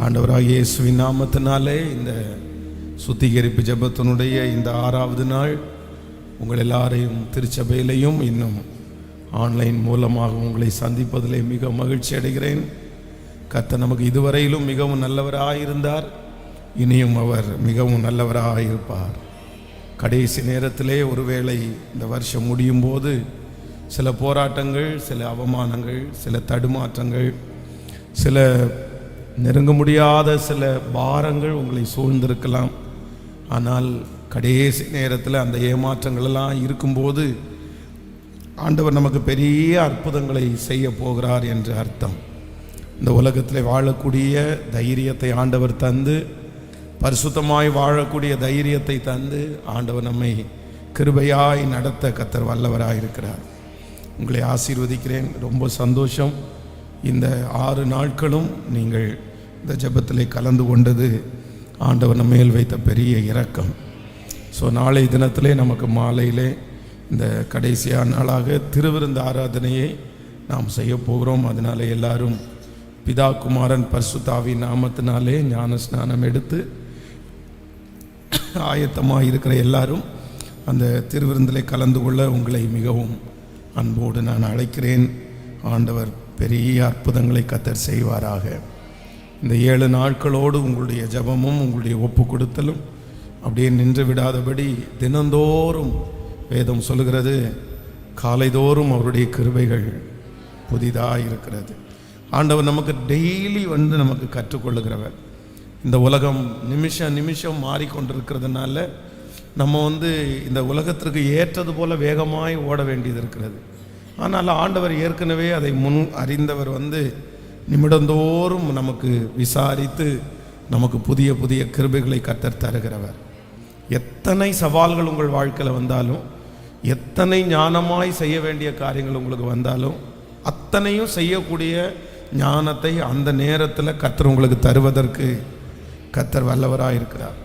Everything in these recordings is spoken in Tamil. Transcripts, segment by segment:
ஆண்டவராகிய இயேசுவின் நாமத்தினாலே இந்த சுத்திகரிப்பு ஜெபத்தினுடைய இந்த 6வது நாள் உங்கள் எல்லாரையும் திருச்சபையிலையும் இன்னும் ஆன்லைன் மூலமாக உங்களை சந்திப்பதிலே மிக மகிழ்ச்சி அடைகிறேன். கர்த்தர் நமக்கு இதுவரையிலும் மிகவும் நல்லவராயிருந்தார், இனியும் அவர் மிகவும் நல்லவராயிருப்பார். கடைசி நேரத்திலே ஒருவேளை இந்த வருஷம் முடியும் போது சில போராட்டங்கள், சில அவமானங்கள், சில தடுமாற்றங்கள், சில நெருங்க முடியாத சில பாரங்கள் உங்களை சூழ்ந்திருக்கலாம். ஆனால் கடைசி நேரத்தில் அந்த ஏமாற்றங்கள் எல்லாம் இருக்கும்போது ஆண்டவர் நமக்கு பெரிய அற்புதங்களை செய்ய போகிறார் என்று அர்த்தம். இந்த உலகத்தில் வாழக்கூடிய தைரியத்தை ஆண்டவர் தந்து, பரிசுத்தமாய் வாழக்கூடிய தைரியத்தை தந்து ஆண்டவர் நம்மை கிருபையாய் நடத்த கர்த்தர் வல்லவராயிருக்கிறார். உங்களை ஆசீர்வதிக்கிறேன். ரொம்ப சந்தோஷம். இந்த 6 நாட்களும் நீங்கள் இந்த ஜெபத்திலே கலந்து கொண்டது ஆண்டவர் நம்ம மேல் வைத்த பெரிய இரக்கம். ஸோ நாளை தினத்திலே நமக்கு மாலையிலே இந்த கடைசியான நாளாக திருவிருந்து ஆராதனையை நாம் செய்ய போகிறோம். அதனால எல்லாரும் பிதா குமாரன் பரிசுத்த ஆவியின் நாமத்தினாலே ஞான ஸ்நானம் எடுத்து ஆயத்தமாக இருக்கிற எல்லாரும் அந்த திருவிருந்திலே கலந்து கொள்ள உங்களை மிகவும் அன்போடு நான் அழைக்கிறேன். ஆண்டவர் பெரிய அற்புதங்களை கர்த்தர் செய்வாராக. இந்த 7 நாட்களோடு உங்களுடைய ஜெபமும் உங்களுடைய ஒப்பு கொடுத்தலும் அப்படியே நின்று விடாதபடி தினந்தோறும் வேதம் சொல்லுகிறது, காலைதோறும் அவருடைய கிருபைகள் புதிதாக இருக்கிறது. ஆண்டவர் நமக்கு டெய்லி நமக்கு கற்றுக்கொள்ளுகிறவர். இந்த உலகம் நிமிஷம் மாறிக்கொண்டிருக்கிறதுனால நம்ம இந்த உலகத்திற்கு ஏற்றது போல வேகமாய் ஓட வேண்டியது இருக்கிறது. ஆனால் ஆண்டவர் ஏற்கனவே அதை முன் அறிந்தவர் நிமிடந்தோறும் நமக்கு விசாரித்து நமக்கு புதிய புதிய கிருபைகளை கர்த்தர் தருகிறவர். எத்தனை சவால்கள் உங்கள் வாழ்க்கையில் வந்தாலும், எத்தனை ஞானமாய் செய்ய வேண்டிய காரியங்கள் உங்களுக்கு வந்தாலும், அத்தனையும் செய்யக்கூடிய ஞானத்தை அந்த நேரத்தில் கர்த்தர் உங்களுக்கு தருவதற்கு கர்த்தர் வல்லவராக இருக்கிறார்.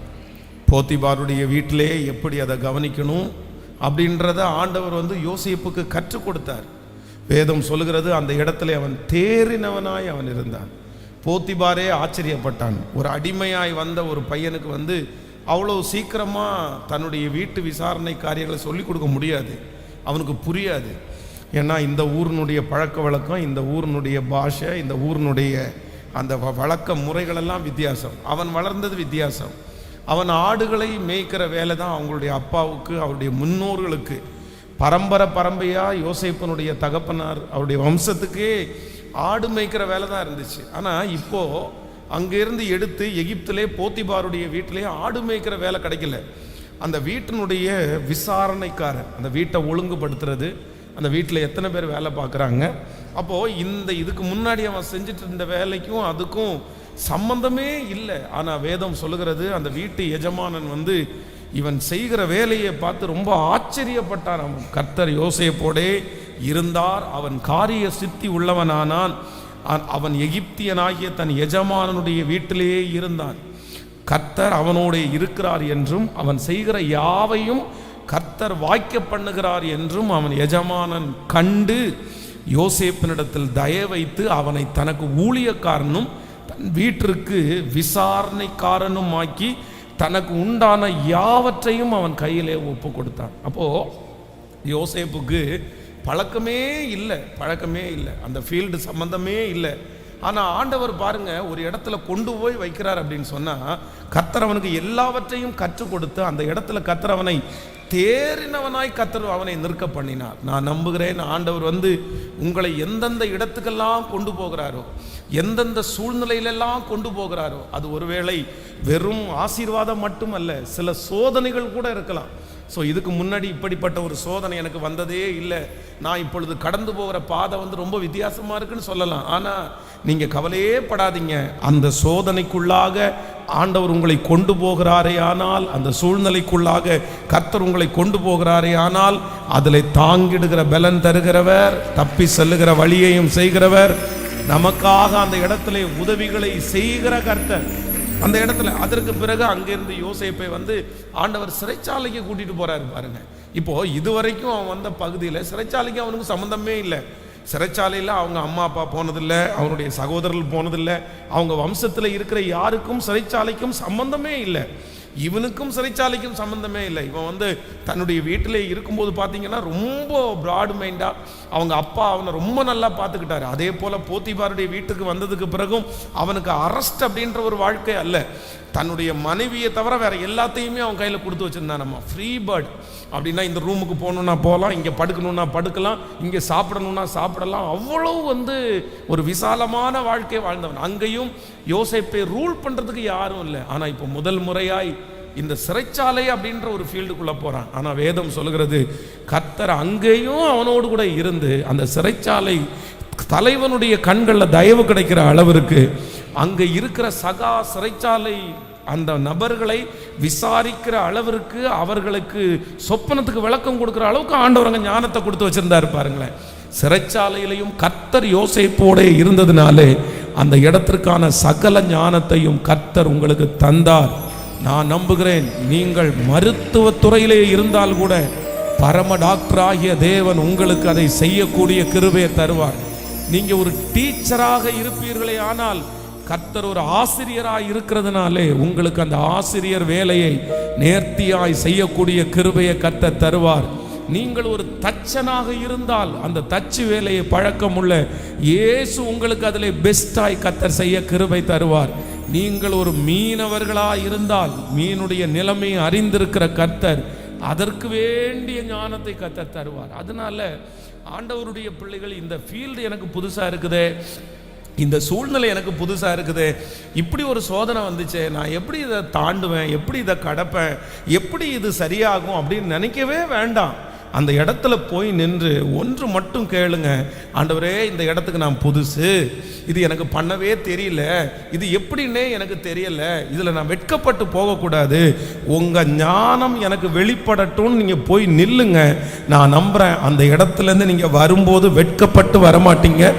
போத்திபாருடைய வீட்டிலே எப்படி அதை கவனிக்கணும் அப்படின்றத ஆண்டவர் யோசேப்புக்கு கற்றுக் கொடுத்தார். வேதம் சொல்லுகிறது, அந்த இடத்துல அவன் தேறினவனாய் அவன் இருந்தான். போத்திபாரே ஆச்சரியப்பட்டான். ஒரு அடிமையாய் வந்த ஒரு பையனுக்கு அவ்வளோ சீக்கிரமாக தன்னுடைய வீட்டு விசாரணை காரியங்களை சொல்லிக் கொடுக்க முடியாது, அவனுக்கு புரியாது. ஏன்னா இந்த ஊரினுடைய பழக்க வழக்கம், இந்த ஊரினுடைய பாஷை, இந்த ஊரினுடைய அந்த வழக்க முறைகளெல்லாம் வித்தியாசம். அவன் வளர்ந்தது வித்தியாசம். அவன் ஆடுகளை மேய்க்கிற வேலை தான் அவங்களுடைய அப்பாவுக்கு, அவருடைய முன்னோர்களுக்கு பரம்பரையாக யோசேப்பனுடைய தகப்பனார் அவருடைய வம்சத்துக்கே ஆடு மேய்க்கிற வேலை தான் இருந்துச்சு. ஆனால் இப்போது அங்கேருந்து எடுத்து எகிப்திலே போத்திபாருடைய வீட்டிலே ஆடு மேய்க்கிற வேலை கிடைக்கல. அந்த வீட்டினுடைய விசாரணைக்காரர், அந்த வீட்டை ஒழுங்குபடுத்துறது, அந்த வீட்டில் எத்தனை பேர் வேலை பார்க்குறாங்க. அப்போது இதுக்கு முன்னாடி அவன் செஞ்சுட்டு இருந்த வேலைக்கும் அதுக்கும் சம்பந்தமே இல்லை. ஆனால் வேதம் சொல்லுகிறது, அந்த வீட்டு எஜமானன் இவன் செய்கிற வேலையை பார்த்து ரொம்ப ஆச்சரியப்பட்டான். அவன் கர்த்தர் யோசேப்போடே இருந்தார், அவன் காரிய சித்தி உள்ளவனானான். அவன் எகிப்தியனாகிய தன் எஜமானனுடைய வீட்டிலேயே இருந்தான். கர்த்தர் அவனோட இருக்கிறார் என்றும், அவன் செய்கிற யாவையும் கர்த்தர் வாய்க்க பண்ணுகிறார் என்றும் அவன் எஜமானன் கண்டு யோசேப்பினிடத்தில் தயை வைத்து அவனை தனக்கு ஊழியக்காரனும் தன் வீட்டிற்கு விசாரணைக்காரனும் ஆக்கி தனக்கு உண்டான யாவற்றையும் அவன் கையிலே ஒப்பு கொடுத்தான். அப்போது யோசேப்புக்கு பழக்கமே இல்லை, அந்த ஃபீல்டு சம்பந்தமே இல்லை. ஆனால் ஆண்டவர் பாருங்க, ஒரு இடத்துல கொண்டு போய் வைக்கிறார் அப்படின்னு சொன்னால் கர்த்தர் அவனுக்கு எல்லாவற்றையும் கற்றுக் கொடுத்து அந்த இடத்துல கர்த்தர் அவனை தேறினவனாய் கர்த்தர் அவனை நிற்க பண்ணினார். நான் நம்புகிறேன், ஆண்டவர் உங்களை எந்தெந்த இடத்துக்கெல்லாம் கொண்டு போகிறாரோ, எந்தெந்த சூழ்நிலையிலெல்லாம் கொண்டு போகிறாரோ, அது ஒருவேளை வெறும் ஆசீர்வாதம் மட்டுமல்ல, சில சோதனைகள் கூட இருக்கலாம். ஸோ இதுக்கு முன்னாடி இப்படிப்பட்ட ஒரு சோதனை எனக்கு வந்ததே இல்லை, நான் இப்பொழுது கடந்து போகிற பாதை ரொம்ப வித்தியாசமாக இருக்குன்னு சொல்லலாம். ஆனால் நீங்கள் கவலையே படாதீங்க. அந்த சோதனைக்குள்ளாக ஆண்டவர் உங்களை கொண்டு போகிறாரே ஆனால், அந்த சூழ்நிலைக்குள்ளாக கர்த்தர் உங்களை கொண்டு போகிறாரே ஆனால், அதில் தாங்கிடுகிற பலன் தருகிறவர், தப்பி செல்லுகிற வழியையும் செய்கிறவர், நமக்காக அந்த இடத்துல உதவிகளை செய்கிற கர்த்தர். அந்த இடத்துல அதற்கு பிறகு அங்கிருந்து யோசேப்பை ஆண்டவர் சிறைச்சாலைக்கு கூட்டிட்டு போறாரு பாருங்க. இப்போ இதுவரைக்கும் அவன் வந்த பகுதியில் சிறைச்சாலைக்கு அவனுக்கு சம்பந்தமே இல்லை. சிறைச்சாலையில் அவங்க அம்மா அப்பா போனதில்லை, அவனுடைய சகோதரர்கள் போனதில்லை, அவங்க வம்சத்தில் இருக்கிற யாருக்கும் சிறைச்சாலைக்கும் சம்பந்தமே இல்லை. இவனுக்கும் சிறைச்சாலைக்கும் சம்பந்தமே இல்லை. இவன் தன்னுடைய வீட்டிலே இருக்கும்போது பார்த்தீங்கன்னா ரொம்ப ப்ராட் மைண்டாக அவங்க அப்பா அவனை ரொம்ப நல்லா பார்த்துக்கிட்டாரு. அதே போல் போத்திபாருடைய வீட்டுக்கு வந்ததுக்கு பிறகும் அவனுக்கு அரெஸ்ட் அப்படின்ற ஒரு வாழ்க்கை அல்ல. தன்னுடைய மனைவியை தவிர வேற எல்லாத்தையுமே அவன் கையில் கொடுத்து வச்சிருந்தான். நம்ம ஃப்ரீ பேர்ட் அப்படின்னா, இந்த ரூமுக்கு போகணுன்னா போகலாம், இங்கே படுக்கணுன்னா படுக்கலாம், இங்கே சாப்பிடணுன்னா சாப்பிடலாம். அவ்வளவு ஒரு விசாலமான வாழ்க்கை வாழ்ந்தவன். அங்கேயும் யோசேப்பை ரூல் பண்ணுறதுக்கு யாரும் இல்லை. ஆனால் இப்போ முதல் முறையாய் இந்த சிறைச்சாலை அப்படின்ற ஒரு ஃபீல்டுக்குள்ளே போகிறான். ஆனால் வேதம் சொல்கிறது கர்த்தர் அங்கேயும் அவனோடு கூட இருந்து அந்த சிறைச்சாலை தலைவனுடைய கண்களில் தயவு கிடைக்கிற அளவிற்கு அங்கே இருக்கிற சகா சிறைச்சாலை அந்த நபர்களை விசாரிக்கிற அளவிற்கு அவர்களுக்கு சொப்பனத்துக்கு விளக்கம் கொடுக்குற அளவுக்கு ஆண்டவர் அங்கே ஞானத்தை கொடுத்து வச்சிருந்தாரு. பாருங்களேன், சிறைச்சாலையிலையும் கர்த்தர் யோசேப்போட இருந்ததுனாலே அந்த இடத்திற்கான சகல ஞானத்தையும் கர்த்தர் உங்களுக்கு தந்தார். நான் நம்புகிறேன், நீங்கள் மருத்துவத்துறையிலே இருந்தால் கூட பரம டாக்டராகிய தேவன் உங்களுக்கு அதை செய்யக்கூடிய கிருபையை தருவார். நீங்க ஒரு டீச்சராக இருப்பீர்களே, ஆனால் கர்த்தர் ஒரு ஆசிரியராய் இருக்கிறதுனாலே உங்களுக்கு அந்த ஆசிரியர் வேலையை நேர்த்தியாய் செய்யக்கூடிய கிருபையை கர்த்தர் தருவார். நீங்கள் ஒரு தச்சனாக இருந்தால் அந்த தச்சு வேலையை பழக்கம் உள்ள இயேசு உங்களுக்கு அதில் பெஸ்டாய் கர்த்தர் செய்ய கிருபை தருவார். நீங்கள் ஒரு மீனவர்களாக இருந்தால் மீனுடைய நிலைமையை அறிந்திருக்கிற கர்த்தர் அதற்கு வேண்டிய ஞானத்தை கர்த்தர் தருவார். அதனால ஆண்டவருடைய பிள்ளைகள், இந்த ஃபீல்டு எனக்கு புதுசாக இருக்குதே, இந்த சூழ்நிலை எனக்கு புதுசாக இருக்குது, இப்படி ஒரு சோதனை வந்துச்சு, நான் எப்படி இதை தாண்டுவேன், எப்படி இதை கடப்பேன், எப்படி இது சரியாகும் அப்படின்னு நினைக்கவே வேண்டாம். அந்த இடத்துல போய் நின்று ஒன்று மட்டும் கேளுங்க, ஆண்டவரே இந்த இடத்துக்கு நான் புதுசு, இது எனக்கு பண்ணவே தெரியல, இது எப்படின்னே எனக்கு தெரியல, இதில் நான் வெட்கப்பட்டு போகக்கூடாது, உங்கள் ஞானம் எனக்கு வெளிப்படட்டும்னு நீங்கள் போய் நில்லுங்க. நான் நம்புகிறேன் அந்த இடத்துலேருந்து நீங்கள் வரும்போது வெட்கப்பட்டு வரமாட்டீங்க,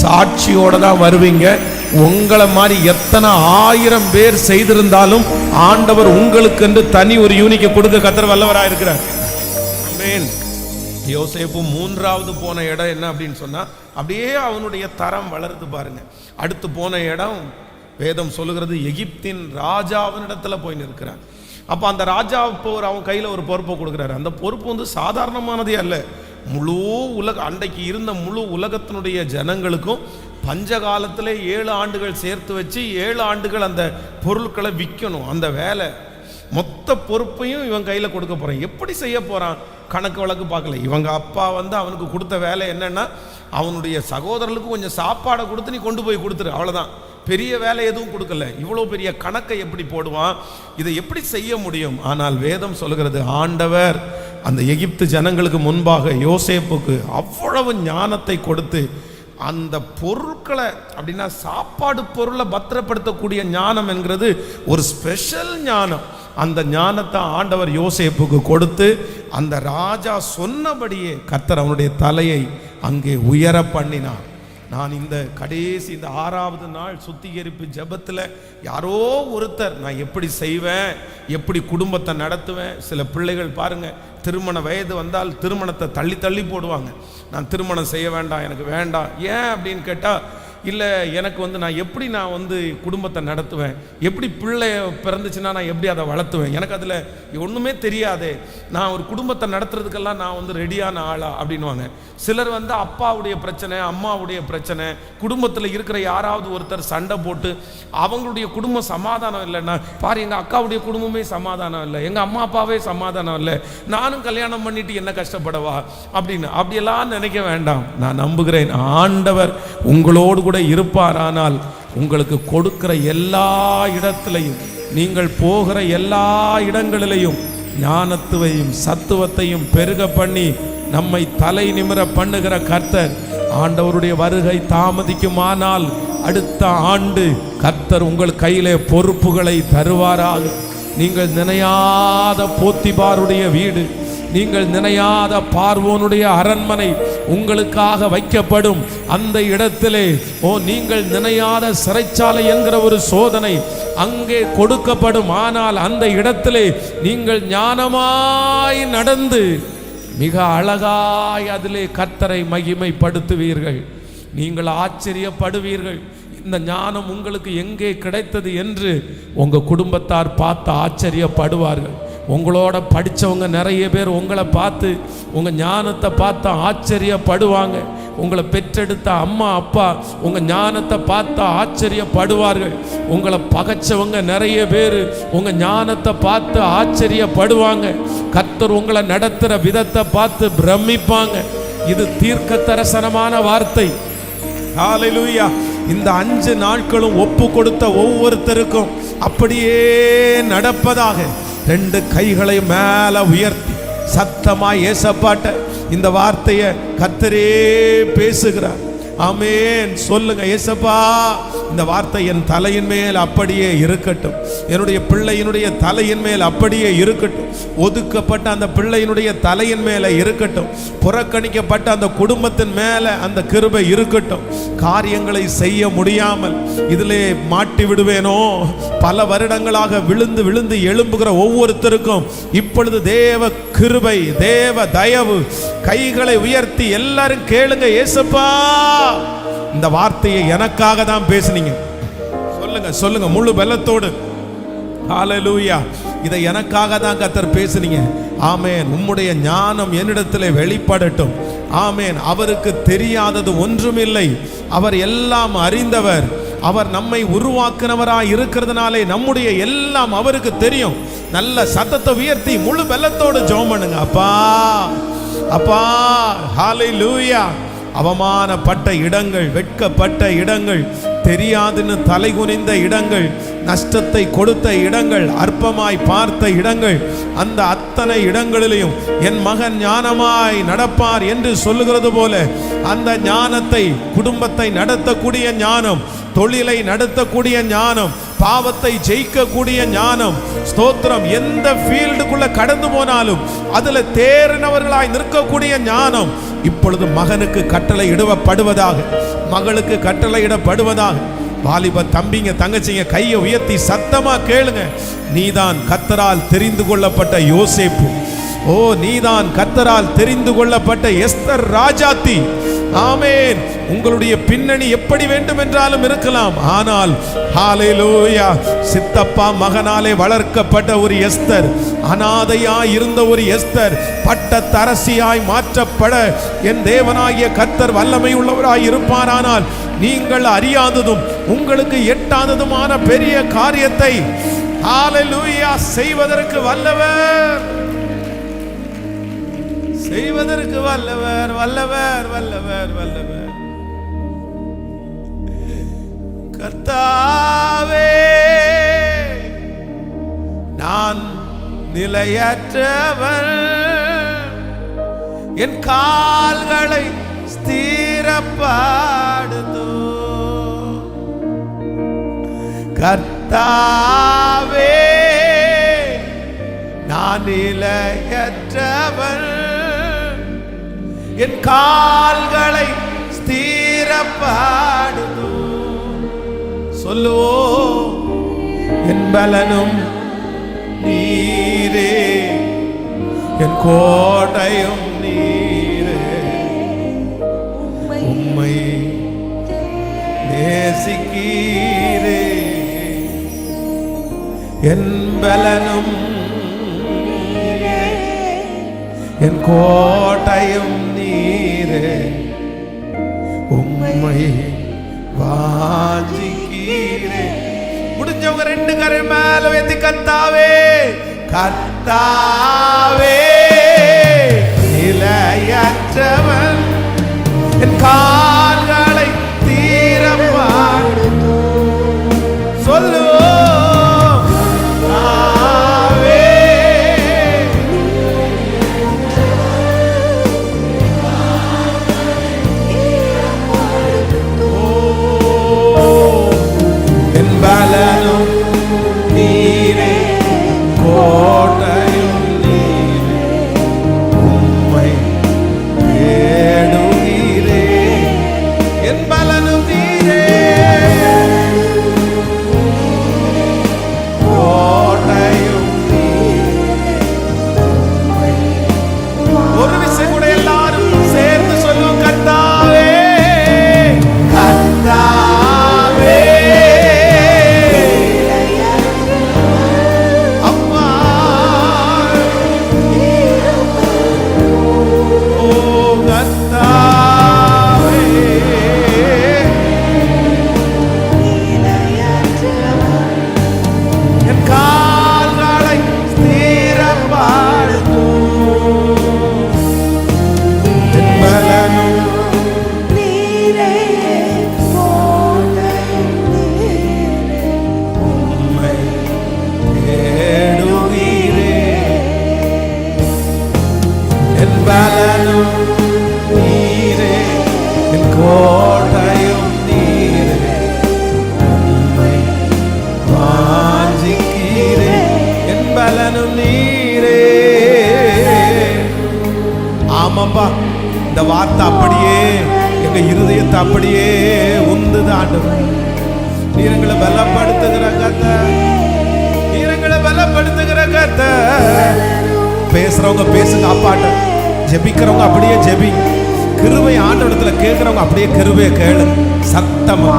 சாட்சியோட தான் வருவீங்க. உங்களை மாதிரி எத்தனை 1000 பேர் செய்திருந்தாலும் ஆண்டவர் உங்களுக்கு என்று தனி ஒரு யூனிக்கை கொடுக்க கர்த்தர் வல்லவராக இருக்கிறார். ஆமென். யோசேப்பு 3வது போன இடம் என்ன அப்படின்னு சொன்னா, அப்படியே அவனுடைய தரம் வளர்த்து பாருங்க. அடுத்து போன இடம் வேதம் சொல்லுகிறது எகிப்தின் ராஜாவினிடத்துல போய் நிற்கிறான். அப்போ அந்த ராஜா அவன் கையில் ஒரு பொறுப்பை கொடுக்குறாரு. அந்த பொறுப்பு சாதாரணமானதே அல்ல. முழு அன்றைக்கு இருந்த முழு உலகத்தினுடைய ஜனங்களுக்கும் பஞ்ச காலத்தில் 7 ஆண்டுகள் சேர்த்து வச்சு 7 ஆண்டுகள் அந்த பொருட்களை விற்கணும். அந்த வேலை மொத்த பொறுப்பையும் இவன் கையில் கொடுக்க போகிறான். எப்படி செய்ய போகிறான்? கணக்கு வழக்கு பார்க்கல. இவங்க அப்பா அவனுக்கு கொடுத்த வேலை என்னன்னா, அவனுடைய சகோதரர்களுக்கு கொஞ்சம் சாப்பாடை கொடுத்து நீ கொண்டு போய் கொடுத்துரு, அவ்வளோதான். பெரிய வேலை எதுவும் கொடுக்கல. இவ்வளோ பெரிய கணக்கை எப்படி போடுவான்? இதை எப்படி செய்ய முடியும்? ஆனால் வேதம் சொல்கிறது, ஆண்டவர் அந்த எகிப்து ஜனங்களுக்கு முன்பாக யோசேப்புக்கு அவ்வளவு ஞானத்தை கொடுத்து அந்த பொருட்களை, அப்படின்னா சாப்பாடு பொருளை பத்திரப்படுத்தக்கூடிய ஞானம் என்கிறது ஒரு ஸ்பெஷல் ஞானம். அந்த ஞானத்தை ஆண்டவர் யோசேப்புக்கு கொடுத்து அந்த ராஜா சொன்னபடியே கர்த்தர் அவனுடைய தலையை அங்கே உயர பண்ணினார். நான் இந்த கடைசி இந்த 6வது நாள் சுத்திகரிப்பு ஜெபத்தில் யாரோ ஒருத்தர், நான் எப்படி செய்வேன், எப்படி குடும்பத்தை நடத்துவேன். சில பிள்ளைகள் பாருங்க, திருமண வயது வந்தால் திருமணத்தை தள்ளி தள்ளி போடுவாங்க. நான் திருமணம் செய்ய வேண்டாம், எனக்கு வேண்டாம். ஏன் அப்படின்னு கேட்டால், இல்லை எனக்கு நான் எப்படி குடும்பத்தை நடத்துவேன், எப்படி பிள்ளை பிறந்துச்சுன்னா நான் எப்படி அதை வளர்த்துவேன், எனக்கு அதில் ஒன்றுமே தெரியாதே, நான் ஒரு குடும்பத்தை நடத்துறதுக்கெல்லாம் நான் ரெடியான ஆளா அப்படின்வாங்க. சிலர் அப்பாவுடைய பிரச்சனை, அம்மாவுடைய பிரச்சனை, குடும்பத்தில் இருக்கிற யாராவது ஒருத்தர் சண்டை போட்டு அவங்களுடைய குடும்பம் சமாதானம் இல்லைன்னா, பாரு எங்கள் அக்காவுடைய குடும்பமே சமாதானம் இல்லை, எங்கள் அம்மா அப்பாவே சமாதானம் இல்லை, நானும் கல்யாணம் பண்ணிட்டு என்ன கஷ்டப்படவா அப்படின்னு அப்படியெல்லாம் நினைக்க வேண்டாம். நான் நம்புகிறேன், ஆண்டவர் உங்களோடு கூட இருப்பாரானால் உங்களுக்கு கொடுக்கிற எல்லா இடத்திலையும், நீங்கள் போகிற எல்லா இடங்களிலையும் ஞானத்துவையும் சத்துவத்தையும் பெருக பண்ணி நம்மை தலை நிமிர பண்ணுகிற கர்த்தர். ஆண்டவருடைய வருகை தாமதிக்குமானால் அடுத்த ஆண்டு கர்த்தர் உங்கள் கையிலே பொறுப்புகளை தருவாராக. நீங்கள் நினையாத போத்திபாருடைய வீடு, நீங்கள் நினையாத பார்வோனுடைய அரண்மனை உங்களுக்காக வைக்கப்படும். அந்த இடத்திலே நீங்கள் நினையாத சிறைச்சாலை என்கிற ஒரு சோதனை அங்கே கொடுக்கப்படும். ஆனால் அந்த இடத்திலே நீங்கள் ஞானமாய் நடந்து மிக அழகாய் அதிலே கர்த்தரை மகிமைப்படுத்துவீர்கள். நீங்கள் ஆச்சரியப்படுவீர்கள். இந்த ஞானம் உங்களுக்கு எங்கே கிடைத்தது என்று உங்கள் குடும்பத்தார் பார்த்து ஆச்சரியப்படுவார்கள். உங்களோட படித்தவங்க நிறைய பேர் உங்களை பார்த்து உங்கள் ஞானத்தை பார்த்து ஆச்சரியப்படுவாங்க. உங்களை பெற்றெடுத்த அம்மா அப்பா உங்கள் ஞானத்தை பார்த்து ஆச்சரியப்படுவார்கள். உங்களை பகைச்சவங்க நிறைய பேர் உங்கள் ஞானத்தை பார்த்து ஆச்சரியப்படுவாங்க. கர்த்தர் உங்களை நடத்துகிற விதத்தை பார்த்து பிரமிப்பாங்க. இது தீர்க்க தரிசனமான வார்த்தை. ஹல்லேலூயா. இந்த 5 நாட்களும் ஒப்பு கொடுத்த ஒவ்வொருத்தருக்கும் அப்படியே நடப்பதாக. 2 கைகளை மேல உயர்த்தி சத்தமாய் ஏசப்பாட்ட இந்த வார்த்தையை கர்த்தரே பேசுகிறார். ஆமென். சொல்லுங்க, ஏசப்பா இந்த வார்த்தை என் தலையின் மேல் அப்படியே இருக்கட்டும். என்னுடைய பிள்ளையினுடைய தலையின் மேல் அப்படியே இருக்கட்டும். ஒதுக்கப்பட்ட அந்த பிள்ளையினுடைய தலையின் மேல இருக்கட்டும். புறக்கணிக்கப்பட்ட அந்த குடும்பத்தின் மேல அந்த கிருபை இருக்கட்டும். காரியங்களை செய்ய முடியாமல் இதிலே மாட்டி விடுவேனோ, பல வருடங்களாக விழுந்து விழுந்து எழும்புகிற ஒவ்வொருத்தருக்கும் இப்பொழுது தேவ கிருபை, தேவ தயவு. கைகளை உயர்த்தி எல்லாரும் கேளுங்க, ஏசப்பா இந்த வார்த்தையை எனக்காக தான் பேசுனீங்க. சொல்லுங்க சொல்லுங்க முழு பலத்தோடு. ஹல்லேலூயா. இதை எனக்காக தான் கர்த்தர் பேசுனீங்க. ஆமென். உம்முடைய ஞானம் என்னிடத்திலே வெளிப்படட்டும். ஆமென். அவருக்கு தெரியாதது ஒன்றுமில்லை. அவர் எல்லாம் அறிந்தவர். அவர் நம்மை உருவாக்குனவராய் இருக்கிறதுனாலே நம்முடைய எல்லாம் அவருக்கு தெரியும். நல்ல சத்தத்தை உயர்த்தி முழு பலத்தோடு ஜெபம் பண்ணுங்க. அப்பா அப்பா. ஹல்லேலூயா. அவமானப்பட்ட இடங்கள், வெட்கப்பட்ட இடங்கள், தெரியாதுன்னு தலைகுனிந்த இடங்கள், நஷ்டத்தை கொடுத்த இடங்கள், அற்பமாய் பார்த்த இடங்கள், அந்த அத்தனை இடங்களிலும் என் மகன் ஞானமாய் நடப்பார் என்று சொல்லுகிறது போல அந்த ஞானத்தை, குடும்பத்தை நடத்தக்கூடிய ஞானம், தொழிலை நடத்தக்கூடிய ஞானம், பாவத்தை ஜெயிக்கக்கூடிய ஞானம், ஸ்தோத்திரம், எந்த ஃபீல்டுக்குள்ள கடந்து போனாலும் அதுல தேறினவர்களாய் நிற்கக்கூடிய ஞானம் இப்பொழுது மகனுக்கு கட்டளை இடப்படுவதாக, மகளுக்கு கட்டளை இடப்படுவதாக. வாலிப தம்பிங்க தங்கச்சிங்க கையை உயர்த்தி சத்தமா கேளுங்க. நீதான் கர்த்தரால் தெரிந்து கொள்ளப்பட்ட யோசேப்பு. ஓ, நீதான் கர்த்தரால் தெரிந்து கொள்ளப்பட்ட எஸ்தர் ராஜாத்தி. ஆமென். உங்களுடைய பின்னணி எப்படி வேண்டும் என்றாலும் இருக்கலாம். ஆனால் ஹல்லேலூயா, சித்தப்பா மகனாலே வளர்க்கப்பட்ட ஒரு எஸ்தர், அனாதையாய் இருந்த ஒரு எஸ்தர் பட்டத்தரசியாய் மாற்றப்பட என் தேவனாகிய கர்த்தர் வல்லமை உள்ளவராய் இருப்பாரானால் நீங்கள் அறியாததும் உங்களுக்கு எட்டாததுமான பெரிய காரியத்தை ஹல்லேலூயா செய்வதற்கு வல்லவர், செய்வதற்கு வல்லவர், வல்லவர், வல்லவர், வல்லவர். கர்த்தாவே, நான் நிலையற்றவன், என் கால்களை ஸ்திரப்படுத்து. கர்த்தாவே, நான் நிலையற்றவன், என் கால்களை ஸ்திரப்படுத்து. சொல்லுவோம், என் பலனும் நீரே, என் கோட்டையும் நீரே, உம்மை நேசிக்கிறே, என் பலனும் என் கோட்டையும் நீரே, உம்மை வாஞ்சிக்கிறே. முடிஞ்சவங்க 2 கரம் மேல உயர்த்தி கர்த்தாவே, கர்த்தாவே, நிலையற்றவன், என் கால்களை தீரப்படுத்து. சொல்லுவோம், கர்த்தாவே, என் பலனும் நீரே, கோட்டையும் நீரே, உம்மை தேடுகிறே. பலனும் நீரே. ஆமாப்பா, இந்த வார்த்தை அப்படியே எங்க இருதயத்தை அப்படியே உந்துது ஆண்டவர். நீர் எங்களை பலப்படுத்துகிற கர்த்தர், நீர் எங்களை பலப்படுத்துகிற கர்த்தர். பேசுறவங்க பேசுங்க அப்பாட்ட, ஜெபிக்கிறவங்க அப்படியே ஜெபி. கிருபை ஆண்டவரத்துல கேட்கிறவங்க அப்படியே கிருபையை கேளு. சத்தமா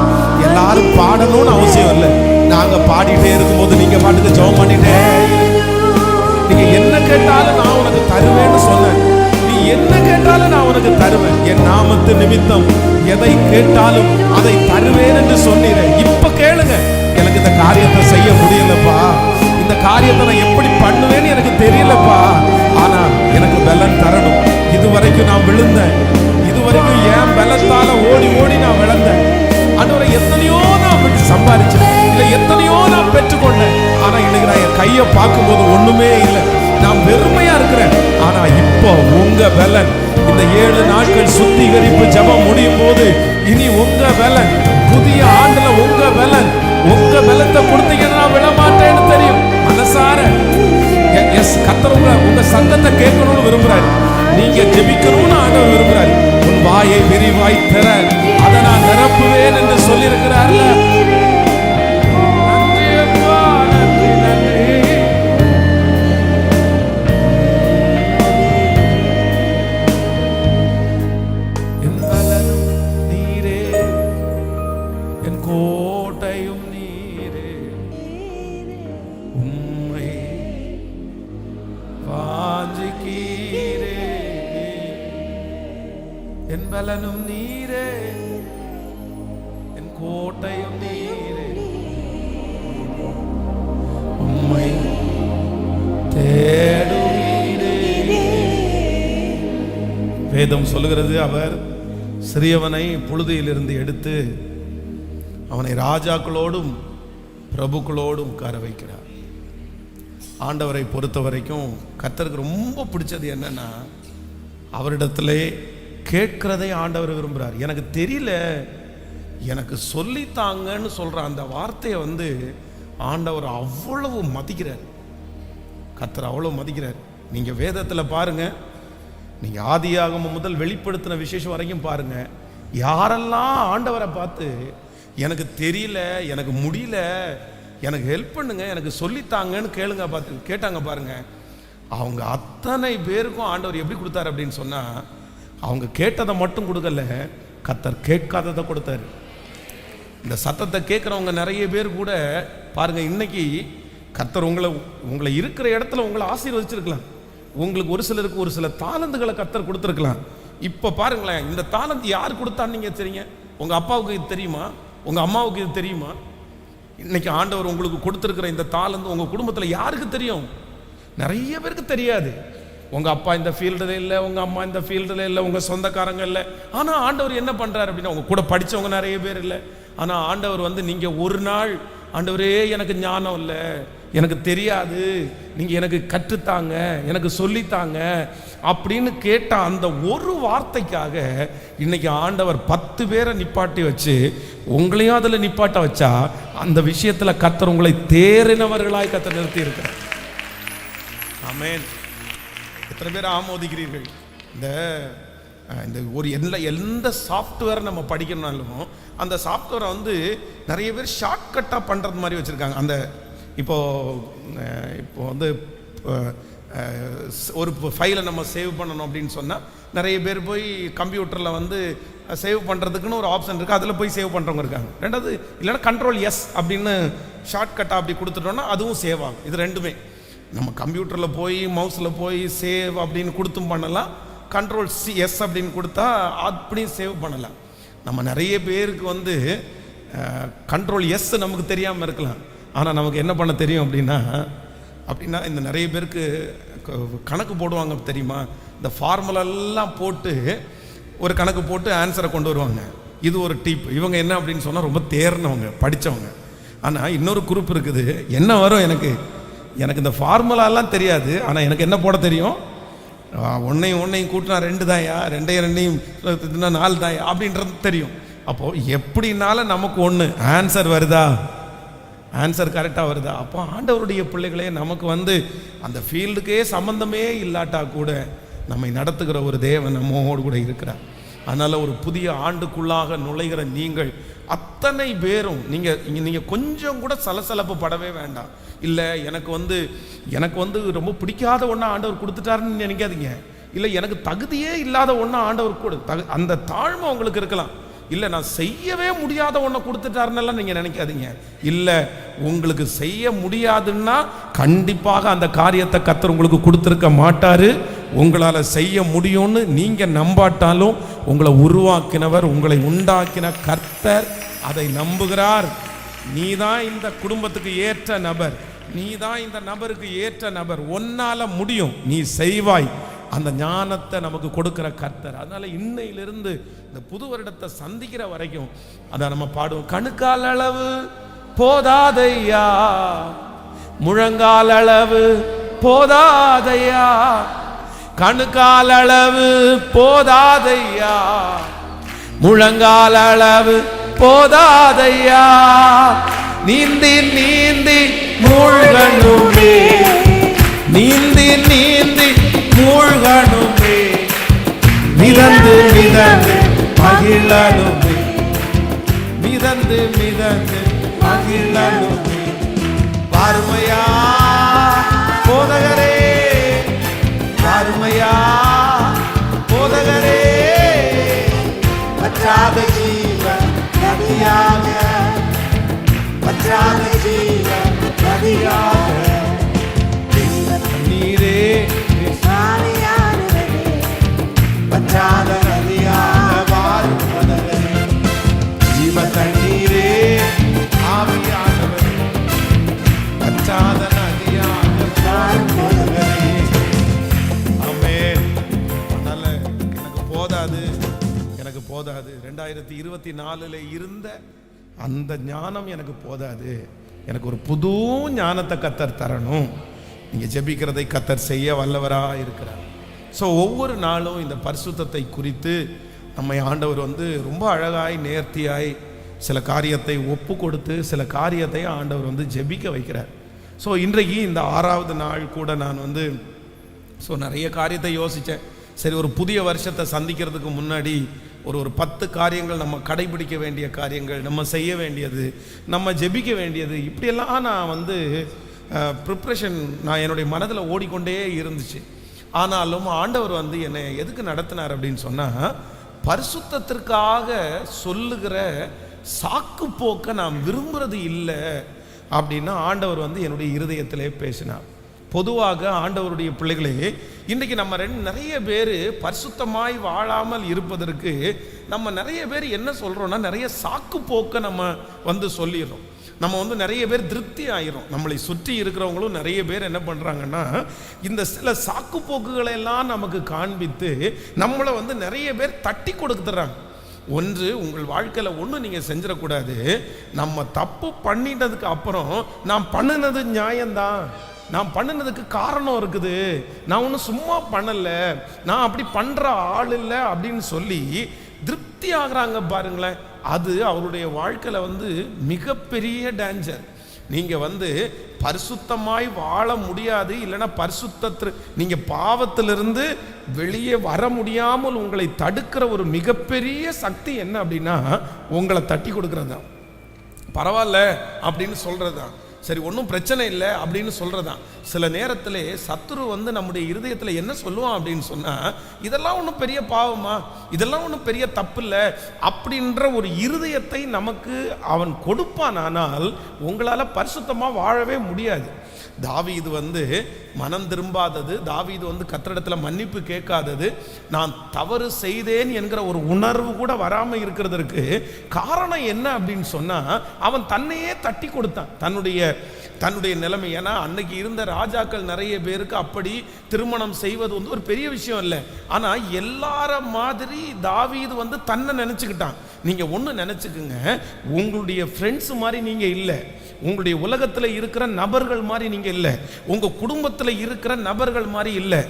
எல்லாரும் பாடணும்னு அவசியம் இல்லை. நாங்க பாடிட்டே இருக்கும்போது நீங்க பாட்டுக்கு ஜெபம் பண்ணிட்டே. நீங்க என்ன கேட்டாலும் நான் உனக்கு தருவேன்னு சொன்னேன். நீ என்ன கேட்டாலும் நான் உனக்கு தருவேன். என் நாமத்து நிமித்தம் எதை கேட்டாலும் அதை தருவேன் என்று சொன்னீரே. இப்ப கேளுங்க. எனக்கு இந்த காரியத்தை செய்ய முடியலப்பா, இந்த காரியத்தை நான் எப்படி பண்ணுவேன்னு எனக்கு தெரியலப்பா, ஆனா எனக்கு பலன் தரணும். இதுவரைக்கும் நான் விழுந்தேன், இதுவரைக்கும் என் பலத்தால ஓடி ஓடி நான் விழுந்தேன். ஆண்டவரை எத்தனையோ நான் சம்பாதிச்சேன், இல்லை எத்தனையோ நான் பெற்றுக்கொண்டேன். ஆனா இன்னைக்கு நான் என் கையை பார்க்கும்போது ஒண்ணுமே இல்லை, நான் வெறுமையா இருக்கிறேன். ஆனா இப்போ உங்க பலன், இந்த 7 நாட்கள் சுத்திகரிப்பு ஜெபம் முடியும் போது இனி உங்க பலன், புதிய ஆண்டுல உங்க பலன், உங்க பலத்தை கொடுத்தீங்கன்னா நான் விழமாட்டேன்னு தெரியும். மனசார எஸ் கர்த்தர் உங்க சத்தத்தை கேட்கணும்னு விரும்புறாரு. நீங்க ஜெபிக்கணும்னு ஆண்டவர் விரும்புறாரு. உன் வாயை விரிவாய் தர, அதை நான் நிரப்புவேன் என்று சொல்லி இருக்கிறார்ல. நன்றி அப்பா, நன்றி நன்றி. என் பலனும் நீரே, என் கோட்டையும் நீரே, உம்மை வாஞ்சிக்கிறே. என் பலனும் நீரே, என் கோட்டையும் நீரே, உம்மை தேடுகிறே. வேதம் சொல்லுகிறது, அவர் சிறியவனை புழுதியிலிருந்து எடுத்து அவனை ராஜாக்களோடும் பிரபுக்களோடும் உட்கார வைக்கிறார். ஆண்டவரை பொறுத்த வரைக்கும் கர்த்தருக்கு ரொம்ப பிடிச்சது என்னன்னா, அவரிடத்திலே கேட்கிறதை ஆண்டவர் விரும்புகிறார். எனக்கு தெரியல, எனக்கு சொல்லித்தாங்கன்னு சொல்ற அந்த வார்த்தையை ஆண்டவர் அவ்வளவு மதிக்கிறார். கர்த்தர் அவ்வளவு மதிக்கிறார். நீங்க வேதத்தில் பாருங்க, நீங்க ஆதியாகமம் முதல் வெளிப்படுத்தின விசேஷம் வரைக்கும் பாருங்க, யாரெல்லாம் ஆண்டவரை பார்த்து எனக்கு தெரியல, எனக்கு முடியல, எனக்கு ஹெல்ப் பண்ணுங்க, எனக்கு சொல்லித்தாங்கன்னு கேட்டாங்க பாருங்க, அவங்க அத்தனை பேருக்கும் ஆண்டவர் எப்படி கொடுத்தாரு அப்படின்னு சொன்னா, அவங்க கேட்டதை மட்டும் கொடுக்கல, கர்த்தர் கேட்காததை கொடுத்தாரு. இந்த சத்தத்தை கேட்குறவங்க நிறைய பேர் கூட பாருங்க, இன்னைக்கு கர்த்தர் உங்களை இருக்கிற இடத்துல உங்களை ஆசீர்வதிச்சிருக்கலாம். உங்களுக்கு ஒரு சிலருக்கு ஒரு சில தாளந்துகளை கர்த்தர் கொடுத்துருக்கலாம். இப்போ பாருங்களேன், இந்த தாளந்து யார் கொடுத்தான்னு நீங்க தெரியுங்க? உங்க அப்பாவுக்கு இது தெரியுமா? உங்க அம்மாவுக்கு இது தெரியுமா? இன்னைக்கு ஆண்டவர் உங்களுக்கு கொடுத்துருக்கிற இந்த தாளந்து உங்க குடும்பத்தில் யாருக்கு தெரியும்? நிறைய பேருக்கு தெரியாது. உங்க அப்பா இந்த ஃபீல்டில் இல்லை, உங்க அம்மா இந்த ஃபீல்டில் இல்லை, உங்க சொந்தக்காரங்க இல்லை. ஆனால் ஆண்டவர் என்ன பண்றாரு அப்படின்னா, உங்க கூட படித்தவங்க நிறைய பேர் இல்லை. ஆனால் ஆண்டவர் நீங்க ஒரு நாள், ஆண்டவரே எனக்கு ஞானம் இல்லை, எனக்கு தெரியாது, நீங்க எனக்கு கற்றுத்தாங்க, எனக்கு சொல்லித்தாங்க அப்படின்னு கேட்ட அந்த ஒரு வார்த்தைக்காக இன்னைக்கு ஆண்டவர் 10 பேரை நிப்பாட்டி வச்சு உங்களையும் அதில் நிப்பாட்ட வச்சா, அந்த விஷயத்தில் கர்த்தர் உங்களை தேறினவர்களாய் கர்த்தர் நிறுத்தி இருக்கிறார். ஆமென். எத்தனை பேர் ஆமோதிக்கிறீர்கள்? இந்த ஒரு எந்த சாஃப்ட்வேர் நம்ம படிக்கணும்னாலும் அந்த சாஃப்ட்வேரை நிறைய பேர் ஷார்ட்கட்டாக பண்ணுறது மாதிரி வச்சுருக்காங்க. இப்போ ஒரு ஃபைலை நம்ம சேவ் பண்ணணும் அப்படின்னு சொன்னால் நிறைய பேர் போய் கம்ப்யூட்டரில் சேவ் பண்ணுறதுக்குன்னு ஒரு ஆப்ஷன் இருக்குது, அதில் போய் சேவ் பண்ணுறவங்க இருக்காங்க. ரெண்டாவது இல்லைன்னா Ctrl S அப்படின்னு ஷார்ட்கட்டாக அப்படி கொடுத்துட்டோன்னா அதுவும் சேவ் ஆகும். இது ரெண்டுமே நம்ம கம்ப்யூட்டரில் போய் மவுஸில் போய் சேவ் அப்படின்னு கொடுத்தும் பண்ணலாம், Ctrl S அப்படின்னு கொடுத்தா அப்படியும் சேவ் பண்ணலாம். நம்ம நிறைய பேருக்கு Ctrl S நமக்கு தெரியாமல் இருக்கலாம், ஆனால் நமக்கு என்ன பண்ண தெரியும் அப்படின்னா இந்த நிறைய பேருக்கு கணக்கு போடுவாங்க தெரியுமா? இந்த ஃபார்முலெல்லாம் போட்டு ஒரு கணக்கு போட்டு ஆன்சரை கொண்டு வருவாங்க. இது ஒரு டிப். இவங்க என்ன அப்படின்னு சொன்னால் ரொம்ப தேர்னவங்க, படித்தவங்க. ஆனால் இன்னொரு குரூப் இருக்குது, என்ன வரும் எனக்கு இந்த ஃபார்முலாலாம் தெரியாது, ஆனால் எனக்கு என்ன போட தெரியும், ஒன்னையும் கூட்டினா 2 தாயா, 2ஐயும் 4 தாயா அப்படின்றது தெரியும். அப்போது எப்படினாலும் நமக்கு ஒன்று ஆன்சர் வருதா, ஆன்சர் கரெக்டாக வருதா? அப்போ ஆண்டவருடைய பிள்ளைகளே, நமக்கு அந்த ஃபீல்டுக்கே சம்பந்தமே இல்லாட்டா கூட நம்மை நடத்துகிற ஒரு தேவன் நம்மோடு கூட இருக்கிறார். அதனால் ஒரு புதிய ஆண்டுக்குள்ளாக நுழைகிற நீங்கள் அத்தனை பேரும் நீங்கள் கொஞ்சம் கூட சலசலப்பு படவே வேண்டாம். இல்லை எனக்கு ரொம்ப பிடிக்காத ஒன்றா ஆண்டவர் கொடுத்துட்டாருன்னு நினைக்காதீங்க. இல்லை எனக்கு தகுதியே இல்லாத ஒன்றா ஆண்டவர் அந்த தாழ்மை உங்களுக்கு இருக்கலாம். இல்லை நான் செய்யவே முடியாத ஒன்றை கொடுத்துட்டாருன்னெல்லாம் நீங்கள் நினைக்காதீங்க. இல்லை, உங்களுக்கு செய்ய முடியாதுன்னா கண்டிப்பாக அந்த காரியத்தை கர்த்தர் உங்களுக்கு கொடுத்துருக்க மாட்டார். உங்களால் செய்ய முடியும்னு நீங்கள் நம்பாட்டாலும் உங்களை உருவாக்கினவர், உங்களை உண்டாக்கின கர்த்தர் அதை நம்புகிறார். நீ தான் இந்த குடும்பத்துக்கு ஏற்ற நபர், நீ தான் இந்த நபருக்கு ஏற்ற நபர், உன்னால முடியும், நீ செய்வாய். அந்த ஞானத்தை நமக்கு கொடுக்கிற கர்த்தர். அதனால இன்னையிலிருந்து இந்த புது வருடத்தை சந்திக்கிற வரைக்கும் அதை நம்ம பாடுவோம். கணுக்கால் அளவு போதாதையா, முழங்கால் அளவு போதாதையா, கணுக்கால் அளவு போதாதையா, முழங்கால் அளவு போதாதையா, நீந்தி நீந்தி மூழ்கணுமே, நீந்தி நீந்தி மூழ்கணுமே, மிதந்து மிதந்து மகிழனுமே, மிதந்து மிதந்து மகிழனுமே. வாருமையா போதகரே, வாருமையா போதகரே, பற்றாத ஜீவன் நதியாக, பற்றாத ஜீவன் நதியாக, நீரே பற்றாத நதியாக வாரும் போதகரே, ஜீவ தண்ணீரே ஆவியானவரே, பற்றாத நதியாக வாரும் போதகரே. ஆமென். அதனால எனக்கு போதாது 2024 இருந்த அந்த ஞானம் எனக்கு போதாது, எனக்கு ஒரு புது ஞானத்தை கர்த்தர் தரணும். நீங்கள் ஜெபிக்கிறதை கர்த்தர் செய்ய வல்லவராக இருக்கிறார். ஸோ ஒவ்வொரு நாளும் இந்த பரிசுத்தத்தை குறித்து நம்மை ஆண்டவர் ரொம்ப அழகாய் நேர்த்தியாய் சில காரியத்தை ஒப்பு கொடுத்து சில காரியத்தை ஆண்டவர் ஜெபிக்க வைக்கிறார். ஸோ இன்றைக்கு இந்த 6வது நாள் கூட நான் நிறைய காரியத்தை யோசித்தேன். சரி, ஒரு புதிய வருஷத்தை சந்திக்கிறதுக்கு முன்னாடி ஒரு 10 காரியங்கள் நம்ம கடைபிடிக்க வேண்டிய காரியங்கள், நம்ம செய்ய வேண்டியது, நம்ம ஜெபிக்க வேண்டியது, இப்படியெல்லாம் நான் ப்ரிப்ரேஷன் நான் என்னுடைய மனதில் ஓடிக்கொண்டே இருந்துச்சு. ஆனாலும் ஆண்டவர் என்னை எதுக்கு நடத்தினார் அப்படின்னு சொன்னால், பரிசுத்தத்திற்காக சொல்லுகிற சாக்கு போக்க நான் விரும்புறது இல்லை அப்படின்னா ஆண்டவர் என்னுடைய இருதயத்திலே பேசினார். பொதுவாக ஆண்டவருடைய பிள்ளைகளே, இன்றைக்கி நம்ம நிறைய பேர் பரிசுத்தமாய் வாழாமல் இருப்பதற்கு நம்ம நிறைய பேர் என்ன சொல்கிறோன்னா, நிறைய சாக்கு போக்க நம்ம சொல்லிடுறோம். நம்ம நிறைய பேர் திருப்தி ஆயிரும். நம்மளை சுற்றி இருக்கிறவங்களும் நிறைய பேர் என்ன பண்ணுறாங்கன்னா, இந்த சில சாக்கு போக்குகளை எல்லாம் நமக்கு காண்பித்து நம்மளை நிறைய பேர் தட்டி கொடுத்துறாங்க. ஒன்று, உங்கள் வாழ்க்கையில் நீங்கள் செஞ்சிடக்கூடாது, நம்ம தப்பு பண்ணிட்டதுக்கு அப்புறம் நான் பண்ணினது நியாயம்தான், நான் பண்ணினதுக்கு காரணம் இருக்குது, நான் ஒன்றும் சும்மா பண்ணலை, நான் அப்படி பண்ணுற ஆள் இல்லை அப்படின்னு சொல்லி திருப்தி ஆகிறாங்க பாருங்களேன். அது அவருடைய வாழ்க்கையில் மிகப்பெரிய டேஞ்சர். நீங்கள் பரிசுத்தமாய் வாழ முடியாது, இல்லைன்னா நீங்கள் பாவத்திலிருந்து வெளியே வர முடியாமல் உங்களை தடுக்கிற ஒரு மிகப்பெரிய சக்தி என்ன அப்படின்னா, உங்களை தட்டி கொடுக்கறது தான். பரவாயில்ல அப்படின்னு சொல்கிறது தான், சரி ஒன்றும் பிரச்சனை இல்லை அப்படின்னு சொல்கிறதான். சில நேரத்தில் சத்துரு நம்முடைய இருதயத்தில் என்ன சொல்லுவான் அப்படின்னு சொன்னால், இதெல்லாம் ஒன்றும் பெரிய பாவமா, இதெல்லாம் ஒன்றும் பெரிய தப்பு இல்லை அப்படின்ற ஒரு இருதயத்தை நமக்கு அவன் கொடுப்பான். ஆனால் உங்களால் பரிசுத்தமாக வாழவே முடியாது. தாவீது மனம் திரும்பாதது, தாவீது கர்த்தரிடத்தில் மன்னிப்பு கேட்காதது, நான் தவறு செய்தேன் என்கிற ஒரு உணர்வு கூட வராமல் இருக்கிறதற்கு காரணம் என்ன அப்படின்னு சொன்னால், அவன் தன்னையே தட்டி கொடுத்தான், தன்னுடைய நிலைமை. ஏன்னா அன்னைக்கு இருந்த ராஜாக்கள் நிறைய பேருக்கு அப்படி திருமணம் செய்வது ஒரு பெரிய விஷயம் இல்லை. ஆனால் எல்லார மாதிரி தாவீது தன்னை நினச்சிக்கிட்டான். நீங்கள் ஒன்று நினச்சிக்குங்க, உங்களுடைய ஃப்ரெண்ட்ஸ் மாதிரி நீங்கள் இல்லை, உங்களுடைய உலகத்தில் இருக்கிற நபர்கள் மாதிரி நீங்கள் இல்லை, உங்கள் குடும்பத்தில் இருக்கிற நபர்கள் மாதிரி இல்லை.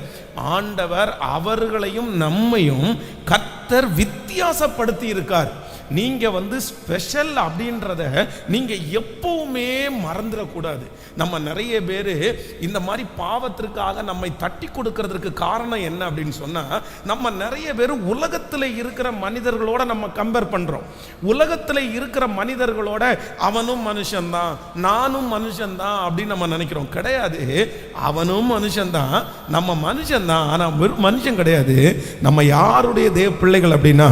ஆண்டவர் அவர்களையும் நம்மையும் கர்த்தர் வித்தியாசப்படுத்தி இருக்கார். நீங்க ஸ்பெஷல் அப்படின்றத நீங்க எப்பவுமே மறந்துடக்கூடாது. நம்ம நிறைய பேர் இந்த மாதிரி பாவத்திற்காக நம்மை தட்டி கொடுக்கிறதுக்கு காரணம் என்ன அப்படின்னு சொன்னா, நம்ம நிறைய பேர் உலகத்தில் இருக்கிற மனிதர்களோட நம்ம கம்பேர் பண்றோம். உலகத்தில் இருக்கிற மனிதர்களோட அவனும் மனுஷன்தான், நானும் மனுஷன்தான் அப்படின்னு நம்ம நினைக்கிறோம். கிடையாது, அவனும் மனுஷன்தான், நம்ம மனுஷன்தான், ஆனா மனுஷன் கிடையாது. நம்ம யாருடைய தேவ பிள்ளைகள் அப்படின்னா,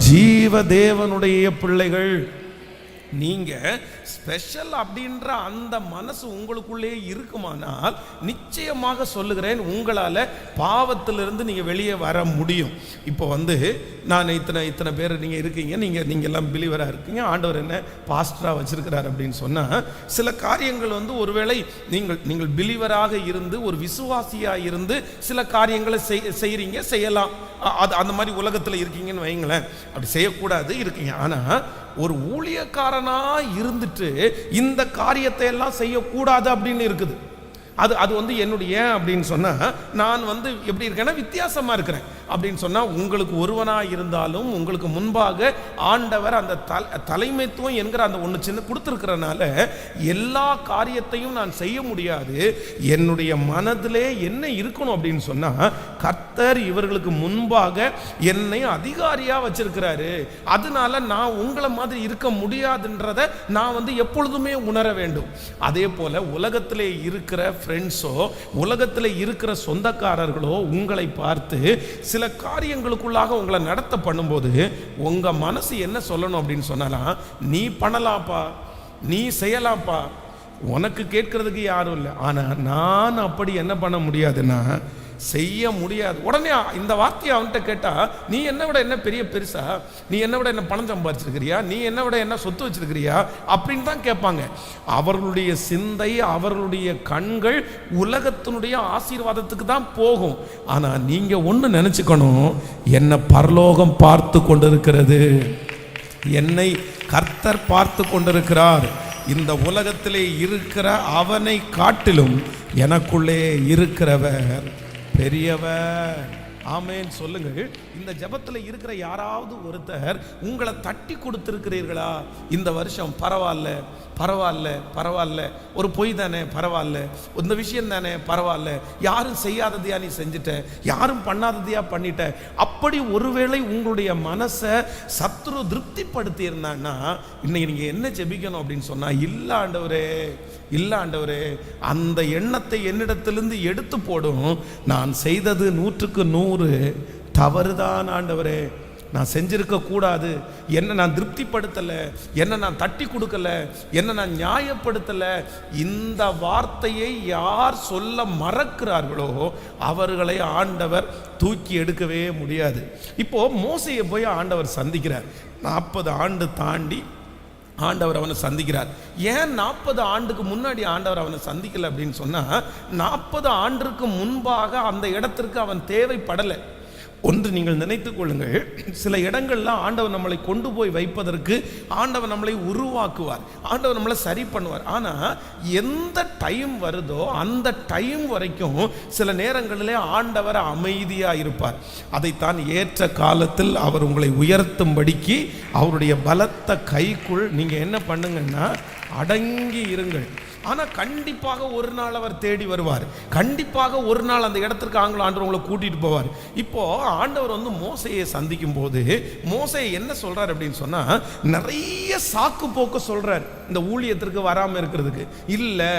ஜீவ தேவனுடைய பிள்ளைகள். நீங்க ஸ்பெஷல் அப்படின்ற அந்த மனசு உங்களுக்குள்ளே இருக்குமானால் நிச்சயமாக சொல்லுகிறேன், உங்களால் பாவத்திலிருந்து நீங்கள் வெளியே வர முடியும். இப்போ நான் இத்தனை பேர் நீங்கள் இருக்கீங்க, நீங்கள் எல்லாம் பிலீவராக இருக்கீங்க, ஆண்டவர் என்ன பாஸ்டராக வச்சிருக்கிறார் அப்படின்னு சொன்னால், சில காரியங்கள் ஒருவேளை நீங்கள் பிலீவராக இருந்து ஒரு விசுவாசியாக இருந்து சில காரியங்களை செய்கிறீங்க, செய்யலாம். அது அந்த மாதிரி உலகத்தில் இருக்கீங்கன்னு வைங்களேன், அப்படி செய்யக்கூடாது இருக்கீங்க. ஆனால் ஒரு ஊழியக்காரனா இருந்துட்டு இந்த காரியத்தை எல்லாம் செய்யக்கூடாது அப்படின்னு இருக்குது. அது என்னுடைய அப்படின்னு சொன்னா, நான் எப்படி இருக்கேன்னா வித்தியாசமா இருக்கிறேன் அப்படின்னு சொன்னா, உங்களுக்கு ஒருவனாக இருந்தாலும் உங்களுக்கு முன்பாக ஆண்டவர் அந்த தலைமைத்துவம் என்கிற அந்த ஒன்று சின்ன கொடுத்துருக்கிறனால எல்லா காரியத்தையும் நான் செய்ய முடியாது. என்னுடைய மனதிலே என்ன இருக்கணும் அப்படின்னு சொன்னா, கர்த்தர் இவர்களுக்கு முன்பாக என்னை அதிகாரியா வச்சிருக்கிறாரு, அதனால நான் உங்களை மாதிரி இருக்க முடியாதுன்றத நான் எப்பொழுதுமே உணர வேண்டும். அதே போல உலகத்திலே இருக்கிற ஃப்ரெண்ட்ஸோ உலகத்தில் இருக்கிற சொந்தக்காரர்களோ உங்களை பார்த்து சில காரியங்களுக்குள்ளாக உங்களை நடத்த பண்ணும்போது உங்க மனசு என்ன சொல்லணும் அப்படின்னு சொன்னாலாம், நீ பண்ணலாம்ப்பா, நீ செய்யலாம்ப்பா, உனக்கு கேட்கறதுக்கு யாரும் இல்லை. ஆனா நான் அப்படி என்ன பண்ண முடியாதுன்னா செய்ய முடியாது. உடனே இந்த வார்த்தையை அவன்கிட்ட கேட்டா, நீ என்னை விட என்ன பெருசா, நீ என்னை விட என்ன பணம் சம்பாதிச்சிருக்கிறியா, நீ என்னை விட என்ன சொத்து வச்சிருக்கிறியா அப்படின்னு தான் கேட்பாங்க. அவர்களுடைய சிந்தை, அவர்களுடைய கண்கள் உலகத்தினுடைய ஆசீர்வாதத்துக்கு தான் போகும். ஆனா நீங்க ஒண்ணு நினைச்சுக்கணும், என்ன பரலோகம் பார்த்து கொண்டிருக்கிறது, என்னை கர்த்தர் பார்த்து கொண்டிருக்கிறார். இந்த உலகத்திலே இருக்கிற அவனை காட்டிலும் எனக்குள்ளே இருக்கிறவர் பெரியவர். ஆமேன் சொல்லுங்கள். இந்த ஜபத்தில் இருக்கிற யாராவது ஒருத்தர் உங்களை தட்டி கொடுத்திருக்கிறீர்களா? இந்த வருஷம் பரவாயில்ல பரவாயில்ல பரவாயில்ல, ஒரு பொய் தானே பரவாயில்ல, இந்த விஷயம் தானே பரவாயில்ல, யாரும் செய்யாததையா நீ செஞ்சுட்ட, யாரும் பண்ணாததையா பண்ணிட்ட, அப்படி ஒருவேளை உங்களுடைய மனசை சத்ரு திருப்திப்படுத்தி இருந்தான்னா இன்னைக்கு நீங்க என்ன ஜெபிக்கணும் அப்படின்னு சொன்னா, இல்ல ஆண்டவரே, இல்ல ஆண்டவரே, அந்த எண்ணத்தை என்னிடத்திலிருந்து எடுத்து போடும். நான் செய்தது 100க்கு 100 தவறுதான் ஆண்டவரே, நான் செஞ்சிருக்க கூடாது, என்ன நான் திருப்திப்படுத்தலை, என்ன நான் தட்டி கொடுக்கல, என்ன நான் நியாயப்படுத்தலை. இந்த வார்த்தையை யார் சொல்ல மறக்கிறார்களோ அவர்களை ஆண்டவர் தூக்கி எடுக்கவே முடியாது. இப்போ மோசேயை போய் ஆண்டவர் சந்திக்கிறார். 40 ஆண்டு தாண்டி ஆண்டவர் அவனை சந்திக்கிறார். ஏன் 40 ஆண்டுக்கு முன்னாடி ஆண்டவர் அவனை சந்திக்கல அப்படின்னு சொன்னா, 40 ஆண்டுக்கு முன்பாக அந்த இடத்திற்கு அவன் தேவைப்படலை. ஒன்று நீங்கள் நினைத்துக் கொள்ளுங்கள், சில இடங்கள்லாம் ஆண்டவர் நம்மளை கொண்டு போய் வைப்பதற்கு ஆண்டவர் நம்மளை உருவாக்குவார், ஆண்டவர் நம்மளை சரி பண்ணுவார். ஆனால் எந்த டைம் வருதோ அந்த டைம் வரைக்கும் சில நேரங்களிலே ஆண்டவர் அமைதியாக இருப்பார். அதைத்தான் ஏற்ற காலத்தில் அவர் உங்களை உயர்த்தும்படிக்கு அவருடைய பலத்த கைக்குள் நீங்கள் என்ன பண்ணுங்கன்னா அடங்கி இருங்கள். ஆனால் கண்டிப்பாக ஒரு நாள் அவர் தேடி வருவார், கண்டிப்பாக ஒரு நாள் அந்த இடத்திற்கு ஆண்டவர் உங்களை கூட்டிட்டு போவார். இப்போ ஆண்டவர் மோசையை சந்திக்கும் போது மோசையை என்ன சொல்றார் அப்படின்னு சொன்னா, நிறைய சாக்கு போக்க சொல்றார் இந்த ஊழியத்திற்கு வராமல் இருக்கிறதுக்கு. இல்லை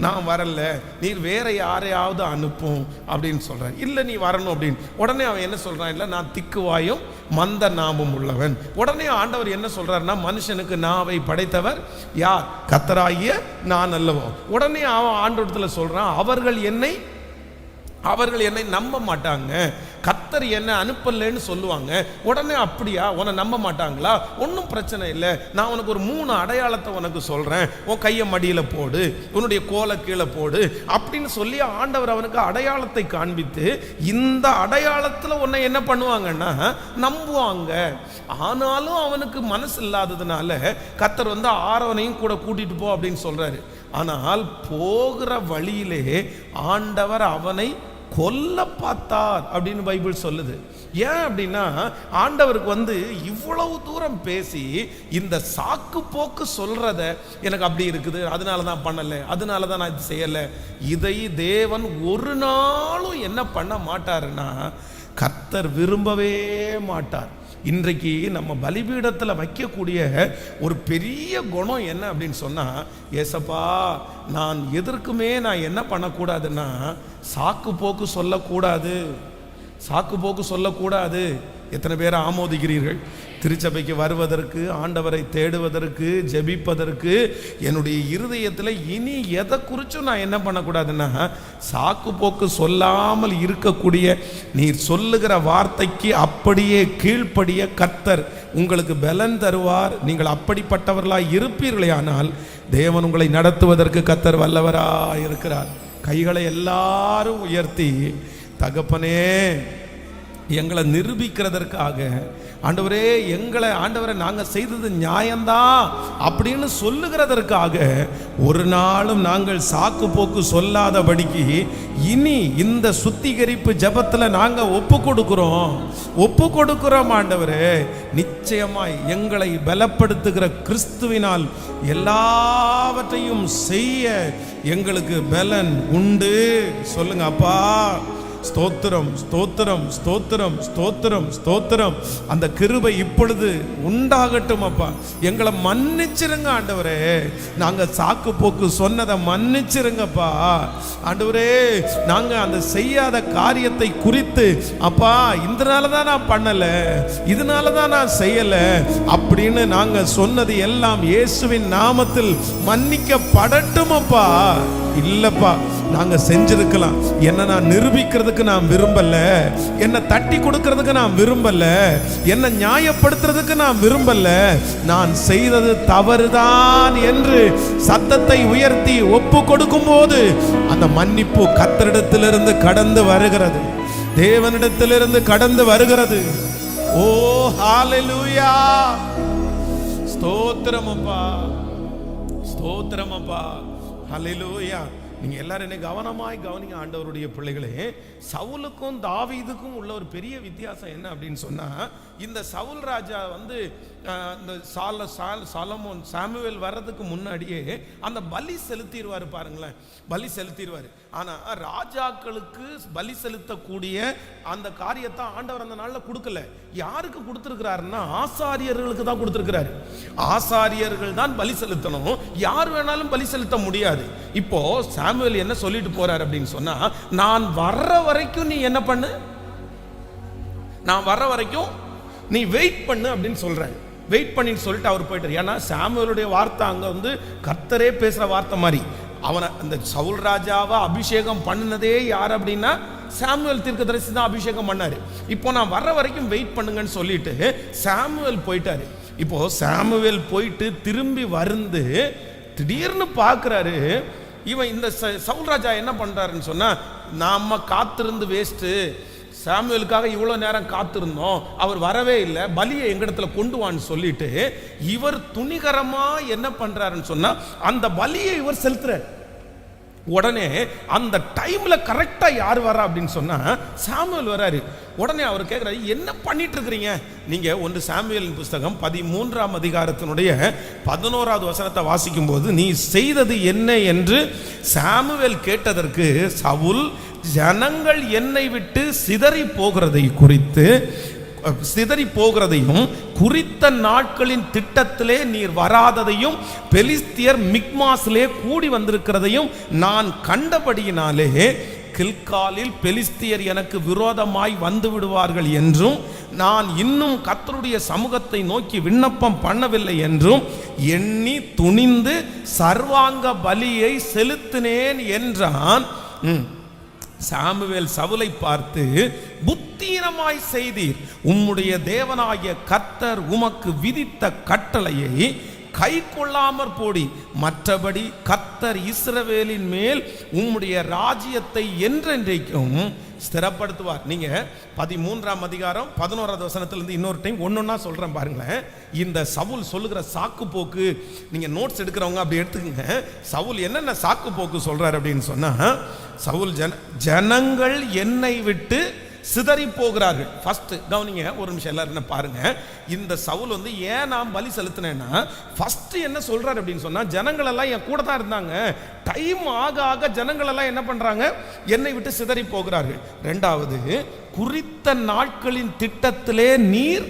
நான் வரல, நீர் வேற யாரையாவது அனுப்பும் அப்படின்னு சொல்றார். இல்லை நீ வரணும் அப்படின்னு. உடனே அவன் என்ன சொல்றான், இல்லை நான் திக்குவாயும் மந்த நாமும் உள்ளவன். உடனே ஆண்டவர் என்ன சொல்றாருன்னா, மனுஷனுக்கு நாவை படைத்தவர் யார்? கர்த்தராகிய நான் அல்லவோ. உடனே அவன் ஆண்டவரத்துல சொல்றான், அவர்கள் என்னை நம்ப மாட்டாங்க, கர்த்தர் என்ன அனுப்பலன்னு சொல்லுவாங்க. உடனே அப்படியா, உன்னை நம்ப மாட்டாங்களா? ஒன்றும் பிரச்சனை இல்லை, நான் உனக்கு ஒரு 3 அடையாளத்தை உனக்கு சொல்றேன், உன் கையை மடியில போடு, உன்னுடைய கோலை கீழே போடு அப்படின்னு சொல்லி ஆண்டவர் அவனுக்கு அடையாளத்தை காண்பித்து, இந்த அடையாளத்தில் உன்னை என்ன பண்ணுவாங்கன்னா நம்புவாங்க. ஆனாலும் அவனுக்கு மனசு இல்லாததுனால கர்த்தர் ஆரோனையும் கூட கூட்டிட்டு போ அப்படின்னு சொல்றாரு. ஆனால் போகிற வழியிலே ஆண்டவர் அவனை கொல்ல பார்த்தார் அப்படின்னு பைபிள் சொல்லுது. ஏன் அப்படின்னா ஆண்டவருக்கு இவ்வளவு தூரம் பேசி இந்த சாக்கு போக்கு சொல்றத எனக்கு அப்படி இருக்குது, அதனால தான் பண்ணலை, அதனால தான் நான் இது செய்யலை, இதை தேவன் ஒரு நாளும் என்ன பண்ண மாட்டாருன்னா கர்த்தர் விரும்பவே மாட்டார். இன்றைக்கு நம்ம பலிபீடத்தில் வைக்கக்கூடிய ஒரு பெரிய குணம் என்ன அப்படின்னு சொன்னால், ஏசப்பா நான் எதற்குமே நான் என்ன பண்ணக்கூடாதுன்னா சாக்கு போக்கு சொல்லக்கூடாது, சாக்கு போக்கு சொல்லக்கூடாது. எத்தனை பேரை ஆமோதிக்கிறீர்கள்? திருச்சபைக்கு வருவதற்கு, ஆண்டவரை தேடுவதற்கு, ஜெபிப்பதற்கு என்னுடைய இருதயத்தில் இனி எதை குறிச்சும் நான் என்ன பண்ணக்கூடாதுன்னா சாக்கு போக்கு சொல்லாமல் இருக்கக்கூடிய, நீர் சொல்லுகிற வார்த்தைக்கு அப்படியே கீழ்ப்படிய கர்த்தர் உங்களுக்கு பலன் தருவார். நீங்கள் அப்படிப்பட்டவர்களாய் இருப்பீர்களே ஆனால் தேவன் உங்களை நடத்துவதற்கு கர்த்தர் வல்லவராய் இருக்கிறார். கைகளை எல்லாரும் உயர்த்தி, தகப்பனே எங்களை நிரூபிக்கிறதற்காக ஆண்டவரே, ஆண்டவரை நாங்கள் செய்தது நியாயம்தான் அப்படின்னு சொல்லுகிறதற்காக ஒரு நாளும் நாங்கள் சாக்கு போக்கு சொல்லாதபடிக்கு இனி இந்த சுத்திகரிப்பு ஜபத்தில் நாங்கள் ஒப்பு கொடுக்கிறோம் ஆண்டவரே. நிச்சயமாய் எங்களை பலப்படுத்துகிற கிறிஸ்துவினால் எல்லாவற்றையும் செய்ய எங்களுக்கு பலன் உண்டு. சொல்லுங்க அப்பா. ஸ்தோத்திரம், ஸ்தோத்திரம், ஸ்தோத்திரம், ஸ்தோத்திரம், ஸ்தோத்திரம். அந்த கிருபை இப்பொழுது உண்டாகட்டும் அப்பா. எங்களை மன்னிச்சிருங்க ஆண்டவரே, நாங்கள் சாக்கு போக்கு சொன்னதை மன்னிச்சிருங்கப்பா ஆண்டவரே. நாங்கள் அந்த செய்யாத காரியத்தை குறித்து அப்பா இதனால தான் நான் பண்ணலை, இதனால தான் நான் செய்யலை அப்படின்னு நாங்கள் சொன்னது எல்லாம் இயேசுவின் நாமத்தில் மன்னிக்கப்படட்டும் அப்பா. இல்லப்பா, நாங்க செஞ்சிருக்கலாம், என்ன நான் நிரூபிக்கிறதுக்கு நான் விரும்பல, என்ன தட்டி கொடுக்கிறதுக்கு நான் விரும்பல, என்ன நியாயப்படுத்துறதுக்கு நான் விரும்பல, நான் செய்தது தவறுதான் என்று சத்தத்தை உயர்த்தி ஒப்பு கொடுக்கும் போது அந்த மன்னிப்பு கர்த்தரிடத்திலிருந்து கடந்து வருகிறது, தேவனிடத்திலிருந்து கடந்து வருகிறது. ஓ ஹalleluya, ஸ்தோத்திரம் அப்பா, ஸ்தோத்திரம் அப்பா, ஹalleluya. நீங்க எல்லாரும் என்ன கவனமாய் கவனிங்க ஆண்டவருடைய பிள்ளைகளே. சவுலுக்கும் தாவீதுக்கும் உள்ள ஒரு பெரிய வித்தியாசம் என்ன அப்படின்னு சொன்னா, இந்த சவுல் ராஜா இந்த சாலமோன் சாமுவேல் வர்றதுக்கு முன்னாடியே அந்த பலி செலுத்திடுவார் பாருங்களேன், பலி செலுத்திடுவார். ஆனா ராஜாக்களுக்கு பலி செலுத்தக்கூடிய அந்த காரியத்தை ஆண்டவர் அந்த நாள்ல கொடுக்கல. யாருக்கு கொடுத்திருக்கிறாருன்னா ஆசாரியர்களுக்கு தான் கொடுத்திருக்கிறாரு. ஆசாரியர்கள் தான் பலி செலுத்தணும், யார் வேணாலும் பலி செலுத்த முடியாது. இப்போ சாமுவேல் என்ன சொல்லிட்டு போறாரு அப்படின்னு சொன்னா, நான் வர்ற வரைக்கும் நீ என்ன பண்ணு, நான் வர்ற வரைக்கும் நீ வெயிட் பண்ணு அப்படின்னு சொல்றேன். வெயிட் பண்ணின்னு சொல்லிட்டு அவர் போயிட்டார். ஏன்னா சாமுவேலுடைய வார்த்தை அங்க கர்த்தரே பேசுற வார்த்தை மாதிரி. அவனை அந்த சவுல் ராஜாவை அபிஷேகம் பண்ணினதே யார் அப்படின்னா சாமுவேல் தீர்க்கதரிசி தான் அபிஷேகம் பண்ணாரு. இப்போ நான் வர்ற வரைக்கும் வெயிட் பண்ணுங்கன்னு சொல்லிட்டு சாமுவேல் போயிட்டாரு. இப்போ சாமுவேல் போயிட்டு திரும்பி வந்து திடீர்னு பார்க்குறாரு, இவன் இந்த சவுல் ராஜா என்ன பண்றாருன்னு சொன்னா, நாம காத்திருந்து வேஸ்ட்டு, சாமுவேலுக்காக இவ்வளோ நேரம் காத்திருந்தோம், அவர் வரவே இல்லை, பலியை எங்கிடத்துல கொண்டு வான்னு சொல்லிட்டு இவர் துணிகரமா என்ன பண்றாருன்னு சொன்னா அந்த பலியை இவர் செலுத்துறார். உடனே அந்த டைம்ல கரெக்டா யார் வரா அப்படின்னு சொன்னா சாமுவேல் வராரு. உடனே அவர் கேட்கிறாரு, என்ன பண்ணிட்டு இருக்கிறீங்க நீங்க? 1 சாமுவேலின் புஸ்தகம் 13ஆம் அதிகாரத்தினுடைய 11வது வசனத்தை வாசிக்கும் போது, நீ செய்தது என்ன என்று சாமுவேல் கேட்டதற்கு சவுல், ஜனங்கள் என்னை விட்டு சிதறி போகிறதையும் குறித்த நாட்களின் திட்டத்திலே நீர் வராததையும் பெலிஸ்தியர் மிக்மாஸிலே கூடி வந்திருக்கிறதையும் நான் கண்டபடியினாலே கில்காலில் பெலிஸ்தியர் எனக்கு விரோதமாய் வந்து விடுவார்கள் என்றும் நான் இன்னும் கர்த்தருடைய சமூகத்தை நோக்கி விண்ணப்பம் பண்ணவில்லை என்றும் எண்ணி துணிந்து சர்வாங்க பலியை செலுத்தினேன் என்றான். சாமுவேல் சவுலை பார்த்து, புத்தீனமாய் செய்தீர், உம்முடைய தேவனாகிய கர்த்தர் உமக்கு விதித்த கட்டளையை கை கொள்ளாமற் போடி, மற்றபடி கர்த்தர் இஸ்ரவேலின் மேல் உம்முடைய ராஜ்யத்தை என்றென்றைக்கும் ஸ்திரப்படுத்துவார். நீங்க 13ஆம் அதிகாரம் 11வது வசனத்திலிருந்து இன்னொரு டைம் ஒன்னொன்னா சொல்றேன் பாருங்களேன். இந்த சவுல் சொல்லுகிற சாக்கு போக்கு, நீங்க நோட்ஸ் எடுக்கிறவங்க அப்படி எடுத்துக்கங்க. சவுல் என்னென்ன சாக்கு போக்கு சொல்றாரு அப்படின்னு சொன்னா, சவுல் ஜனங்கள் என்னை விட்டு சிதறி போகிறார்கள். ஃபர்ஸ்ட் கவனிங்க, ஒரு நிமிஷம் எல்லாரும் என்ன பாருங்க. இந்த சவுல் வந்து ஏன் நான் பலி செலுத்தினேன்னா, ஃபர்ஸ்ட் என்ன சொல்றாரு அப்படின்னு சொன்னா, ஜனங்கள் எல்லாம் என் கூட தான் இருந்தாங்க, டைம் ஆக ஆக ஜனங்கள் எல்லாம் என்ன பண்றாங்க, என்னை விட்டு சிதறி போகிறார்கள். ரெண்டாவது, குறித்த நாட்களின் திட்டத்திலே நீர்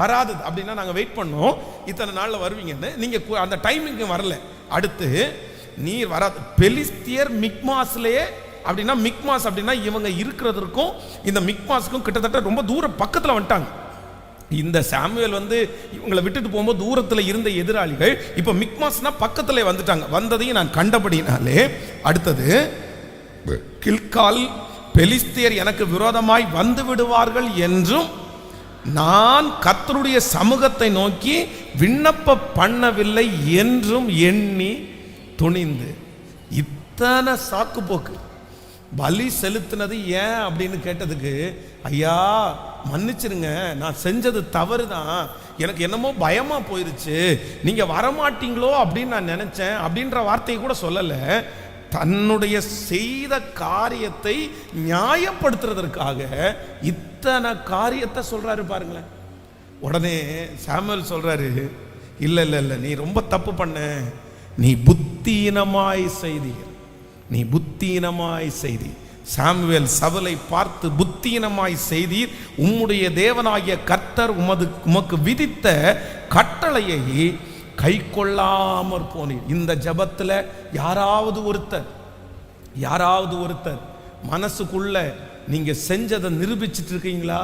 வராது. அப்படின்னா நாங்க வெயிட் பண்ணோம், இத்தனை நாள்ல வருவீங்கன்னு, நீங்க அந்த டைமிங்க்கு வரல. அடுத்து நீர் வராது. பெலிஸ்தியர் மிக்மாஸ்லயே, அப்படின்னா மிக்மாஸ் அப்படின்னா இவங்க இருக்கிறதுக்கும் இந்த மிக்மாஸுக்கும் கிட்டத்தட்ட ரொம்ப தூரம் பக்கத்தில் வந்துட்டாங்க. இந்த சாமுவேல் வந்து இவங்களை விட்டுட்டு போகும்போது தூரத்தில் இருந்த எதிராளிகள் இப்போ மிக்மாஸ்னா பக்கத்தில் வந்துட்டாங்க. வந்ததையும் நான் கண்டபடினாலே, அடுத்தது கில்கால் பெலிஸ்தியர் எனக்கு விரோதமாய் வந்து விடுவார்கள் என்றும் நான் கர்த்தருடைய சமூகத்தை நோக்கி விண்ணப்ப பண்ணவில்லை என்றும் எண்ணி துணிந்து. இத்தனை சாக்கு போக்கு. பலி செலுத்தினது ஏன் அப்படின்னு கேட்டதுக்கு, ஐயா மன்னிச்சிருங்க, நான் செஞ்சது தவறு தான், எனக்கு என்னமோ பயமா போயிருச்சு, நீங்க வரமாட்டீங்களோ அப்படின்னு நான் நினைச்சேன் அப்படின்ற வார்த்தையை கூட சொல்லல. தன்னுடைய செய்த காரியத்தை நியாயப்படுத்துறதற்காக இத்தனை காரியத்தை சொல்றாரு பாருங்களேன். உடனே சாமுவேல் சொல்றாரு, இல்ல இல்ல இல்ல, நீ ரொம்ப தப்பு பண்ண, நீ புத்தீனமாய் செய்தீர், நீ புத்தீனமாய் செய்தி. சாமுவேல் சவுலை பார்த்து, புத்தீனமாய் செய்தீர், உம்முடைய தேவனாகிய கர்த்தர் உமக்கு விதித்த கட்டளையை கை கொள்ளாமற் போனீர். இந்த ஜபத்துல யாராவது ஒருத்தர் மனசுக்குள்ள நீங்க செஞ்சதை நிரூபிச்சிட்டு இருக்கீங்களா?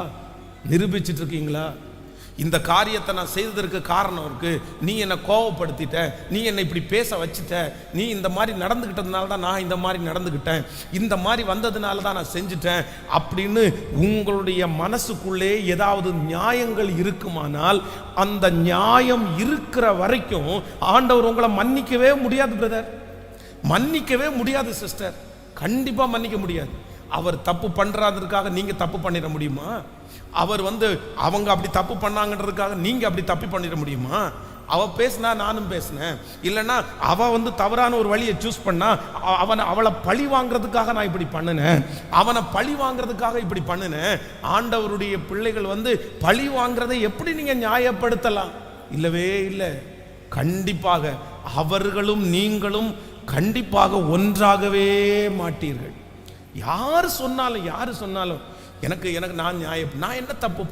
இந்த காரியத்தை நான் செய்ததற்கு காரணம் இருக்கு, நீ என்னை கோவப்படுத்திட்ட, நீ என்னை இப்படி பேச வச்சுட்ட, நீ இந்த மாதிரி நடந்துக்கிட்டதுனால தான் நான் இந்த மாதிரி நடந்துக்கிட்டேன், இந்த மாதிரி வந்ததுனால தான் நான் செஞ்சுட்டேன் அப்படின்னு உங்களுடைய மனசுக்குள்ளே ஏதாவது நியாயங்கள் இருக்குமானால், அந்த நியாயம் இருக்கிற வரைக்கும் ஆண்டவர் உங்களை மன்னிக்கவே முடியாது பிரதர், மன்னிக்கவே முடியாது சிஸ்டர், கண்டிப்பா மன்னிக்க முடியாது. அவர் தப்பு பண்றதுக்காக நீங்க தப்பு பண்ணிட முடியுமா? அவர் வந்து அவங்க அப்படி தப்பு பண்ணாங்கன்றதுக்காக நீங்க அப்படி தப்பு பண்ணிட முடியுமா? அவ பேசினா நானும் பேசினேன், இல்லைன்னா அவ வந்து தவறான ஒரு வழியை சூஸ் பண்ணா அவளை பழி வாங்குறதுக்காக நான் இப்படி பண்ணினேன், அவனை பழி வாங்குறதுக்காக இப்படி பண்ணினேன். ஆண்டவருடைய பிள்ளைகள் வந்து பழி வாங்குறதை எப்படி நீங்க நியாயப்படுத்தலாம்? இல்லவே இல்லை. கண்டிப்பாக அவர்களும் நீங்களும் கண்டிப்பாக ஒன்றாகவே மாட்டீர்கள். யார் சொன்னாலும் எனக்கு நான் என்ன தப்பு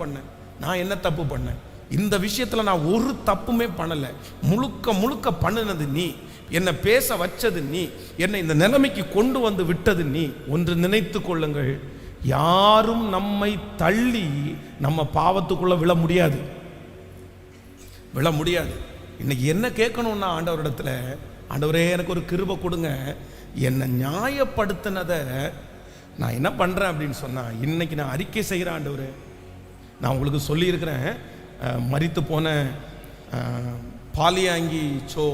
பண்ணேன், இந்த விஷயத்துல நான் ஒரு தப்புமே பண்ணல, முழுக்க பண்ணினது நீ, என்னை பேச வச்சது நீ, என்னை இந்த நிலைமைக்கு கொண்டு வந்து விட்டது நீ. ஒன்று நினைத்து கொள்ளுங்கள், யாரும் நம்மை தள்ளி நம்ம பாவத்துக்குள்ள விழ முடியாது. இன்னைக்கு என்ன கேட்கணும்னா, ஆண்டவரிடத்துல, ஆண்டவரே எனக்கு ஒரு கிருபை கொடுங்க, என்னை நியாயப்படுத்தினதை நான் என்ன பண்ணுறேன் அப்படின்னு சொன்னால், இன்னைக்கு நான் அறிக்கை செய்கிறேன். ஆண்டவரே, நான் உங்களுக்கு சொல்லியிருக்கிறேன், மரித்து போன பாலியாங்கி சோ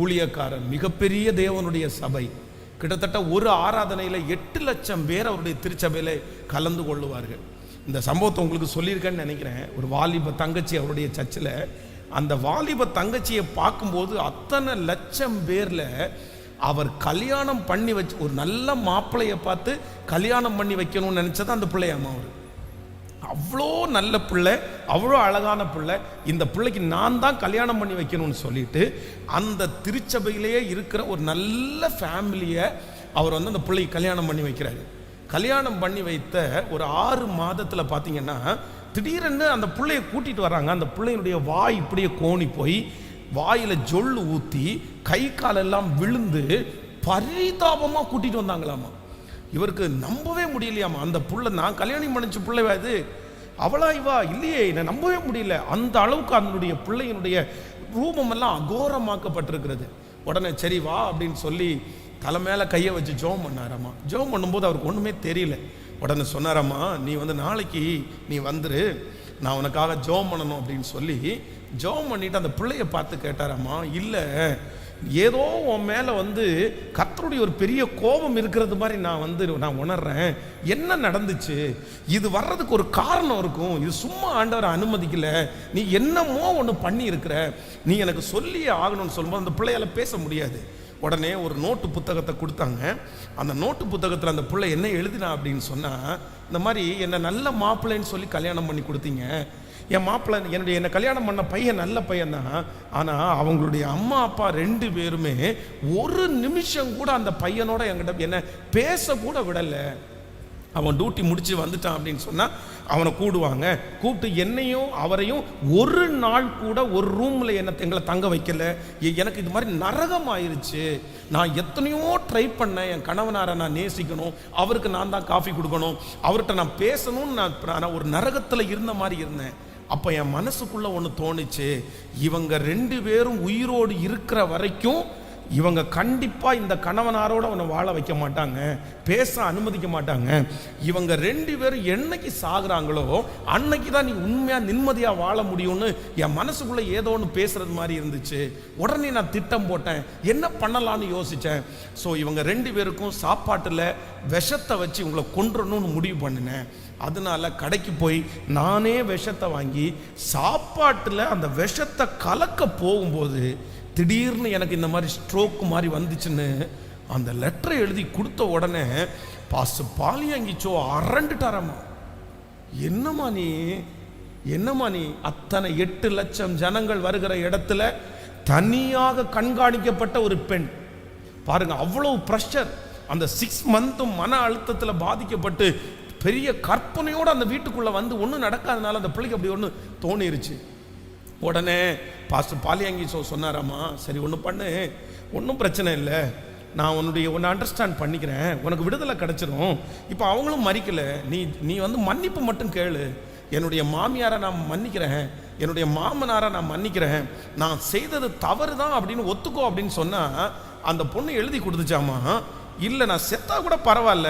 ஊழியக்காரன், மிகப்பெரிய தேவனுடைய சபை, கிட்டத்தட்ட ஒரு ஆராதனையில் 8 லட்சம் பேர் அவருடைய திருச்சபையில் கலந்து கொள்ளுவார்கள். இந்த சம்பவத்தை உங்களுக்கு சொல்லியிருக்கேன்னு நினைக்கிறேன். ஒரு வாலிப தங்கச்சி அவருடைய சர்ச்சில், அந்த வாலிப தங்கச்சியை பார்க்கும்போது அத்தனை லட்சம் பேரில் அவர் கல்யாணம் பண்ணி வச்சு, ஒரு நல்ல மாப்பிள்ளையை பார்த்து கல்யாணம் பண்ணி வைக்கணும்னு நினைச்சது அந்த பிள்ளையாமா. அவர் அவ்வளோ நல்ல பிள்ளை, அவ்வளோ அழகான பிள்ளை, இந்த பிள்ளைக்கு நான் தான் கல்யாணம் பண்ணி வைக்கணும்னு சொல்லிட்டு அந்த திருச்சபையிலேயே இருக்கிற ஒரு நல்ல ஃபேமிலியை அவர் வந்து அந்த பிள்ளைக்கு கல்யாணம் பண்ணி வைக்கிறாரு. கல்யாணம் பண்ணி வைத்த ஒரு 6 மாதத்தில் பார்த்தீங்கன்னா, திடீரென்னு அந்த பிள்ளையை கூட்டிட்டு வராங்க. அந்த பிள்ளையினுடைய வாய் இப்படியே கோணி போய், வாயில ஜொல்லு ஊத்தி, கை காலெல்லாம் விழுந்து பரிதாபமா கூட்டிட்டு வந்தாங்களாமா. இவருக்கு நம்பவே முடியலையாமா. அந்த புள்ள, நான் கல்யாணம் பண்ணிச்ச பிள்ளைவா இது, அவளா இவா? இல்லையே, நான் நம்பவே முடியல. அந்த அளவுக்கு அதனுடைய பிள்ளையினுடைய ரூபமெல்லாம் அகோரமாக்கப்பட்டிருக்கிறது. உடனே சரி வா அப்படின்னு சொல்லி தலை மேல கையை வச்சு ஜெபம் பண்ணாராமா. ஜெபம் பண்ணும்போது அவருக்கு ஒண்ணுமே தெரியல. உடனே சொன்னாராமா, நீ வந்து நாளைக்கு நீ வந்துரு, நான் உனக்காக ஜெபம் பண்ணணும் அப்படின்னு சொல்லி ஜெபம் பண்ணிட்டு அந்த பிள்ளைய பார்த்து கேட்டாராமா, இல்லை ஏதோ உன் மேலே வந்து கர்த்தருடைய ஒரு பெரிய கோபம் இருக்கிறது மாதிரி நான் உணர்றேன், என்ன நடந்துச்சு, இது வர்றதுக்கு ஒரு காரணம் இருக்கும், இது சும்மா ஆண்டவரை அனுமதிக்கல, நீ என்னமோ ஒன்று பண்ணி இருக்கிற, நீ எனக்கு சொல்லியே ஆகணும்னு சொல்லும்போது அந்த பிள்ளையால பேச முடியாது. உடனே ஒரு நோட்டு புத்தகத்தை கொடுத்தாங்க. அந்த நோட்டு புத்தகத்தில் அந்த பிள்ளை என்ன எழுதினா அப்படின்னு சொன்னால், இந்த மாதிரி என்னை நல்ல மாப்பிள்ளைன்னு சொல்லி கல்யாணம் பண்ணி கொடுத்தீங்க. என் மாப்பிள்ளை என்னை கல்யாணம் பண்ண பையன் நல்ல பையன் தான். ஆனால் அவங்களுடைய அம்மா அப்பா 2 பேருமே ஒரு நிமிஷம் கூட அந்த பையனோட என்கிட்ட என்ன பேசக்கூட விடலை. அவன் டியூட்டி முடிச்சு வந்துட்டான் அப்படின்னு சொன்னால் அவனை கூப்பிட்டு என்னையும் அவரையும் ஒரு நாள் கூட ஒரு ரூமில் எங்களை தங்க வைக்கல. எனக்கு இது மாதிரி நரகம் ஆயிடுச்சு. நான் எத்தனையோ ட்ரை பண்ணேன். என் கணவனாரை நான் நேசிக்கணும், அவருக்கு நான் தான் காஃபி கொடுக்கணும், அவர்கிட்ட நான் பேசணும்னு நான் ஒரு நரகத்தில் இருந்த மாதிரி இருந்தேன். அப்போ என் மனசுக்குள்ளே ஒன்று தோணுச்சு, இவங்க 2 பேரும் உயிரோடு இருக்கிற வரைக்கும் இவங்க கண்டிப்பாக இந்த கணவனாரோட அவனை வாழ வைக்க மாட்டாங்க, பேச அனுமதிக்க மாட்டாங்க. இவங்க 2 பேரும் என்னைக்கு சாகுறாங்களோ அன்னைக்கு தான் நீ உண்மையாக நிம்மதியாக வாழ முடியும்னு என் மனசுக்குள்ளே ஏதோ ஒன்று பேசுறது மாதிரி இருந்துச்சு. உடனே நான் திட்டம் போட்டேன், என்ன பண்ணலான்னு யோசித்தேன். ஸோ இவங்க 2 பேருக்கும் சாப்பாட்டில் விஷத்தை வச்சு இவங்களை கொன்றணும்னு முடிவு பண்ணினேன். அதனால கடைக்கு போய் நானே விஷத்தை வாங்கி சாப்பாட்டில் அந்த விஷத்தை கலக்க போகும்போது திடீர்னு எனக்கு இந்த மாதிரி ஸ்ட்ரோக் மாதிரி வந்துச்சுன்னு அந்த லெட்டரை எழுதி கொடுத்த உடனே பாஸ்டர் பாலியங்கிச்சோ அரண்டுட்டாரம்மா. என்னம்மா நீ அத்தனை 8 லட்சம் ஜனங்கள் வருகிற இடத்துல தனியாக கண்காணிக்கப்பட்ட ஒரு பெண் பாருங்க, அவ்வளவு ப்ரெஷர். அந்த 6 மந்த்தும் மன அழுத்தத்தில் பாதிக்கப்பட்டு பெரிய கற்பனையோடு அந்த வீட்டுக்குள்ளே வந்து ஒன்றும் நடக்காதனால அந்த பிள்ளைக்கு அப்படி ஒன்று தோணிருச்சு. உடனே பாஸ்டர் பாலியங்கிச்சோ சொன்னாராம்மா, சரி ஒன்று பண்ணு, ஒன்றும் பிரச்சனை இல்லை, நான் உன்னை அண்டர்ஸ்டாண்ட் பண்ணிக்கிறேன், உனக்கு விடுதலை கிடச்சிரும். இப்போ அவங்களும் மறிக்கலை, நீ வந்து மன்னிப்பு மட்டும் கேளு. என்னுடைய மாமியாரை நான் மன்னிக்கிறேன், என்னுடைய மாமனாரை நான் மன்னிக்கிறேன், நான் செய்தது தவறு தான் அப்படின்னு ஒத்துக்கோ அப்படின்னு சொன்னால் அந்த பொண்ணு எழுதி கொடுத்துச்சாமா, இல்லை நான் செத்தா கூட பரவாயில்ல,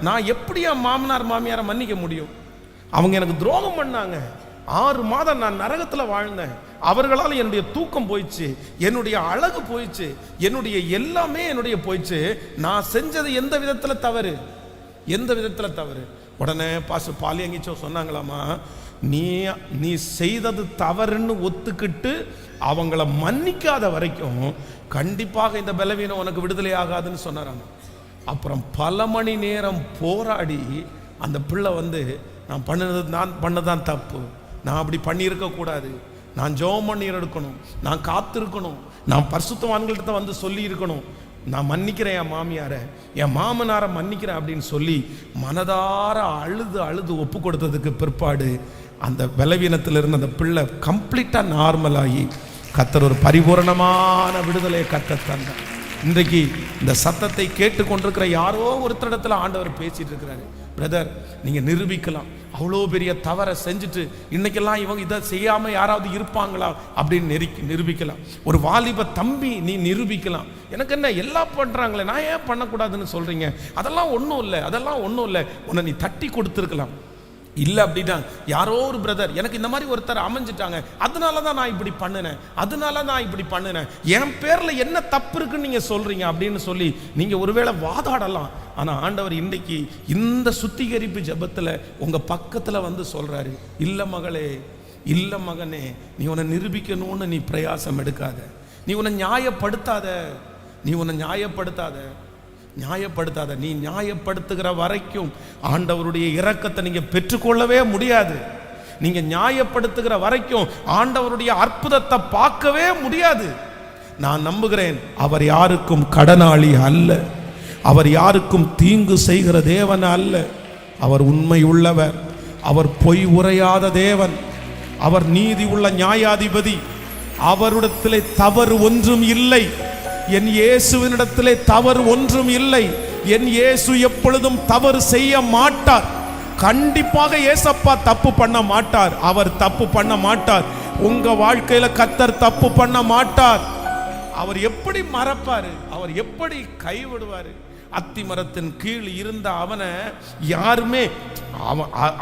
நான் எப்படி என் மாமியாரை மன்னிக்க முடியும்? அவங்க எனக்கு துரோகம் பண்ணாங்க, 6 மாதம் நான் நரகத்தில் வாழ்ந்தேன், அவர்களால் என்னுடைய தூக்கம் போயிடுச்சு, என்னுடைய அழகு போயிடுச்சு, என்னுடைய எல்லாமே என்னுடைய போயிடுச்சு, நான் செஞ்சது எந்த விதத்தில் தவறு? உடனே பாஸ்டர் பாலியங்கிச்சோ சொன்னாங்களாமா, நீ செய்தது தவறுன்னு ஒத்துக்கிட்டு அவங்கள மன்னிக்காத வரைக்கும் கண்டிப்பாக இந்த பலவீனம் உனக்கு விடுதலை ஆகாதுன்னு சொன்னாராங்க. அப்புறம் பல மணி நேரம் போராடி அந்த பிள்ளை வந்து நான் பண்ணதான் தப்பு, நான் அப்படி பண்ணியிருக்கக்கூடாது, நான் ஜெபம் பண்ணி இருக்கணும், நான் காத்திருக்கணும், நான் பரிசுத்தவான்கள்ட்ட வந்து சொல்லி இருக்கணும், நான் மன்னிக்கிறேன் என் மாமியாரை, என் மாமனாரை மன்னிக்கிறேன் அப்படின்னு சொல்லி மனதார அழுது ஒப்பு கொடுத்ததுக்கு பிற்பாடு அந்த பலவீனத்திலிருந்து அந்த பிள்ளை கம்ப்ளீட்டாக நார்மலாகி கர்த்தர் ஒரு பரிபூரணமான விடுதலையை கர்த்தர். இன்றைக்கு இந்த சத்தத்தை கேட்டுக்கொண்டிருக்கிற யாரோ ஒருத்தரிடத்துல ஆண்டவர் பேசிட்டு இருக்கிறாரு. பிரதர், நீங்க நிரூபிக்கலாம், அவ்வளோ பெரிய தவறை செஞ்சுட்டு இன்னைக்கெல்லாம் இவங்க இதை செய்யாம யாராவது இருப்பாங்களா அப்படின்னு நிரூபிக்கலாம். ஒரு வாலிப தம்பி நீ நிரூபிக்கலாம். எனக்கு என்ன எல்லாம் பண்றாங்களே, நான் ஏன் பண்ணக்கூடாதுன்னு சொல்றீங்க? அதெல்லாம் ஒன்றும் இல்லை, உன்னை நீ தட்டி கொடுத்துருக்கலாம். இல்லை அப்படின்னா யாரோ ஒரு பிரதர் எனக்கு இந்த மாதிரி ஒருத்தர் அமைஞ்சிட்டாங்க, அதனால தான் நான் இப்படி பண்ணினேன், என் பேரில் என்ன தப்பு இருக்குன்னு நீங்கள் சொல்கிறீங்க அப்படின்னு சொல்லி நீங்கள் ஒருவேளை வாதாடலாம். ஆனால் ஆண்டவர் இன்றைக்கி இந்த சுத்திகரிப்பு ஜெபத்தில் உங்கள் பக்கத்தில் வந்து சொல்கிறாரு, இல்லை மகளே, இல்லை மகனே, நீ உன்னை நிரூபிக்கணும்னு நீ பிரயாசம் எடுக்காத, நீ உன்னை நியாயப்படுத்தாத. நீ நியாயப்படுத்துகிற வரைக்கும் ஆண்டவருடைய இரக்கத்தை நீங்க பெற்றுக்கொள்ளவே முடியாது. நீங்க நியாயப்படுத்துகிற வரைக்கும் ஆண்டவருடைய அற்புதத்தை பார்க்கவே முடியாது. நான் நம்புகிறேன், அவர் யாருக்கும் கடனாளி அல்ல, அவர் யாருக்கும் தீங்கு செய்கிற தேவன் அல்ல. அவர் உண்மை உள்ளவர், அவர் பொய் உரையாத தேவன், அவர் நீதி உள்ள நியாயாதிபதி, அவரிடத்திலே தவறு ஒன்றும் இல்லை. என் இயேசுவினிடத்திலே தவறு ஒன்றும் இல்லை. என் இயேசு எப்பொழுதும் தவறு செய்ய மாட்டார். கண்டிப்பாக இயேசப்பா தப்பு பண்ண மாட்டார், அவர் தப்பு பண்ண மாட்டார். உங்க வாழ்க்கையில கர்த்தர் தப்பு பண்ண மாட்டார். அவர் எப்படி மறப்பாரு, அவர் எப்படி கைவிடுவாரு? அத்தி மரத்தின் கீழ் இருந்த அவனை யாருமே,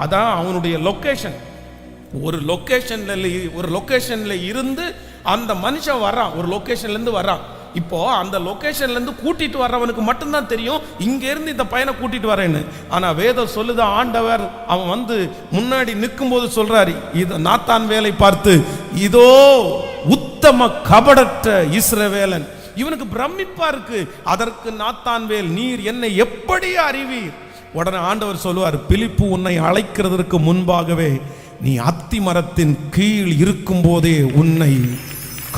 அதான் அவனுடைய லொகேஷன். ஒரு லொகேஷன்ல இருந்து அந்த மனுஷன் வர்றான், ஒரு லொகேஷன்ல இருந்து வர்றான். இப்போ அந்த லொகேஷன்ல இருந்து கூட்டிட்டு வர்றவனுக்கு மட்டும்தான் தெரியும் இங்க இருந்து இந்த பையனை கூட்டிட்டு வரேன்னு. ஆனா வேதம் சொல்லுது, ஆண்டவர் அவன் வந்து முன்னாடி நிற்கும் போது சொல்றாரு, இது நாத்தான் வேலை பார்த்து, இதோ உத்தம கபடற்ற இஸ்ரவேலன், இவனுக்கு பிரமிப்பா இருக்கு. அதற்கு நாத்தான்வேல், நீர் என்னை எப்படி அறிவீர்? உடனே ஆண்டவர் சொல்லுவார், பிலிப்பு உன்னை அழைக்கிறதற்கு முன்பாகவே நீ அத்தி மரத்தின் கீழ் இருக்கும் போதே உன்னை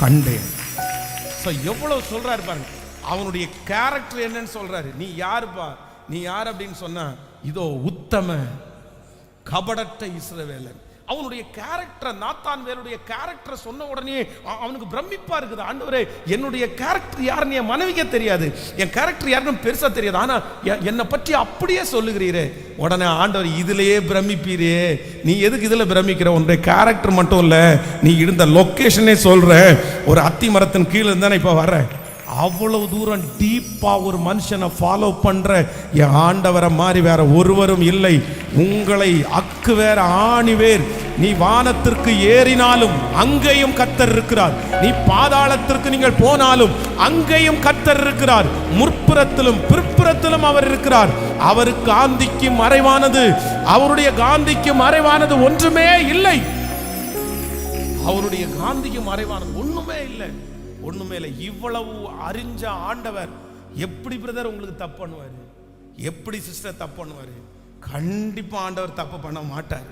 கண்டேன். எவ்வளவு சொல்றாரு பாருங்க. அவனுடைய கேரக்டர் என்னன்னு சொல்றாரு. நீ யாருப்பா, நீ யார் அப்படின்னு சொன்னா, இதோ உத்தம கபடற்ற இஸ்ரவேலன். அவனுடைய கேரக்டர், நாத்தான்வேலுடைய கேரக்டர் சொன்ன உடனே அவனுக்கு பிரமிப்பா இருக்குது. ஆண்டவரே, என்னுடைய கேரக்டர் யாருன்னு என் மனைவிக்கே தெரியாது, என் கேரக்டர் யாருன்னு பெருசா தெரியாது, ஆனா என்னை பற்றி அப்படியே சொல்லுகிறீரே. உடனே ஆண்டவர், இதுலயே பிரமிப்பீரே, நீ எதுக்கு இதுல பிரமிக்கிற? உன்னுடைய கேரக்டர் மட்டும் இல்ல, நீ இருந்த லொக்கேஷனே சொல்ற. ஒரு அத்தி மரத்தின் கீழே இருந்தானே இப்ப வர்ற. அவ்வளவு தூரம் டீப்பா ஒரு மனுஷனை ஃபாலோ பண்ற என் ஆண்டவரை மாதிரி வேற ஒருவரும் இல்லை. உங்களை அக்கு வேற ஆணி வேர். நீ வானத்திற்கு ஏறினாலும் அங்கேயும் கர்த்தர் இருக்கிறார், நீ பாதாளத்திற்கு நீங்கள் போனாலும் அங்கேயும் கர்த்தர் இருக்கிறார். முற்புறத்திலும் பிற்புறத்திலும் அவர் இருக்கிறார். அவர் காந்திக்கு மறைவானது, அவருடைய காந்திக்கு மறைவானது ஒன்றுமே இல்லை. அவருடைய காந்திக்கு மறைவானது ஒண்ணுமே இல்லை, ஒண்ணுமே இல்லை. இவ்வளவு அறிஞ்ச ஆண்டவர் எப்படி பிரதர் உங்களுக்கு தப்பு பண்ணுவாரு? எப்படி சிஸ்டர் தப்பு பண்ணுவாரு? கண்டிப்பா ஆண்டவர் தப்பு பண்ண மாட்டார்.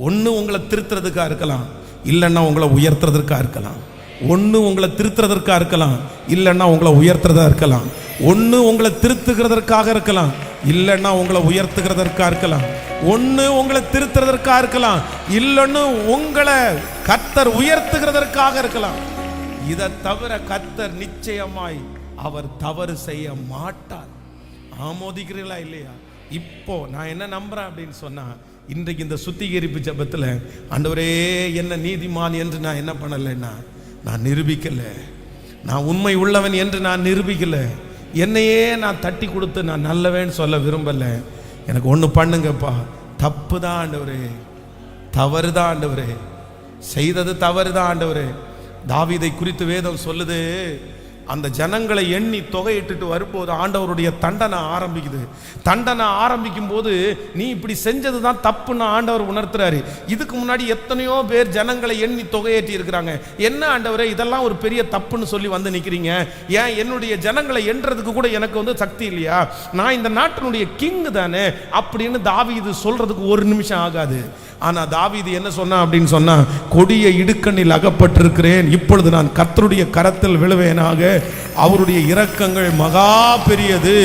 ஒண்ணு உங்களை திருத்துறதுக்கா இருக்கலாம், இல்லைன்னா உங்களை உயர்த்துறதுக்கா இருக்கலாம். ஒண்ணு உங்களை திருத்துறதற்கா இருக்கலாம், இல்லைன்னா உங்களை உயர்த்துறதா இருக்கலாம். ஒண்ணு உங்களை திருத்துகிறதற்காக இருக்கலாம், இல்லைன்னா உங்களை உயர்த்துகிறதற்கா இருக்கலாம். ஒண்ணு உங்களை திருத்துறதற்காக இருக்கலாம், இல்லைன்னு உங்களை கர்த்தர் உயர்த்துகிறதற்காக இருக்கலாம். இதை தவிர கர்த்தர் நிச்சயமாய் அவர் தவறு செய்ய மாட்டார். ஆமோதிக்கிறீங்களா இல்லையா? இப்போ நான் என்ன நம்புறேன் அப்படின்னு சொன்னா, இன்றைக்கு இந்த சுத்திகரிப்பு ஜெபத்தில் ஆண்டவரே என்ன நீதிமான் என்று நான் என்ன பண்ணலைன்னா, நான் நிரூபிக்கல. நான் உண்மை உள்ளவன் என்று நான் நிரூபிக்கல. என்னையே நான் தட்டி கொடுத்து நான் நல்லவேன்னு சொல்ல விரும்பல. எனக்கு ஒன்று பண்ணுங்கப்பா, தப்பு தான் ஆண்டவரே, தவறு தான் ஆண்டவரே, செய்தது தவறு தான் ஆண்டவரே. தாவீதை குறித்து வேதம் சொல்லுது, அந்த ஜனங்களை எண்ணி தொகையிட்டு வரும்போது ஆண்டவருடைய தண்டனை ஆரம்பிக்குது. தண்டனை ஆரம்பிக்கும் போது நீ இப்படி செஞ்சது தான் தப்புன்னு ஆண்டவர் உணர்த்துறாரு. இதுக்கு முன்னாடி எத்தனையோ பேர் ஜனங்களை எண்ணி தொகையேற்றி இருக்கிறாங்க. என்ன ஆண்டவரே, இதெல்லாம் ஒரு பெரிய தப்புன்னு சொல்லி வந்து நிற்கிறீங்க, ஏன் என்னுடைய ஜனங்களை எண்றதுக்கு கூட எனக்கு சக்தி இல்லையா? நான் இந்த நாட்டினுடைய கிங் தானே அப்படின்னு தாவீது சொல்றதுக்கு ஒரு நிமிஷம் ஆகாது. ஆனா தாவீது என்ன சொன்னா அப்படின்னு சொன்னா, கொடிய இடுக்கண்ணில் அகப்பட்டிருக்கிறேன், இப்பொழுது நான் கர்த்தருடைய கரத்தில் விழுவேனாக. அவருடைய இரக்கங்கள் மகா பெரியது,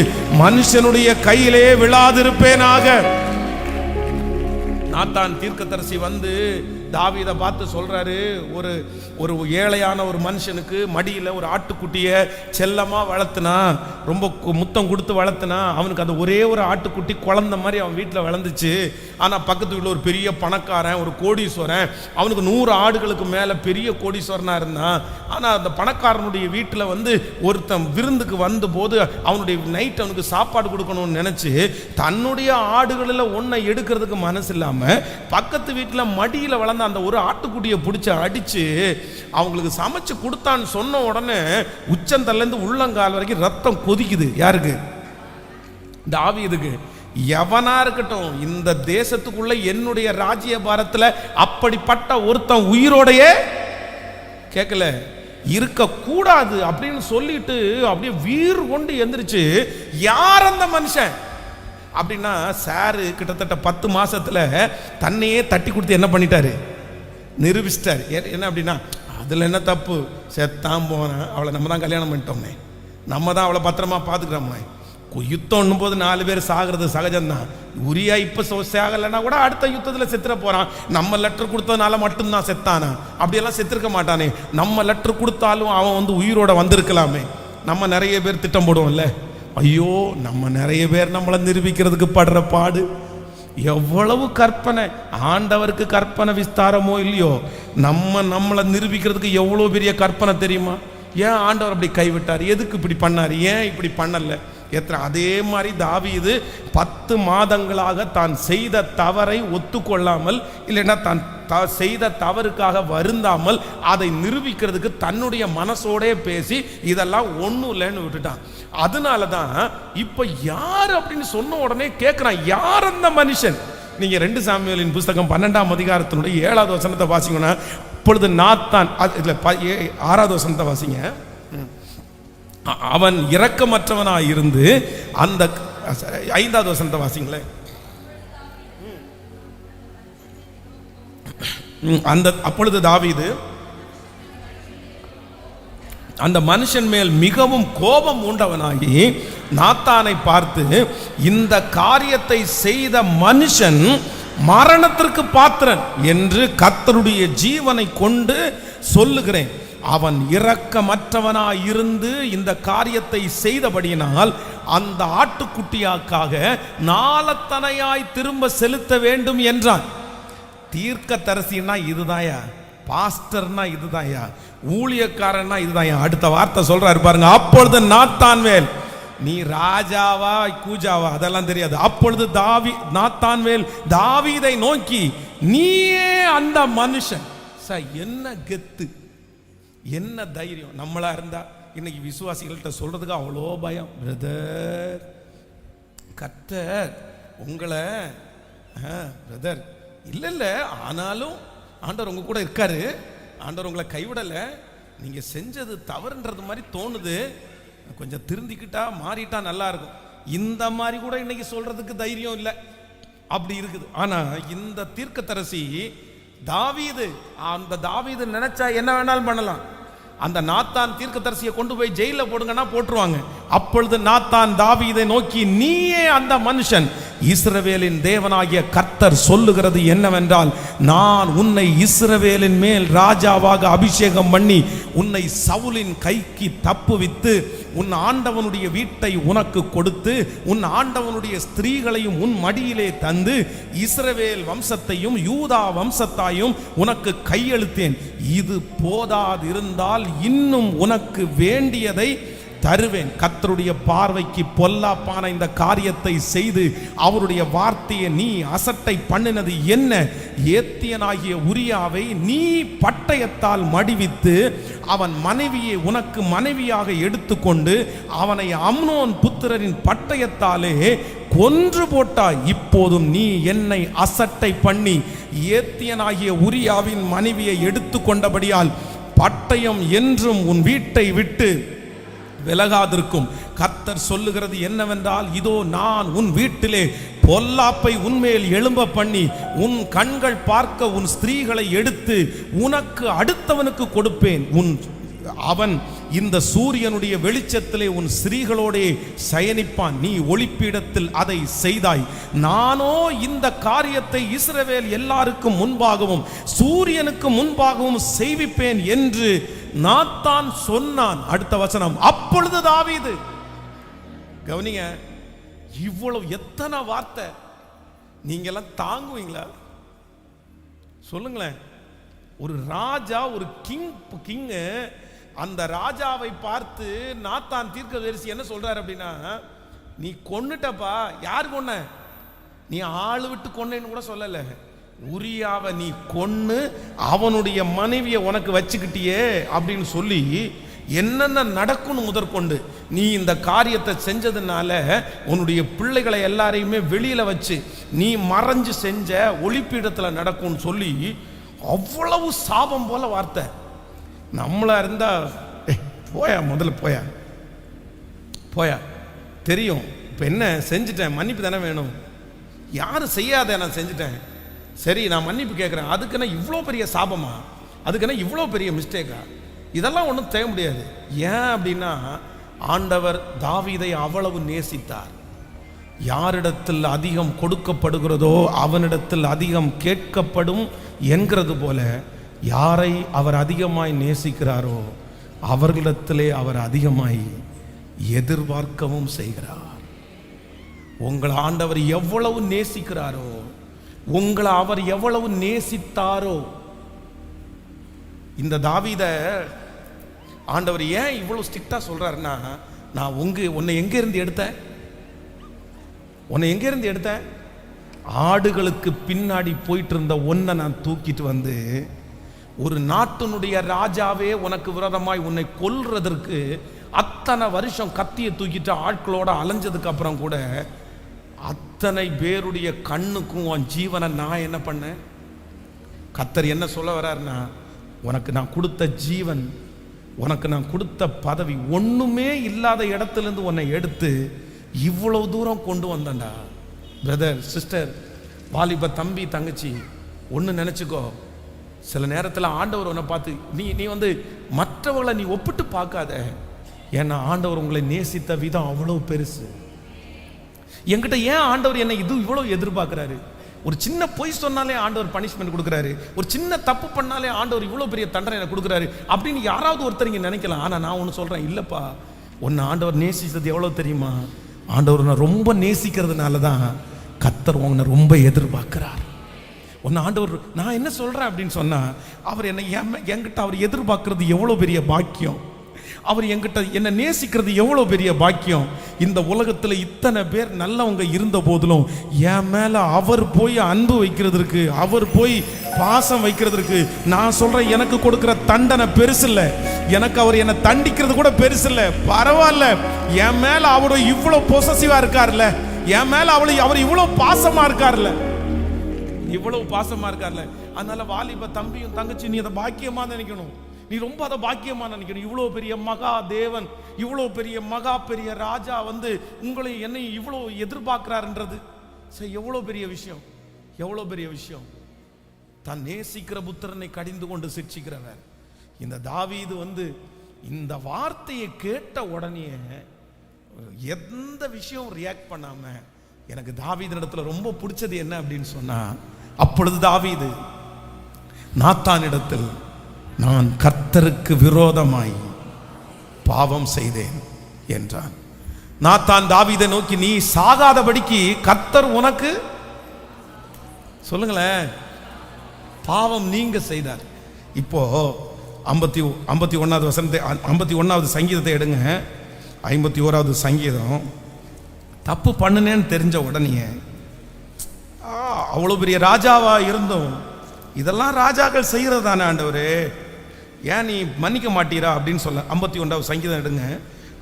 மனுஷனுடைய கையிலே விழாதிருப்பேனாக. நாத்தான் தீர்க்கதரிசி வந்து தாவீதை பார்த்து சொல்றாரு, ஒரு ஏழையான ஒரு மனுஷனுக்கு மடியில் ஒரு ஆட்டுக்குட்டியை செல்லமாக வளர்த்துனா, ரொம்ப முத்தம் கொடுத்து வளர்த்துனா, அவனுக்கு அந்த ஒரே ஒரு ஆட்டுக்குட்டி குழந்த மாதிரி அவன் வீட்டில் வளர்ந்துச்சு. ஆனால் பக்கத்து வீட்டில் ஒரு பெரிய பணக்காரன், ஒரு கோடீஸ்வரன், அவனுக்கு 100 ஆடுகளுக்கு மேலே பெரிய கோடீஸ்வரனாக இருந்தான். ஆனால் அந்த பணக்காரனுடைய வீட்டில் வந்து ஒருத்தன் விருந்துக்கு வந்த போது அவனுடைய நைட் அவனுக்கு சாப்பாடு கொடுக்கணும்னு நினச்சி தன்னுடைய ஆடுகளில் ஒன்றை எடுக்கிறதுக்கு மனசு இல்லாமல் பக்கத்து வீட்டில் மடியில் வளர்ந்த அந்த ஒரு ஆட்டுக்குட்டியை பிடிச்சி அடித்து அவங்களுக்கு சமைச்சு கொடுத்தான்னு சொன்ன உடனே உச்சந்தல்லேருந்து உள்ளங்கால் வரைக்கும் ரத்தம் கொதிக்குது. யாருக்கு? தாவீதுக்கு. எவனா இருக்கட்டும், இந்த தேசத்துக்குள்ள என்னுடைய ராஜ்ய பாரத்தில் அப்படிப்பட்ட ஒருத்தன் உயிரோடையே கேட்கல இருக்க கூடாது அப்படின்னு சொல்லிட்டு அப்படியே வீர் கொண்டு எந்திரிச்சு, யார் அந்த மனுஷன் அப்படின்னா, சாரு கிட்டத்தட்ட 10 மாசத்துல தன்னையே தட்டி கொடுத்து என்ன பண்ணிட்டாரு? நிரூபிச்சிட்டாரு. என்ன அப்படின்னா, அதில் என்ன தப்பு, செத்தான் போனேன், அவளை நம்ம தான் கல்யாணம் பண்ணிட்டோமே, நம்ம தான் அவளை பத்திரமா பார்த்துக்கிறோமே. யுத்தம் போது 4 பேர் சாகிறது சகஜம்தான். உரியா இப்போ சாகலைன்னா கூட அடுத்த யுத்தத்தில் செத்துற போறான். நம்ம லெட்டர் கொடுத்ததுனால மட்டும்தான் செத்தானா? அப்படியெல்லாம் செத்துருக்க மாட்டானே. நம்ம லெட்டர் கொடுத்தாலும் அவன் வந்து உயிரோட வந்திருக்கலாமே. நம்ம நிறைய பேர் திட்டம் போடுவோம்ல, ஐயோ நம்ம நிறைய பேர் நம்மளை நிரூபிக்கிறதுக்கு படுற பாடு. எவ்வளவு கற்பனை! ஆண்டவருக்கு கற்பனை விஸ்தாரமோ இல்லையோ, நம்மளை நிரூபிக்கிறதுக்கு எவ்வளோ பெரிய கற்பனை தெரியுமா? ஏன் ஆண்டவர் அப்படி கைவிட்டார்? எதுக்கு இப்படி பண்ணார்? ஏன் இப்படி பண்ணல? அதே மாதிரி தாவீது 10 மாதங்களாக தான் செய்த தவறை ஒத்துக்கொள்ளாமல், இல்லைன்னா தான் செய்த தவறுக்காக வருந்தாமல் அதை நிரூபிக்கிறதுக்கு தன்னுடைய மனசோடே பேசி இதெல்லாம் ஒன்றும் இல்லைன்னு விட்டுட்டான். அதனால தான் இப்போ யார் அப்படின்னு சொன்ன உடனே கேட்குறான், யார் அந்த மனுஷன்? நீங்க 2 சாமுவேலின் புஸ்தகம் 12ஆம் அதிகாரத்தினுடைய 7வது வசனத்தை வாசிங்கன்னா, இப்பொழுது நாத்தான், 6வது வசனத்தை வாசிங்க. அவன் இரக்கமற்றவனாய் இருந்து அந்த 5வது வசனத்தை வாசிங்களேன். அப்பொழுது தாவீது அந்த மனுஷன் மேல் மிகவும் கோபம் உண்டவனாகி நாத்தானை பார்த்து, இந்த காரியத்தை செய்த மனுஷன் மரணத்திற்கு பாத்திரன் என்று கர்த்தருடைய ஜீவனை கொண்டு சொல்லுகிறேன். அவன் இரக்கமற்றவனாய் இருந்து இந்த காரியத்தை செய்தபடியினால் அந்த ஆட்டுக்குட்டியாக்காக நாளத்தனையாய் திரும்ப செலுத்த வேண்டும் என்றான். தீர்க்கதரிசினா இதுதாயா, பாஸ்டர்னா இதுதாயா, ஊழியக்காரன்னா இதுதாயா. அடுத்த வார்த்தை சொல்றாரு பாருங்க. அப்பொழுது நாத்தான்வேல், நீ ராஜாவா கூஜாவா அதெல்லாம் தெரியாது. அப்பொழுது நாத்தான்வேல் தாவீதை நோக்கி, நீயே அந்த மனுஷன். என்ன கெத்து, என்ன தைரியம். நம்மளா இருந்தா இன்னைக்கு விசுவாசிகள்கிட்ட சொல்றதுக்கு அவ்வளோ பயம். பிரதர், கர்த்தர் உங்களை பிரதர் இல்ல, ஆனாலும் ஆண்டவர் உங்க கூட இருக்காரு, ஆண்டவர் உங்களை கைவிடல, நீங்க செஞ்சது தவறுன்றது மாதிரி தோணுது, கொஞ்சம் திருந்திக்கிட்டா மாறிட்டா நல்லா இருக்கும். இந்த மாதிரி கூட இன்னைக்கு சொல்றதுக்கு தைரியம் இல்லை, அப்படி இருக்குது. ஆனா இந்த தீர்க்கதரிசி தாவீது, அந்த தாவீது நினைச்சா என்ன வேணாலும் பண்ணலாம். அந்த நாத்தான் தீர்க்கதரிசியை கொண்டு போய் ஜெயில போடுங்கன்னா போட்டுருவாங்க. அப்பொழுது நாத்தான் தாவீதை நோக்கி, நீயே அந்த மனுஷன். இஸ்ரவேலின் தேவனாகிய கர்த்தர் சொல்லுகிறது என்னவென்றால், நான் உன்னை இஸ்ரவேலின் மேல் ராஜாவாக அபிஷேகம் பண்ணி உன்னை சவுலின் கைக்கு தப்புவித்து உன் ஆண்டவனுடைய வீட்டை உனக்கு கொடுத்து உன் ஆண்டவனுடைய ஸ்திரீகளையும் உன் மடியிலே தந்து இஸ்ரவேல் வம்சத்தையும் யூதா வம்சத்தாயும் உனக்கு கையெழுத்தேன். இது போதாதிருந்தால் இன்னும் உனக்கு வேண்டியதை தருவேன். கர்த்தருடைய பார்வைக்கு பொல்லாப்பான இந்த காரியத்தை செய்து அவருடைய வார்த்தையை நீ அசட்டை பண்ணினது என்ன? ஏத்தியனாகிய உரியாவை நீ பட்டயத்தால் மடிவித்து அவன் மனைவியை உனக்கு மனைவியாக எடுத்துக்கொண்டு அவனை அம்னோன் புத்திரரின் பட்டயத்தாலே கொன்று போட்டாய். இப்போதும் நீ என்னை அசட்டை பண்ணி ஏத்தியனாகிய உரியாவின் மனைவியை எடுத்துக்கொண்டபடியால் பட்டயம் என்றும் உன் வீட்டை விட்டு விலகாதிருக்கும். கர்த்தர் சொல்லுகிறது என்னவென்றால், இதோ நான் உன் வீட்டிலே பொல்லாப்பை உன்மேல் எழும்ப பண்ணி உன் கண்கள் பார்க்க உன் ஸ்திரீகளை எடுத்து உனக்கு அடுத்தவனுக்கு கொடுப்பேன். அவன் இந்த சூரியனுடைய வெளிச்சத்திலே உன் ஸ்திரீகளோடே சயனிப்பான். நீ ஒளிப்பீடத்தில் அதை செய்தாய். நானோ இந்த காரியத்தை இஸ்ரவேல் எல்லாருக்கும் முன்பாகவும் சூரியனுக்கு முன்பாகவும் செய்விப்பேன் என்று நாத்தான் சொன்னான். அடுத்த வசனம். அப்பொழுது தாவீது, கவனிங்க, இவ்வளவு எத்தனை வார்த்தை நீங்க எல்லாம் தாங்குவீங்களா? சொல்லுங்களேன். ஒரு ராஜா, ஒரு கிங் அந்த ராஜாவை பார்த்து நாத்தான் தீர்க்கதரிசி என்ன சொல்றாரு அப்படின்னா, நீ கொன்னுட்டப்பா. யார் கொன்ன? நீ ஆளு விட்டு கொன்னேன்னு கூட சொல்லல. உரியாவை நீ கொன்னு அவனுடைய மனைவியை உனக்கு வச்சுக்கிட்டியே அப்படின்னு சொல்லி என்னென்ன நடக்கும்னு முதற்கொண்டு நீ இந்த காரியத்தை செஞ்சதுனால உன்னுடைய பிள்ளைகளை எல்லாரையுமே வெளியில வச்சு நீ மறைஞ்சு செஞ்ச ஒளிப்பீடத்தில் நடக்கும்னு சொல்லி அவ்வளவு சாபம் போல வார்த்தை. நம்மளா இருந்தா போயா, முதல்ல போயா போயா, தெரியும் இப்போ என்ன செஞ்சுட்டேன், மன்னிப்பு தானே வேணும். யாரும் செய்யாத நான் செஞ்சுட்டேன், சரி நான் மன்னிப்பு கேட்குறேன். அதுக்குன்னா இவ்வளோ பெரிய சாபமா? அதுக்குன்னா இவ்வளோ பெரிய மிஸ்டேக்கா? இதெல்லாம் ஒன்றும் செய்ய முடியாது. ஏன் அப்படின்னா, ஆண்டவர் தாவீதை அவ்வளவு நேசித்தார். யாரிடத்தில் அதிகம் கொடுக்கப்படுகிறதோ அவனிடத்தில் அதிகம் கேட்கப்படும் என்கிறது போல, யாரை அவர் அதிகமாய் நேசிக்கிறாரோ அவர்களிடத்திலே அவர் அதிகமாய் எதிர்பார்க்கவும் செய்கிறார். உங்களை ஆண்டவர் எவ்வளவு நேசிக்கிறாரோ, உங்களை அவர் எவ்வளவு நேசித்தாரோ. இந்த தாவீத ஆண்டவர் ஏன் இவ்வளவு ஸ்ட்ரிக்டா சொல்றாருன்னா, நான் உன்னை எங்க இருந்து எடுத்தேன்? உன்னை எங்க இருந்து எடுத்தேன்? ஆடுகளுக்கு பின்னாடி போயிட்டு இருந்த ஒன்னை நான் தூக்கிட்டு வந்து, ஒரு நாட்டினுடைய ராஜாவே உனக்கு விரோதமாய் உன்னை கொல்றதற்கு அத்தனை வருஷம் கத்தியை தூக்கிட்டு ஆட்களோட அலைஞ்சதுக்கு அப்புறம் கூட அத்தனை பேருடைய கண்ணுக்கும் உன் ஜீவனை நான் என்ன பண்ணேன்? கர்த்தர் என்ன சொல்ல வர்றாருன்னா, உனக்கு நான் கொடுத்த ஜீவன் உனக்கு நான் கொடுத்த பதவி ஒண்ணுமே இல்லாத இடத்துல இருந்து உன்னை எடுத்து இவ்வளவு தூரம் கொண்டு வந்தேன்டா. பிரதர், சிஸ்டர், வாலிப தம்பி, தங்கச்சி, ஒன்று நினச்சிக்கோ, சில நேரத்தில் ஆண்டவர் உன்னை பார்த்து நீ வந்து மற்றவங்களை நீ ஒப்பிட்டு பார்க்காத. ஏன்னா ஆண்டவர் உங்களை நேசித்த விதம் அவ்வளோ பெருசு. என்கிட்ட ஏன் ஆண்டவர் என்னை இவ்வளோ எதிர்பார்க்குறாரு? ஒரு சின்ன பொய் சொன்னாலே ஆண்டவர் பனிஷ்மெண்ட் கொடுக்குறாரு, ஒரு சின்ன தப்பு பண்ணாலே ஆண்டவர் இவ்வளோ பெரிய தண்டனை எனக்கு கொடுக்குறாரு அப்படின்னு யாராவது ஒருத்தர் இங்கே நினைக்கலாம். ஆனால் நான் ஒன்று சொல்கிறேன், இல்லைப்பா, உன்னை ஆண்டவர் நேசித்தது எவ்வளோ தெரியுமா? ஆண்டவர் நான் ரொம்ப நேசிக்கிறதுனால தான் கர்த்தர் உன்னை ரொம்ப எதிர்பார்க்கிறார். உன்னை ஆண்டவர், நான் என்ன சொல்கிறேன் அப்படின்னு சொன்னால், அவர் என்கிட்ட அவர் எதிர்பார்க்கறது எவ்வளோ பெரிய பாக்கியம். அவர் என்கிட்ட என்னை நேசிக்கிறது எவ்வளோ பெரிய பாக்கியம். இந்த உலகத்தில் இத்தனை பேர் நல்லவங்க இருந்த போதிலும் என் மேலே அவர் போய் அன்பு வைக்கிறதுக்கு, அவர் போய் பாசம் வைக்கிறதுக்கு, நான் சொல்கிறேன், எனக்கு கொடுக்குற தண்டனை பெருசு இல்லை. எனக்கு அவர் என்னை தண்டிக்கிறது கூட பெருசு இல்லை. பரவாயில்ல, என் மேலே அவர் இவ்வளோ பொசசிவாக இருக்கார்ல, என் மேலே அவர் இவ்வளோ பாசமாக இருக்கார்ல, இவ்வளவு பாசமா இருக்கார்ல. அதனால வாலிப தம்பியும் தங்கச்சி, நீ அதை பாக்கியமா நினைக்கணும். நீ ரொம்ப அதை பாக்கியமா நினைக்கணும். இவ்வளோ பெரிய மகா தேவன், இவ்வளோ பெரிய மகா பெரிய ராஜா வந்து உங்களை என்னை இவ்வளோ எதிர்பார்க்கிறாருன்றது சரி, எவ்வளோ பெரிய விஷயம், எவ்வளோ பெரிய விஷயம். தான் நேசிக்கிற புத்திரனை கடிந்து கொண்டு சிட்சிக்கிறவர் இந்த தாவீது வந்து இந்த வார்த்தையை கேட்ட உடனே எந்த விஷயம் ரியாக்ட் பண்ணாம, எனக்கு தாவீது இடத்துல ரொம்ப பிடிச்சது என்ன அப்படின்னு சொன்னா, அப்பொழுது தாவீது நாத்தானிடத்தில், நான் கர்த்தருக்கு விரோதமாய் பாவம் செய்தேன் என்றான். நாத்தான் தாவீதை நோக்கி, நீ சாகாதபடிக்கு கர்த்தர் உனக்கு, சொல்லுங்களேன், பாவம் நீங்க செய்தார். இப்போ 51வது வசனத்தை, 51வது சங்கீதத்தை எடுங்க. 51வது சங்கீதம். தப்பு பண்ணுனேன்னு தெரிஞ்ச உடனே, அவ்வளோ பெரிய ராஜாவா இருந்தோம், இதெல்லாம் ராஜாக்கள் செய்கிறது தானே ஆண்டவரே, ஏன் நீ மன்னிக்க மாட்டீரா அப்படின்னு சொல்ல. 51வது சங்கீதம் எடுங்க.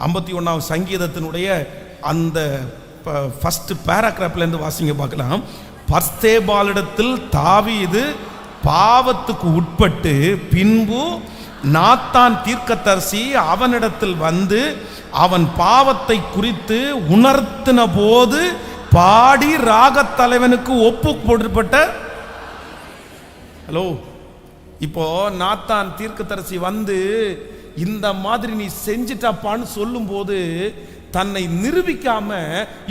51வது சங்கீதத்தினுடைய அந்த ஃபர்ஸ்ட் பேராகிராஃப்லேருந்து வாசிங்க பார்க்கலாம். பர்ஸ்தேபாலிடத்தில் தாவீது பாவத்துக்கு உட்பட்டு பின்பு நாத்தான் தீர்க்கதரிசி அவனிடத்தில் வந்து அவன் பாவத்தை குறித்து உணர்த்தின போது பாடி ராகத் தலைவனுக்கு ஒப்பு போடப்பட்ட. ஹலோ, இப்போ நாத்தான் தீர்க்கதரிசி வந்து இந்த மாதிரி நீ செஞ்சிட்டப்பான்னு சொல்லும் போது தன்னை நிரூபிக்காம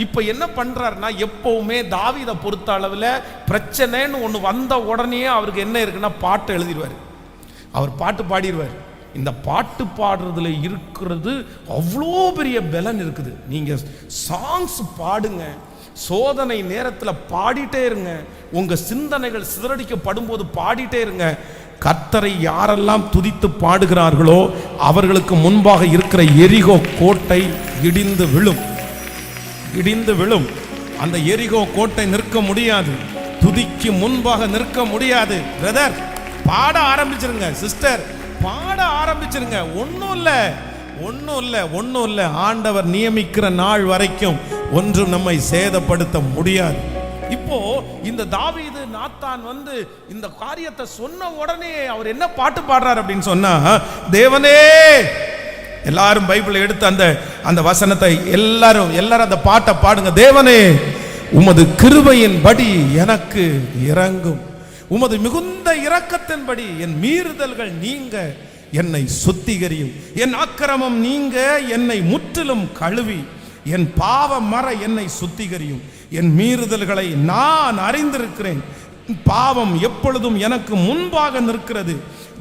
இப்ப என்ன பண்றாருன்னா, எப்பவுமே தாவீதை பொறுத்த அளவில் பிரச்சனைன்னு ஒன்று வந்த உடனே அவருக்கு என்ன இருக்குன்னா, பாட்டு எழுதிடுவார், அவர் பாட்டு பாடிடுவார். இந்த பாட்டு பாடுறதுல இருக்கிறது அவ்வளோ பெரிய பலன் இருக்குது. நீங்க சாங்ஸ் பாடுங்க, சோதனை நேரத்தில் பாடிட்டே இருங்க, உங்க சிந்தனைகள் சிதறடிக்கப்படும் போது பாடிட்டே இருங்க. கர்த்தரை யாரெல்லாம் துதித்து பாடுகிறார்களோ அவர்களுக்கு முன்பாக இருக்கிற எரிகோ கோட்டை இடிந்து விழும், இடிந்து விழும். அந்த எரிகோ கோட்டை நிற்க முடியாது, துதிக்கு முன்பாக நிற்க முடியாது. பிரதர், பாட ஆரம்பிச்சிருங்க. சிஸ்டர், பாட ஆரம்பிச்சிருங்க. ஒன்றும் இல்லை, ஒன்றும் இல்லை, ஒன்றும் இல்லை. ஆண்டவர் நியமிக்கிற நாள் வரைக்கும் ஒன்றும் நம்மை சேதப்படுத்த முடியாது. இப்போ இந்த தாவீது நாத்தான் வந்து இந்த காரியத்தை சொன்ன உடனே அவர் என்ன பாட்டு பாடுறார் அப்படின்னு சொன்னா, தேவனே, எல்லாரும் பைபிளை எடுத்து அந்த வசனத்தை எல்லாரும் அந்த பாட்டை பாடுங்க. தேவனே, உமது கிருபையின்படி எனக்கு இரங்கும், உமது மிகுந்த இரக்கத்தின்படி என் மீறுதல்கள் நீங்க என்னை சுத்திகரியும், என் அக்கிரமம் நீங்க என்னை முற்றிலும் கழுவி, என் பாவ மற என்னை சுத்திகரியும், என் மீறுதல்களை நான் அறிந்திருக்கிறேன், பாவம் எப்பொழுதும் எனக்கு முன்பாக நிற்கிறது.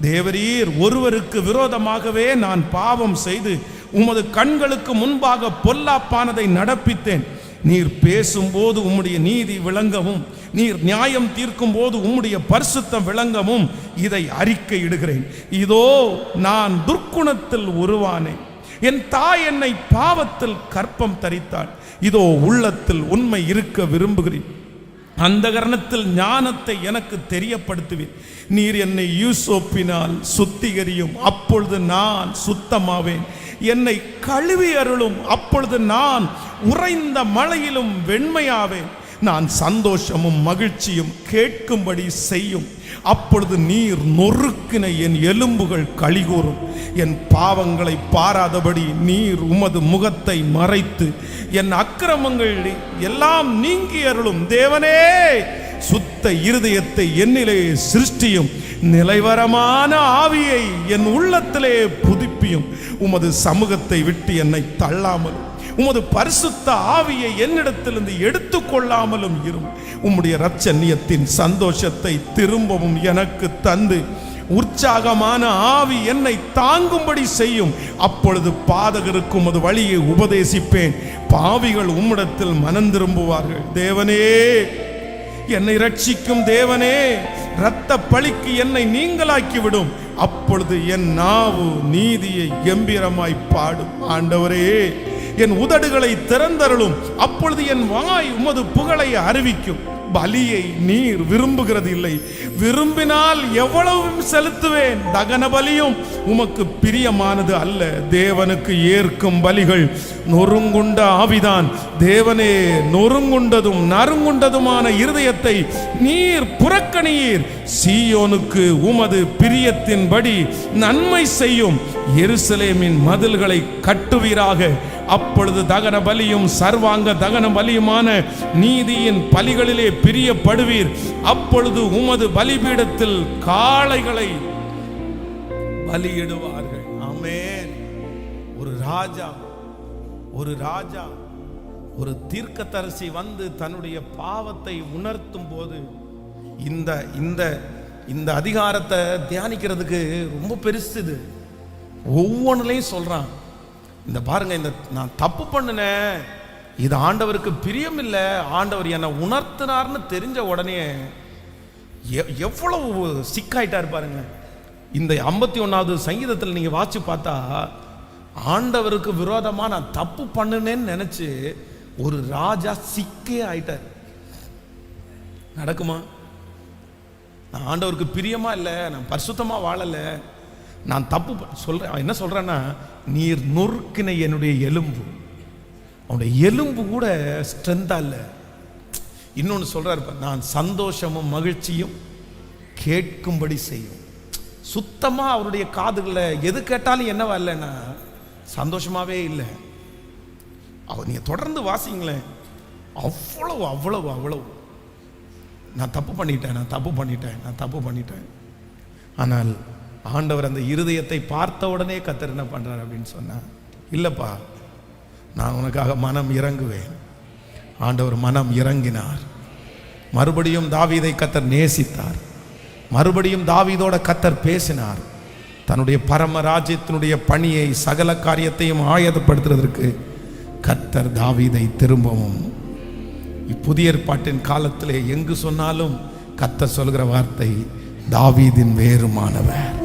தேவரீர் ஒருவருக்கு விரோதமாகவே நான் பாவம் செய்து உமது கண்களுக்கு முன்பாக பொல்லாப்பானதை நடப்பித்தேன். நீர் பேசும்போது உம்முடைய நீதி விளங்கவும், நீர் நியாயம் தீர்க்கும் போது உம்முடைய பரிசுத்தம் விளங்கவும் இதை அறிக்கையிடுகிறேன். இதோ நான் துர்க்குணத்தில் உருவானேன், என் தாய் என்னை பாவத்தில் கற்பம் தரித்தாள். இதோ உள்ளத்தில் உண்மை இருக்க விரும்புகிறேன், அந்த கரணத்தில் ஞானத்தை எனக்கு தெரியப்படுத்துவேன். நீர் என்னை யூசோப்பினால் சுத்திகரியும், அப்பொழுது நான் சுத்தமாவேன். என்னை கழுவி அருளும், அப்பொழுது நான் உறைந்த மழையிலும் வெண்மையாவேன். நான் சந்தோஷமும் மகிழ்ச்சியும் கேட்கும்படி செய்யும். அப்பொழுது நீர் நொறுக்கின என் எலும்புகள் களிகூறும். என் பாவங்களை பாராதபடி நீர் உமது முகத்தை மறைத்து என் அக்கிரமங்கள் எல்லாம் நீங்கி அருளும். தேவனே, சுத்த இருதயத்தை என்னிலே சிருஷ்டியும், நிலைவரமான ஆவியை என் உள்ளத்திலே புதுப்பியும். உமது சமூகத்தை விட்டு என்னை தள்ளாமலும் உமது பரிசுத்த ஆவியை என்னிடத்திலிருந்து எடுத்துக்கொள்ளாமலும் இரும். உம்முடைய இரட்சணியத்தின் சந்தோஷத்தை திரும்பவும் எனக்கு தந்து உற்சாகமான ஆவி என்னை தாங்கும்படி செய்யும். அப்பொழுது பாதகருக்கு உமது வழியை உபதேசிப்பேன். பாவிகள் உம்மிடத்தில் மனம் திரும்புவார்கள். தேவனே, என்னை ரட்சிக்கும் தேவனே, இரத்த பழிக்கு என்னை நீங்களாக்கிவிடும். அப்பொழுது என் நாவு நீதியை கம்பீரமாய் பாடும். ஆண்டவரே, என் உதடுகளை திறந்தருளும். அப்பொழுது என் வாய் உமது புகழை அறிவிக்கும். பலியை நீர் விரும்புகிறது இல்லை, விரும்பினால் எவ்வளவும் செலுத்துவேன். தகன பலியும் உமக்கு பிரியமானது அல்ல. தேவனுக்கு ஏற்கும் பலிகள் நொறுங்குண்ட ஆவிதான். தேவனே, நொறுங்குண்டதும் நறுங்குண்டதுமான இருதயத்தை நீர் புறக்கணியீர். சீயோனுக்கு உமது பிரியத்தின்படி நன்மை செய்யும். எருசலேமின் மதில்களை கட்டுவீராக. அப்பொழுது தகன பலியும் சர்வாங்க தகன பலியுமான நீதியின் பலிகளிலே பிரியப்படுவீர். அப்பொழுது உமது பலிபீடத்தில் காளைகளை பலியிடுவார்கள். ஆமென். ஒரு ராஜா ஒரு தீர்க்கதரிசி வந்து தன்னுடைய பாவத்தை உணர்த்தும் போது இந்த அதிகாரத்தை தியானிக்கிறதுக்கு ரொம்ப பெருசுது. ஒவ்வொன்றுலையும் சொல்றான், இந்த பாருங்க, இந்த நான் தப்பு பண்ணினேன், இது ஆண்டவருக்கு பிரியம் இல்லை, ஆண்டவர் என்னை உணர்த்தினார்னு தெரிஞ்ச உடனே எவ்வளவு சிக்காயிட்டார் பாருங்க. இந்த 51வது சங்கீதத்தில் நீங்க வாசி பார்த்தா, ஆண்டவருக்கு விரோதமா நான் தப்பு பண்ணினேன்னு நினைச்சு ஒரு ராஜா சிக்கே ஆயிட்டார். நடக்குமா? நான் ஆண்டவருக்கு பிரியமா இல்லை, நான் பரிசுத்தமா வாழலை, நான் தப்பு சொல்றேன். என்ன சொல்றேன்னா, நீர் நொறுக்கின என்னுடைய எலும்பு, அவனுடைய எலும்பு கூட ஸ்ட்ரென்தா இல்லை. இன்னொன்று சொல்றாரு, நான் சந்தோஷமும் மகிழ்ச்சியும் கேட்கும்படி செய்யும். சுத்தமா அவருடைய காதுகளில் எது கேட்டாலும் என்னவா இல்லைன்னா சந்தோஷமாவே இல்லை. நீங்க தொடர்ந்து வாசிங்களேன், அவ்வளவு அவ்வளவு அவ்வளவு நான் தப்பு பண்ணிட்டேன். ஆனால் ஆண்டவர் அந்த இருதயத்தை பார்த்த உடனே கர்த்தர் என்ன பண்றார் அப்படின்னு சொன்னா, இல்லப்பா, நான் உனக்காக மனம் இறங்குவேன். ஆண்டவர் மனம் இறங்கினார். மறுபடியும் தாவீதை கர்த்தர் நேசித்தார். மறுபடியும் தாவீதோட கர்த்தர் பேசினார். தன்னுடைய பரம ராஜ்யத்தினுடைய பணியை, சகல காரியத்தையும் ஆயத்தப்படுத்துவதற்கு கர்த்தர் தாவீதை திரும்பவும் புதிய ஏற்பாட்டின் காலத்திலே எங்கு சொன்னாலும் கர்த்தர் சொல்கிற வார்த்தை, தாவீதின் வேறுமானவர்,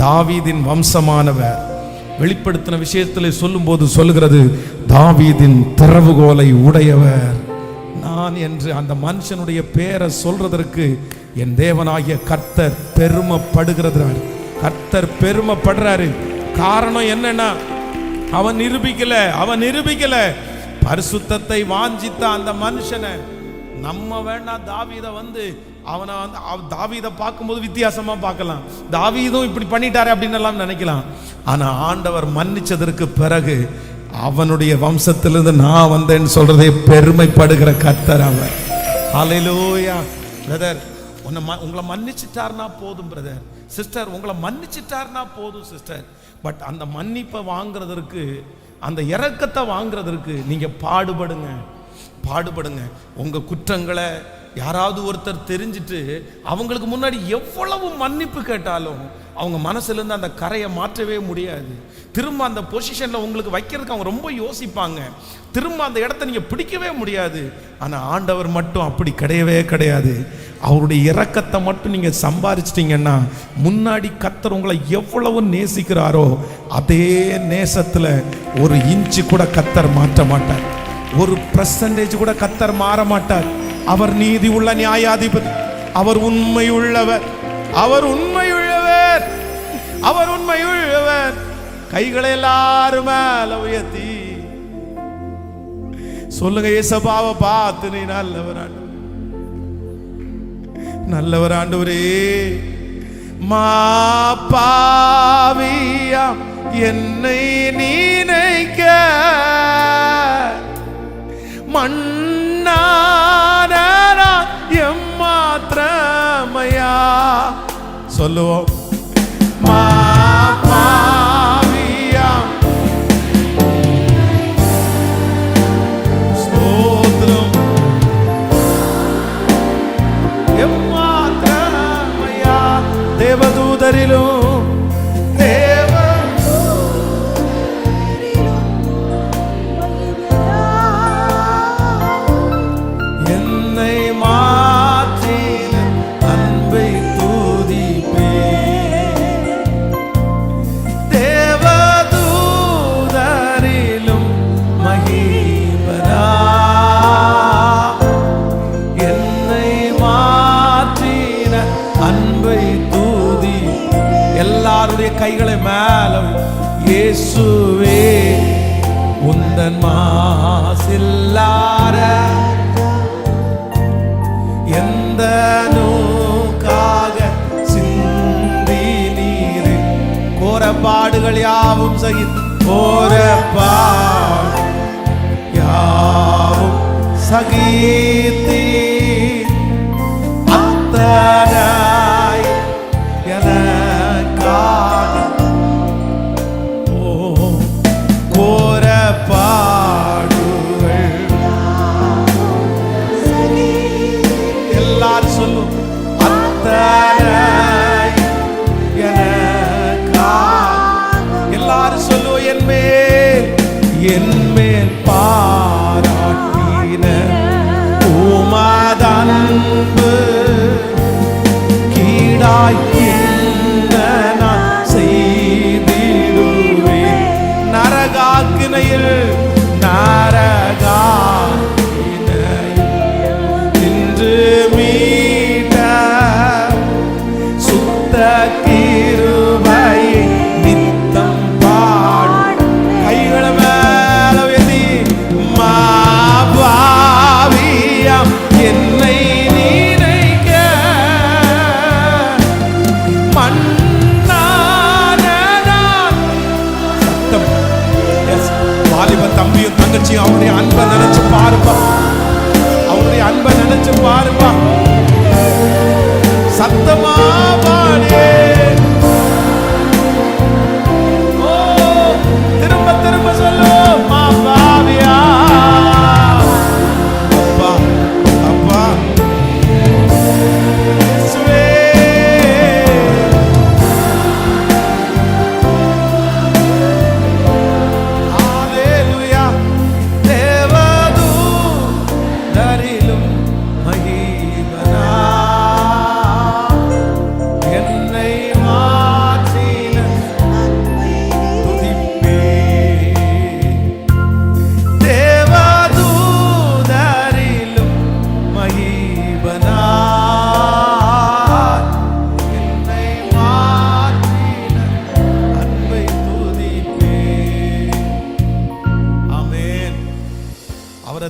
தாவீதின் வம்சமானவர். வெளிப்படுத்தின விஷயத்தில் சொல்லும் போது சொல்லுகிறது, தாவீதின் திறவுகோலை உடையவர் நான் என்று. அந்த மனுஷனுடைய பேரை சொல்றதற்கு என் தேவனாகிய கர்த்தர் பெருமைப்படுகிறார். கர்த்தர் பெருமைப்படுறாரு. காரணம் என்னன்னா, அவன் நிரூபிக்கல பரிசுத்தத்தை வாஞ்சித்த அந்த மனுஷனை. நம்ம வேணா தாவீதை வந்து தாவீதை பார்க்கும்போது வித்தியாசமா பார்க்கலாம், தாவீதும் இப்படி பண்ணிட்டாரு அப்படின்னு எல்லாம் நினைக்கலாம். ஆனா ஆண்டவர் மன்னிச்சதற்கு பிறகு அவனுடைய வம்சத்திலிருந்து நான் வந்தேன்னு சொல்றதே பெருமைப்படுகிற கர்த்தர் அவர். ஹல்லேலூயா. பிரதர், உங்களை மன்னிச்சிட்டார்னா போதும். பிரதர், சிஸ்டர், உங்களை மன்னிச்சிட்டார்னா போதும் சிஸ்டர். பட் அந்த மன்னிப்பை வாங்குறதற்கு, அந்த இரக்கத்தை வாங்குறதற்கு நீங்க பாடுபடுங்க. உங்க குற்றங்களை யாராவது ஒருத்தர் தெரிஞ்சிட்டு அவங்களுக்கு முன்னாடி எவ்வளவு மன்னிப்பு கேட்டாலும் அவங்க மனசுல இருந்து அந்த கரையை மாற்றவே முடியாது. திரும்ப அந்த பொசிஷன்ல உங்களுக்கு வைக்கிறதுக்கு அவங்க ரொம்ப யோசிப்பாங்க. திரும்ப அந்த இடத்த நீங்க பிடிக்கவே முடியாது. ஆனா ஆண்டவர் மட்டும் அப்படி கிடையவே கிடையாது. அவருடைய இரக்கத்தை மட்டும் நீங்க சம்பாதிச்சிட்டீங்கன்னா, முன்னாடி கர்த்தர் உங்களை எவ்வளவு நேசிக்கிறாரோ அதே நேசத்துல ஒரு இன்ச்சு கூட கர்த்தர் மாற்ற மாட்டார். ஒரு % கூட கர்த்தர் மாற மாட்டார். அவர் நீதி உள்ள நியாயாதிபதி. அவர் உண்மையுள்ளவர். கைகளை எல்லாரும் மேல உயர்த்தி சொல்லுங்க, ஏசப்பாவை பார்த்து நீ நல்லவர் ஆண்டவரே. மாபாவியா என்னை நினைக்க மன்னான எம்மாத்திரமையா சொல்லுவோம். மாபாவியா ஸ்தோத்திரம் எம்மாத்திரமையா தேவதூதரிலும் கைகளை மேல இயேசுவே உந்தன் மாசில்லார எந்த நூக்காக சிந்தி நீரே கோரப்பாடுகள் யாவும் சகித்து கோரப்பாடு யாவும் சகித்தி அத்தனாய் என என்மேல் பாராட்டின உமதன்பு கீழாய் நான் செய்திடுவேன். நரகாக்கினையில் நின்று மீட்ட சுத்த கிருபை நித்தம் பாடு கைகளை என்னை நினைக்க மன்னான சத்தம். வாலிப தம்பியும் தங்கச்சியும் அவருடைய அன்பை நினைச்சு பாருப்பா, அவருடைய அன்பை நினைச்சு பாருப்பா. சத்தமா பாடு. திரும்ப திரும்ப சொல்லு மாபாவியா.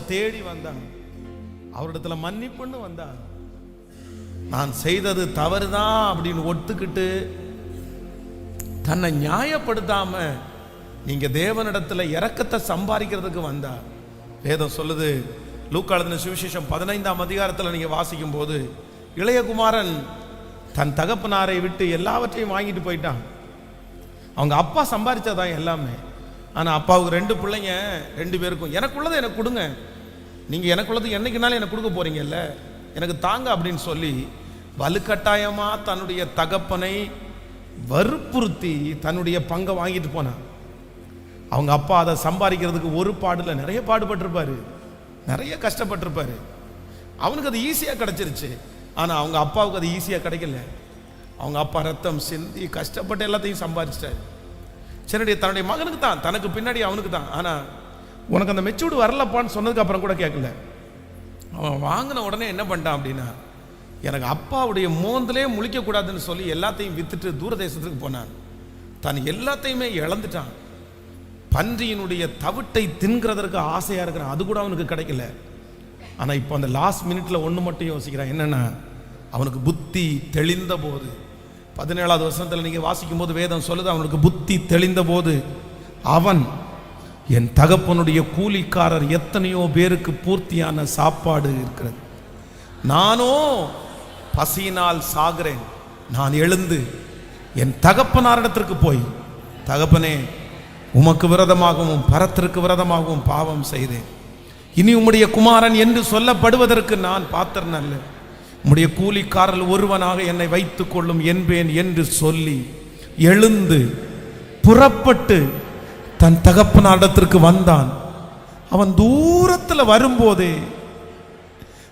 தேடி வந்தான், அவரிடத்துல மன்னிப்புன்னு வந்தான். நான் செய்தது தவறுதான் அப்படின்னு ஒத்துக்கிட்டு தன்னை நியாயப்படுத்தாம நீங்க தேவனிடத்துல இரக்கத்தை சம்பாதிக்கிறதுக்கு வந்தா. வேதம் சொல்லுது, லூக்கா எழுதின சுவிசேஷம் 15ஆம் அதிகாரத்தில் நீங்க வாசிக்கும் போது, இளையகுமாரன் தன் தகப்பனாரை விட்டு எல்லாவற்றையும் வாங்கிட்டு போயிட்டான். அவங்க அப்பா சம்பாதிச்சதான் எல்லாமே. ஆனா அப்பாவுக்கு 2 பிள்ளைங்க, 2 பேருக்கும் எனக்குள்ளதை எனக்கு கொடுங்க, நீங்க எனக்குள்ளது என்னைக்குனாலும் எனக்கு கொடுக்க போறீங்கல்ல, எனக்கு தாங்க அப்படின்னு சொல்லி வலுக்கட்டாயமா தன்னுடைய தகப்பனை வற்புறுத்தி தன்னுடைய பங்கை வாங்கிட்டு போனான். அவங்க அப்பா அதை சம்பாதிக்கிறதுக்கு ஒரு பாடுல நிறைய பாடுபட்டிருப்பாரு, நிறைய கஷ்டப்பட்டிருப்பாரு. அவனுக்கு அது ஈஸியா கிடைச்சிருச்சு. ஆனா அவங்க அப்பாவுக்கு அது ஈஸியா கிடைக்கல. அவங்க அப்பா ரத்தம் சிந்தி கஷ்டப்பட்டு எல்லாத்தையும் சம்பாதிச்சிட்டாரு. சரி, தன்னுடைய மகனுக்கு தான், தனக்கு பின்னாடி அவனுக்கு தான். ஆனா உனக்கு அந்த மெச்சூர்டு வரலப்பான்னு சொன்னதுக்கு அப்புறம் கூட கேட்கல. அவன் வாங்கின உடனே என்ன பண்ணிட்டான் அப்படின்னா, எனக்கு அப்பாவுடைய மோந்திலே முழிக்க கூடாதுன்னு சொல்லி எல்லாத்தையும் வித்துட்டு தூர தேசத்துக்கு போனான். தான் எல்லாத்தையுமே இழந்துட்டான். பன்றியினுடைய தவிட்டை தின்கிறதற்கு ஆசையா இருக்கிறான், அது கூட அவனுக்கு கிடைக்கல. ஆனா இப்போ அந்த லாஸ்ட் மினிட்ல ஒண்ணு மட்டும் யோசிக்கிறான், என்னன்னா அவனுக்கு புத்தி தெளிந்த போது, 17வது வசனத்துல நீங்க வாசிக்கும் போது வேதம் சொல்லுது, அவனுக்கு புத்தி தெளிந்த போது அவன், என் தகப்பனுடைய கூலிக்காரர் எத்தனையோ பேருக்கு பூர்த்தியான சாப்பாடு இருக்கிறது, நானோ பசியினால் சாகிறேன், நான் எழுந்து என் தகப்பனாரிடத்திற்கு போய், தகப்பனே உமக்கு விரோதமாகவும் பரத்திற்கு விரோதமாகவும் பாவம் செய்தேன், இனி உம்முடைய குமாரன் என்று சொல்லப்படுவதற்கு நான் பாத்திரன் அல்ல, உம்முடைய கூலிக்காரர் ஒருவனாக என்னை வைத்துக் கொள்ளும் என்பேன் என்று சொல்லி எழுந்து புறப்பட்டு தன் தகப்பனாரிடத்திற்கு வந்தான். அவன் தூரத்தில் வரும்போதே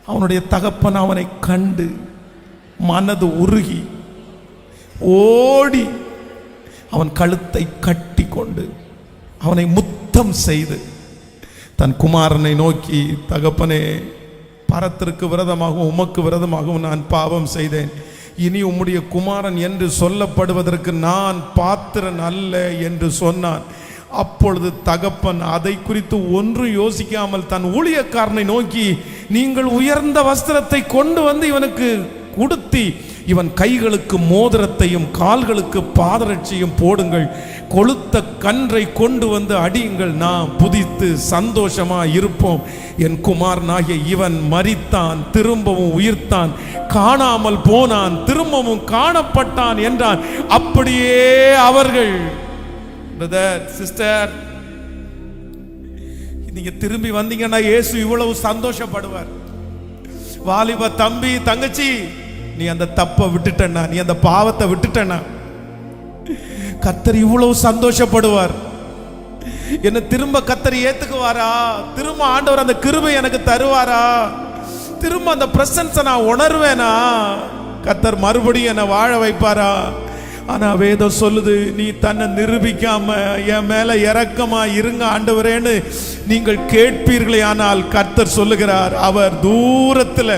அவனுடைய தகப்பன் அவனை கண்டு மனது உருகி ஓடி அவன் கழுத்தை கட்டி கொண்டு அவனை முத்தம் செய்து தன் குமாரனை நோக்கி, தகப்பனே பரத்திற்கு விரோதமாகவும் உமக்கு விரோதமாகவும் நான் பாவம் செய்தேன், இனி உம்முடைய குமாரன் என்று சொல்லப்படுவதற்கு நான் பாத்திரன் அல்ல என்று சொன்னான். அப்பொழுது தகப்பன் அதை குறித்து ஒன்று யோசிக்காமல் தன் ஊழியக்காரனை நோக்கி, நீங்கள் உயர்ந்த வஸ்திரத்தை கொண்டு வந்து இவனுக்கு உடுத்தி இவன் கைகளுக்கு மோதிரத்தையும் கால்களுக்கு பாதரட்சியும் போடுங்கள், கொளுத்த கன்றை கொண்டு வந்து அடியுங்கள், நாம் புதித்து சந்தோஷமா இருப்போம், என் குமாரனாகிய இவன் மரித்தான் திரும்பவும் உயிர்த்தான், காணாமல் போனான் திரும்பவும் காணப்பட்டான் என்றான். அப்படியே அவர்கள், பிரதர் சிஸ்டர், நீங்க திரும்பி வந்தீங்கன்னா இயேசு இவ்வளவு சந்தோஷப்படுவார். வாலிப தம்பி தங்கச்சி, நீ அந்த தப்பை விட்டுட்டனா, நீ அந்த பாவத்தை விட்டுட்டனா, கர்த்தர் இவ்வளவு சந்தோஷப்படுவார். என்ன திரும்ப கர்த்தர் ஏத்துக்குவாரா? திரும்ப ஆண்டவர் அந்த கிருபை எனக்கு தருவாரா? திரும்ப அந்த பிரசன்ஸை நான் உணர்வேனா? கர்த்தர் மறுபடியும் என்னை வாழ வைப்பாரா? ஆனா வேதம் சொல்லுது, நீ தன்னை நிரூபிக்காம என் மேல இரக்கமா இருங்க ஆண்டவரேன்னு நீங்கள் கேட்பீர்களே. ஆனால் கர்த்தர் சொல்லுகிறார், அவர் தூரத்துல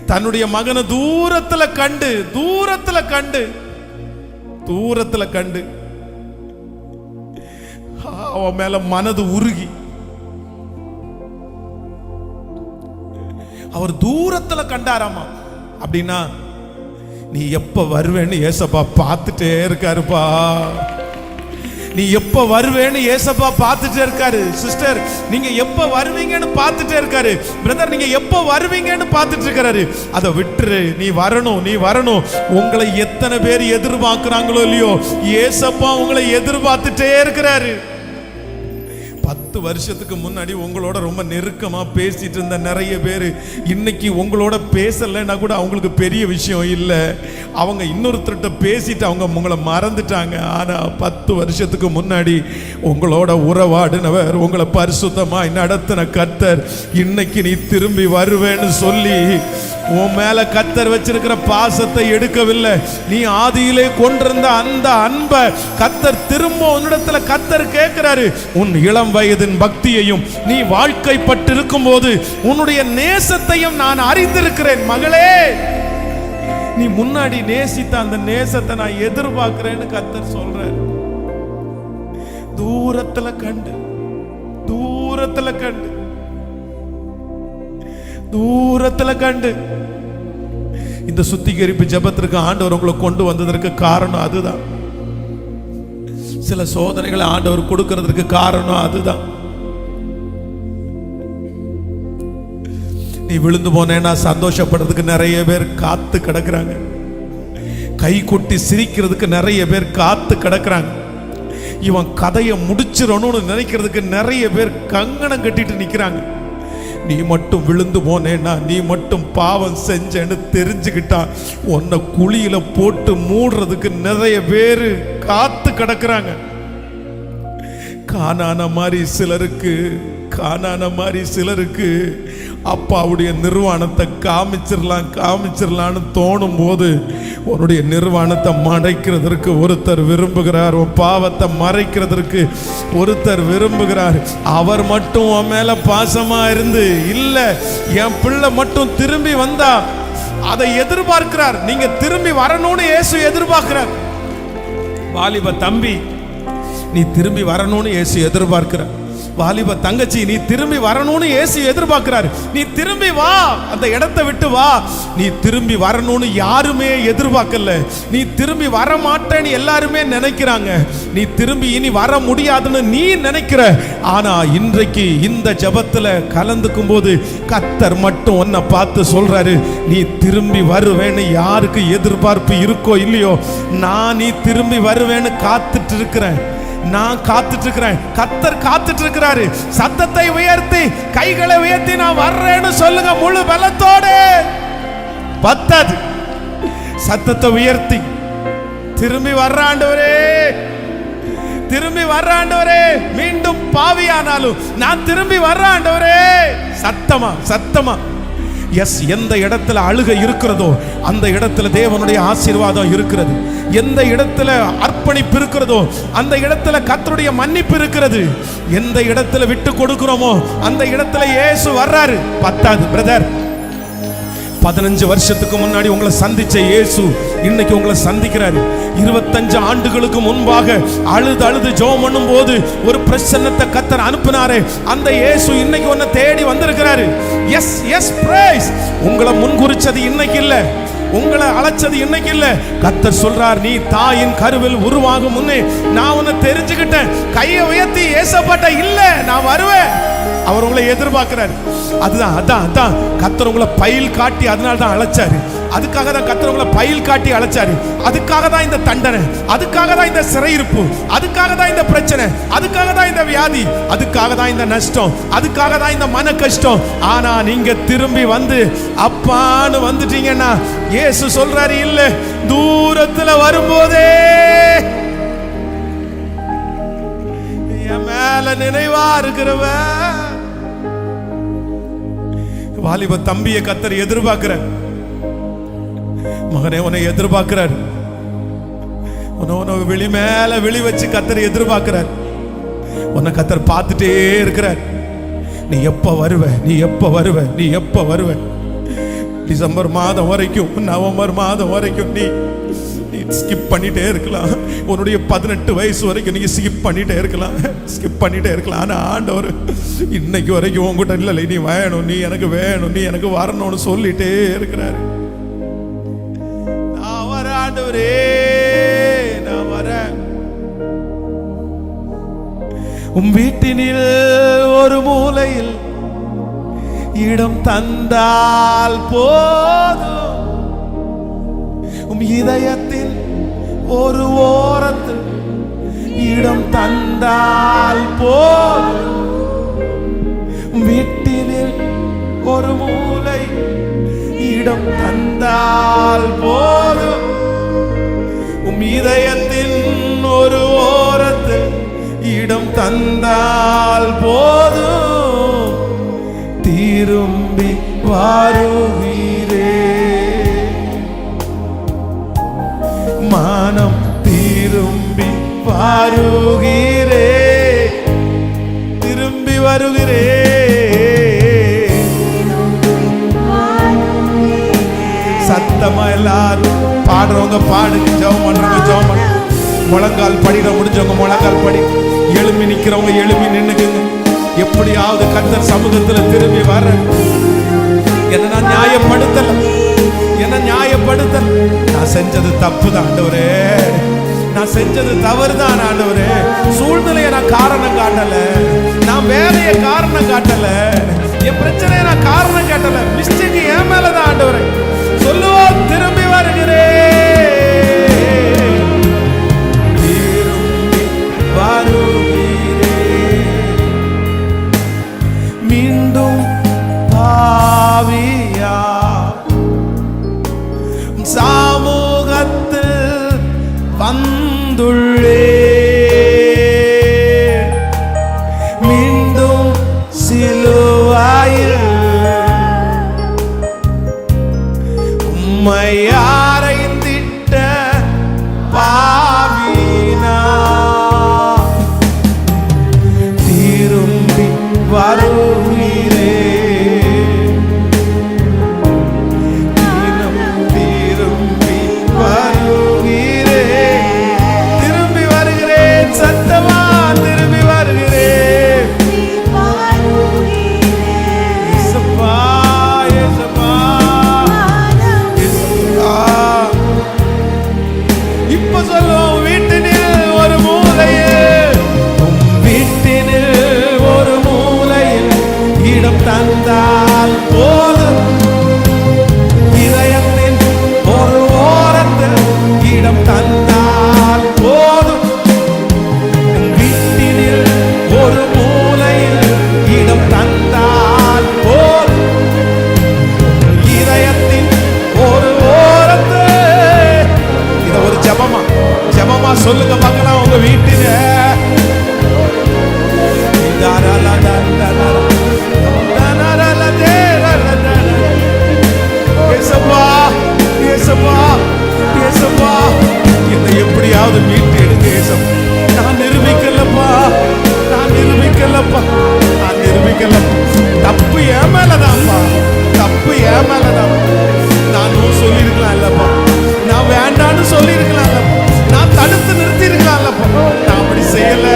தன்னுடைய மகனை தூரத்துல கண்டு அவன் மேல மனது உருகி அவர் தூரத்துல கண்டாராமா. அப்படின்னா நீ எப்ப வருவேன்னு ஏசப்பா பார்த்துட்டே இருக்காருப்பா. நீ எப்ப வருவேன்னு ஏசப்பா பார்த்துட்டே இருக்காரு. சிஸ்டர், நீங்க எப்ப வருவீங்கன்னு பார்த்துட்டே இருக்காரு. பிரதர், நீங்க எப்ப வருவீங்கன்னு பார்த்துட்டு இருக்காரு. அதை விட்டுரு, நீ வரணும். உங்களை எத்தனை பேர் எதிர்பார்க்கிறாங்களோ இல்லையோ, ஏசப்பா உங்களை எதிர்பார்த்துட்டே இருக்கிறாரு. 10 வருஷத்துக்கு முன்னாடி உங்களோட ரொம்ப நெருக்கமா பேசிட்டு இருந்த நிறைய பேர் இன்னைக்கு உங்களோட பேசலைன்னா கூட அவங்களுக்கு பெரிய விஷயம் இல்லை. அவங்க இன்னொருத்தர்கிட்ட பேசிட்டு அவங்க உங்களை மறந்துட்டாங்க. ஆனா 10 வருஷத்துக்கு முன்னாடி உங்களோட உறவாடினவர், உங்களை பரிசுத்தமாய் நடத்தின கர்த்தர், இன்னைக்கு நீ திரும்பி வருவேன்னு சொல்லி உன் மேல கர்த்தர் வச்சிருக்கிற பாசத்தை எடுக்கவில்லை. நீ ஆதியிலே கொண்டிருந்த அந்த அன்பை கர்த்தர் திரும்ப உன்னிடத்துல கர்த்தர் கேட்கிறாரு. உன் இளம் வயதின் பக்தியையும் நீ வாழ்க்கைப்பட்டு இருக்கும் போது உன்னுடைய நேசத்தையும் நான் அறிந்திருக்கிறேன். மகளே, நீ முன்னாடி நேசித்த அந்த நேசத்தை நான் எதிர்பார்க்கிறேன்னு கர்த்தர் சொல்றார். தூரத்துல கண்டு இந்த சுத்திகரிப்பு ஜெபத்திற்கு ஆண்டவர் உங்களை கொண்டு வந்ததற்கு காரணம் அதுதான். சில சோதனைகளை ஆண்டவர் கொடுக்கிறதுக்கு காரணம் அதுதான். நீ விழுந்து போனேன்னா சந்தோஷப்படுறதுக்கு நிறைய பேர் காத்து கிடக்குறாங்க. கை கொட்டி சிரிக்கிறதுக்கு நிறைய பேர் காத்து கிடக்குறாங்க. இவன் கதையை முடிச்சிடணும்னு நினைக்கிறதுக்கு நிறைய பேர் கங்கணம் கட்டிட்டு நிக்கிறாங்க. நீ மட்டும் விழுந்து போனேன்னா, நீ மட்டும் பாவம் செஞ்சேன்னு தெரிஞ்சுக்கிட்டான் உன்னை குழியில போட்டு மூடுறதுக்கு நிறைய பேரு காத்து கிடக்குறாங்க. கானான மாதிரி சிலருக்கு அப்பாவுடைய நிர்வாணத்தை காமிச்சிடலான்னு தோணும் போது உன்னுடைய நிர்வாணத்தை மறைக்கிறதற்கு ஒருத்தர் விரும்புகிறார். உன் பாவத்தை மறைக்கிறதற்கு ஒருத்தர் விரும்புகிறார். அவர் மட்டும் உன் மேல பாசமா இருந்து, இல்ல என் பிள்ளை மட்டும் திரும்பி வந்தா அதை எதிர்பார்க்கிறார். நீங்க திரும்பி வரணும்னு இயேசு எதிர்பார்க்கிறார். வாலிப தம்பி, நீ திரும்பி வரணும்னு இயேசு எதிர்பார்க்கிற. வாலிப தங்கச்சி, நீ திரும்பி வரணும்னு இயேசு எதிர்பார்க்கிறாரு. நீ திரும்பி வா, அந்த இடத்தை விட்டு வா. நீ திரும்பி வரணும்னு யாருமே எதிர்பார்க்கல. நீ திரும்பி வர மாட்டேன்னு எல்லாருமே நினைக்கிறாங்க. நீ திரும்பி இனி வர முடியாதுன்னு நீ நினைக்கிற. ஆனா இன்றைக்கு இந்த ஜெபத்துல கலந்துக்கும் போது கர்த்தர் மட்டும் உன்னை பார்த்து சொல்றாரு, நீ திரும்பி வருவேன்னு யாருக்கு எதிர்பார்ப்பு இருக்கோ இல்லையோ, நான் நீ திரும்பி வருவேன்னு காத்துட்டு இருக்கிறேன். நான் காத்துட்டு இருக்கிறேன். கர்த்தர் காத்துட்டு இருக்கிறாரு. சத்தத்தை உயர்த்தி, கைகளை உயர்த்தி நான் வர்றேன்னு சொல்லுங்க முழு பலத்தோடு. பத்தாது, சத்தத்தை உயர்த்தி திரும்பி வர்ற ஆண்டவரே, திரும்பி வர்ற ஆண்டவரே. மீண்டும் பாவியானாலும் நான் திரும்பி வர்ற ஆண்டவரே. சத்தமா சத்தமா. எஸ், எந்த இடத்துல அழுகை இருக்கிறதோ அந்த இடத்துல தேவனுடைய ஆசீர்வாதம் இருக்கிறது. எந்த இடத்துல அர்ப்பணிப்பு இருக்கிறதோ அந்த இடத்துல கர்த்தருடைய மன்னிப்பு இருக்கிறது. எந்த இடத்துல விட்டு கொடுக்கிறோமோ அந்த இடத்துல இயேசு வர்றாரு. பத்தாது பிரதர், 15 வருஷத்துக்கு முன்னாடி உங்களை சந்திச்ச இயேசு இன்னைக்கு உங்களை சந்திக்கிறாரு. 25 ஆண்டுகளுக்கு முன்பாக அழுது ஜெபம் பண்ணும் போது ஒரு பிரசன்னத்தை கர்த்தர் அனுப்பினாரே, அந்த இயேசு இன்னைக்கு உன்னை தேடி வந்திருக்கிறாரு. Yes yes praise. உங்களை முன்குறிச்சது இன்னைக்கு இல்ல, உங்களை அழைச்சது இன்னைக்கு இல்ல. கர்த்தர் சொல்றார், நீ தாயின் கருவில் உருவாகும் முன்னே நான் உன்னை தெரிஞ்சுக்கிட்டேன். கையை உயர்த்தி ஏசப்பட்ட இல்ல, நான் வருவேன். அவர் உங்களை எதிர்பார்க்கிறார். அதுதான் அதான் அதான் கர்த்தர் உங்களை பயில் காட்டி அதனால தான் அழைச்சாரு. அதுக்காக தான் கர்த்தர் உங்களை பயில் காட்டி அழைச்சாரு. அதுக்காக தான் இந்த தண்டனை, அதுக்காக தான் இந்த சிறையிருப்பு, அதுக்காக தான் இந்த பிரச்சனை, அதுக்காக தான் இந்த வியாதி, அதுக்காக தான் இந்த நஷ்டம், அதுக்காக தான் இந்த மன கஷ்டம். ஆனா நீங்க திரும்பி வந்து அப்பான்னு வந்துட்டீங்கன்னா இயேசு சொல்றாரு, இல்ல தூரத்துல வரும்போதே என் மேல நினைவா இருக்கிறவ. வாலிப தம்பியை கர்த்தர் எதிர்பார்க்கிற. மகனே, உன்னை எதிர்பார்க்கிறார். உன்னை விழி மேல விழி வச்சு கர்த்தர் எதிர்பார்க்கிறார். உன்னை கர்த்தர் பார்த்துட்டே இருக்கிறார். நீ எப்ப வருவ, நீ எப்ப வருவ, நீ எப்ப வருவ. டிசம்பர் மாதம் வரைக்கும், நவம்பர் மாதம் வரைக்கும் நீ ஸ்கிப் பண்ணிட்டே இருக்கலாம். உன்னுடைய 18 வயசு வரைக்கும் நீங்க ஸ்கிப் பண்ணிட்டே இருக்கலாம், ஸ்கிப் பண்ணிட்டே இருக்கலாம். ஆனா ஆண்டவர் இன்னைக்கு வரைக்கும் உங்ககிட்ட இல்லை, நீ வேணும், நீ எனக்கு வேணும், நீ எனக்கு வரணும்னு சொல்லிட்டே இருக்கிறாரு. நான் வர ஆண்டவரே, நான் வரேன். உன் வீட்டினில் ஒரு மூலையில் இடம் தந்தால் போதும். உம் இதயத்தின் ஒரு ஓரத்தில் இடம் தந்தால் போதும். வீட்டினில் ஒரு மூலை இடம் தந்தால் போதும். உம் இதயத்தின் ஒரு ஓரத்தில் இடம் தந்தால் போதும். திரும்பி வருவீரே, மானம் திரும்பி வருகிறே, திரும்பி வருகிறே. சத்தமா எல்லாரும் பாடுறவங்க பாடுங்க, ஜெபம் பண்றவங்க ஜெபம் பண்ணுங்க. முழங்கால் படிக்கிற முடிஞ்சவங்க முழங்கால் படி, எழுப்பி நிக்கிறவங்க எழுப்பி நின்னுக்குங்க. எப்படியாவது கர்த்தர் சமூகத்துல திரும்பி வர. என்ன நான் நியாயப்படுத்தல, என்ன நியாயப்படுத்தல. நான் செஞ்சது தப்பு தான் ஆண்டவரே, நான் செஞ்சது தவறு தான் ஆண்டவரே. சூழ்நிலையை நான் காரணம் காட்டல, நான் வேலையை காரணம் காட்டல, என் பிரச்சனையை நான் காரணம் காட்டல. மிஸ்டேக் என் மேலதான் ஆண்டவரே. சொல்லுவோம், திரும்பி வருகிறேன், திரும்பி வருகிறேன். மீண்டும் பாவியா சமூகத்தில் வந்துள்ளே, மீண்டும் சிலுவை தந்தால் போதும், இதயத்தின் ஒரு ஓரத்தில் இடம் தந்தால் போதும், வீட்டினில் ஒரு மூலையில் இடம் தந்தால் போதும், இதயத்தின் ஒரு ஓரத்தில். இத ஒரு ஜெபமா சொல்லுங்க பார்க்கலாம். உங்க வீட்டில என்னை எப்படியாவது மீட்டு எடுங்க ஏசப்பா. நான் நிரூபிக்கலப்பா. தப்பு என் மேலதான்ப்பா. நான் சொல்லியிருக்கலாம் இல்லப்பா, நான் வேண்டான்னு சொல்லியிருக்கலாம் இல்லப்பா, நான் தடுத்து நிறுத்தி இருக்கலாம் இல்லப்பா, நான் அப்படி செய்யல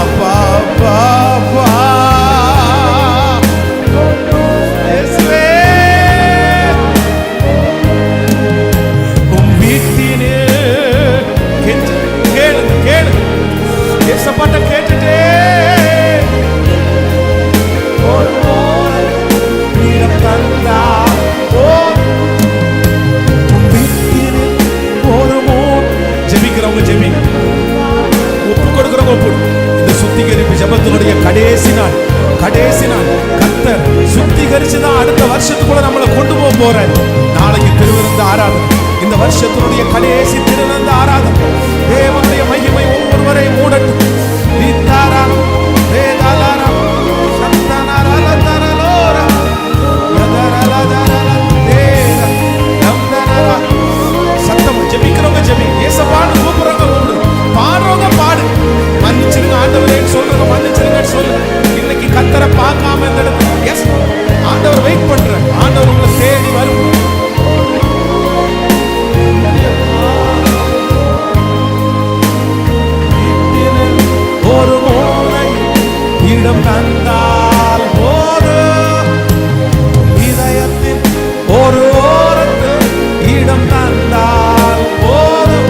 அப்பா. உன் வீட்டினே கேளு ஏசப்பாட்ட கேட்டுட்டே ஜெபிக்கிறவங்க ஜெபிங்க, ஒப்பு கொடுக்கிறவங்க ஒப்பு. இந்த சுத்திகரிப்பு ஜெபத்தினுடைய கடைசி நாள் கர்த்தர் சுத்திகரிச்சுதான் அடுத்த வருஷத்துக்குள்ள நம்மளை கொண்டு போறாரு. நாளைக்கு திருவிருந்து ஆராதனை, இந்த வருஷத்தினுடைய கடைசி திருவிருந்து ஆராதனை. தேவனுடைய மகிமை ஒவ்வொருவரை மூடட்டும். சத்தம் ஜெபிக்கிறவங்க ஜெபி, ஏசப்பான்னு கூப்பிடுறவங்க பாடுறவங்க பாடு. மன்னிச்சிருங்க ஆண்டவரே சொல்றவங்க மன்னிச்சிருங்க சொல்லு. இன்னைக்கு கர்த்தரை பார்க்காம இந்த இடத்துல எஸ் ஆண்டவர் வெயிட் பண்ற, ஆண்டவர் உங்களை தேடி வரும். ஒரு மூலை இடம் தந்தால் போதும், இதயத்தின் ஒரு ஓரத்தில் இடம் தந்தால் போதும்,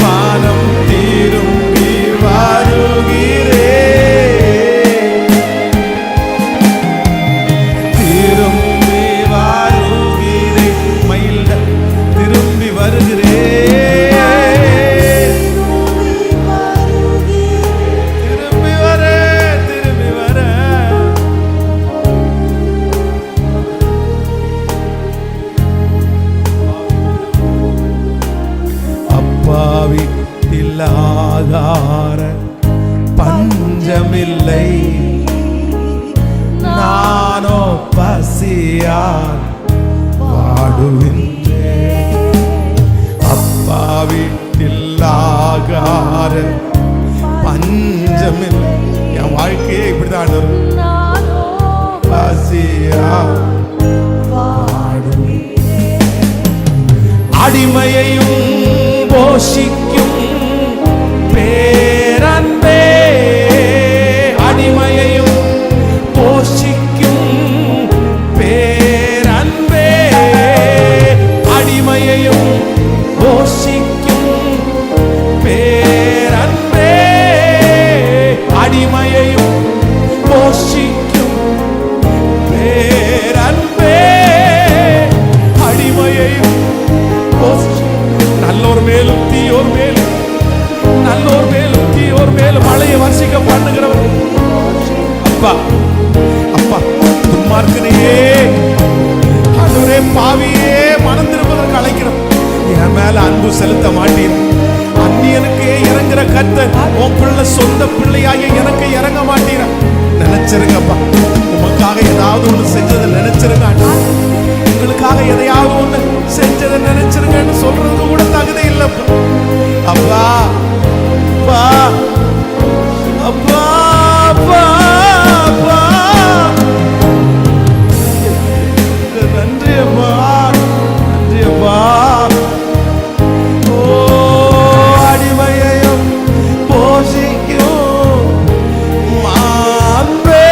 மானம் திரும்பி வருகிறே, திரும்பி வருகிறே, மயில்ட திரும்பி வருகிறே, திரும்பி வர அப்பாவி இல்லாதார பஞ்சமில்லை, நானோ பசியால் வாடுகின்றேன். அப்பாவி இல்லாதார பஞ்சமில்லை, என் வாழ்க்கையே இப்படிதான் பசியால் அடிமையையும் போஷிக்கும் பேரன்பே, அடிமையையும் போஷிக்கும் பேரன்பே, அடிமையையும் போஷிக்கும் பேரன்பே, அடிமையையும் போஷிக்கும் பேரன்பே, அடிமையையும் நல்லோர் மேலும் தீயோர் மேலும், நல்லோர் மேலும் தீயோர் மேலும் மழையை வர்ஷிக்க பண்ணுகிறவர். அப்பா அப்பா துன்மார்க்கனையே, ஆண்டவரே பாவியே மனம் திரும்புவதற்கு அழைக்கிறோம். என் மேல அன்பு செலுத்த மாட்டீர். அந்நியனுக்கே இறங்குற கர்த்தர் உன் பிள்ளை சொந்த பிள்ளையாக எனக்கு இறங்க மாட்டீர. நினைச்சிருங்கப்பா, உமக்காக ஏதாவது ஒண்ணு செஞ்சதை நினைச்சிருங்க. உங்களுக்காக எதையாவது ஒண்ணு செஞ்சதை நினைச்சிருங்கன்னு சொல்றது கூட தகுதி இல்லப்பா. அப்பா அப்பா அப்பா அப்பா அப்பா, நன்றி அப்பா, நன்றி அப்பா. ஓ அடிமையையும் போஷிக்கும் மாண்பே,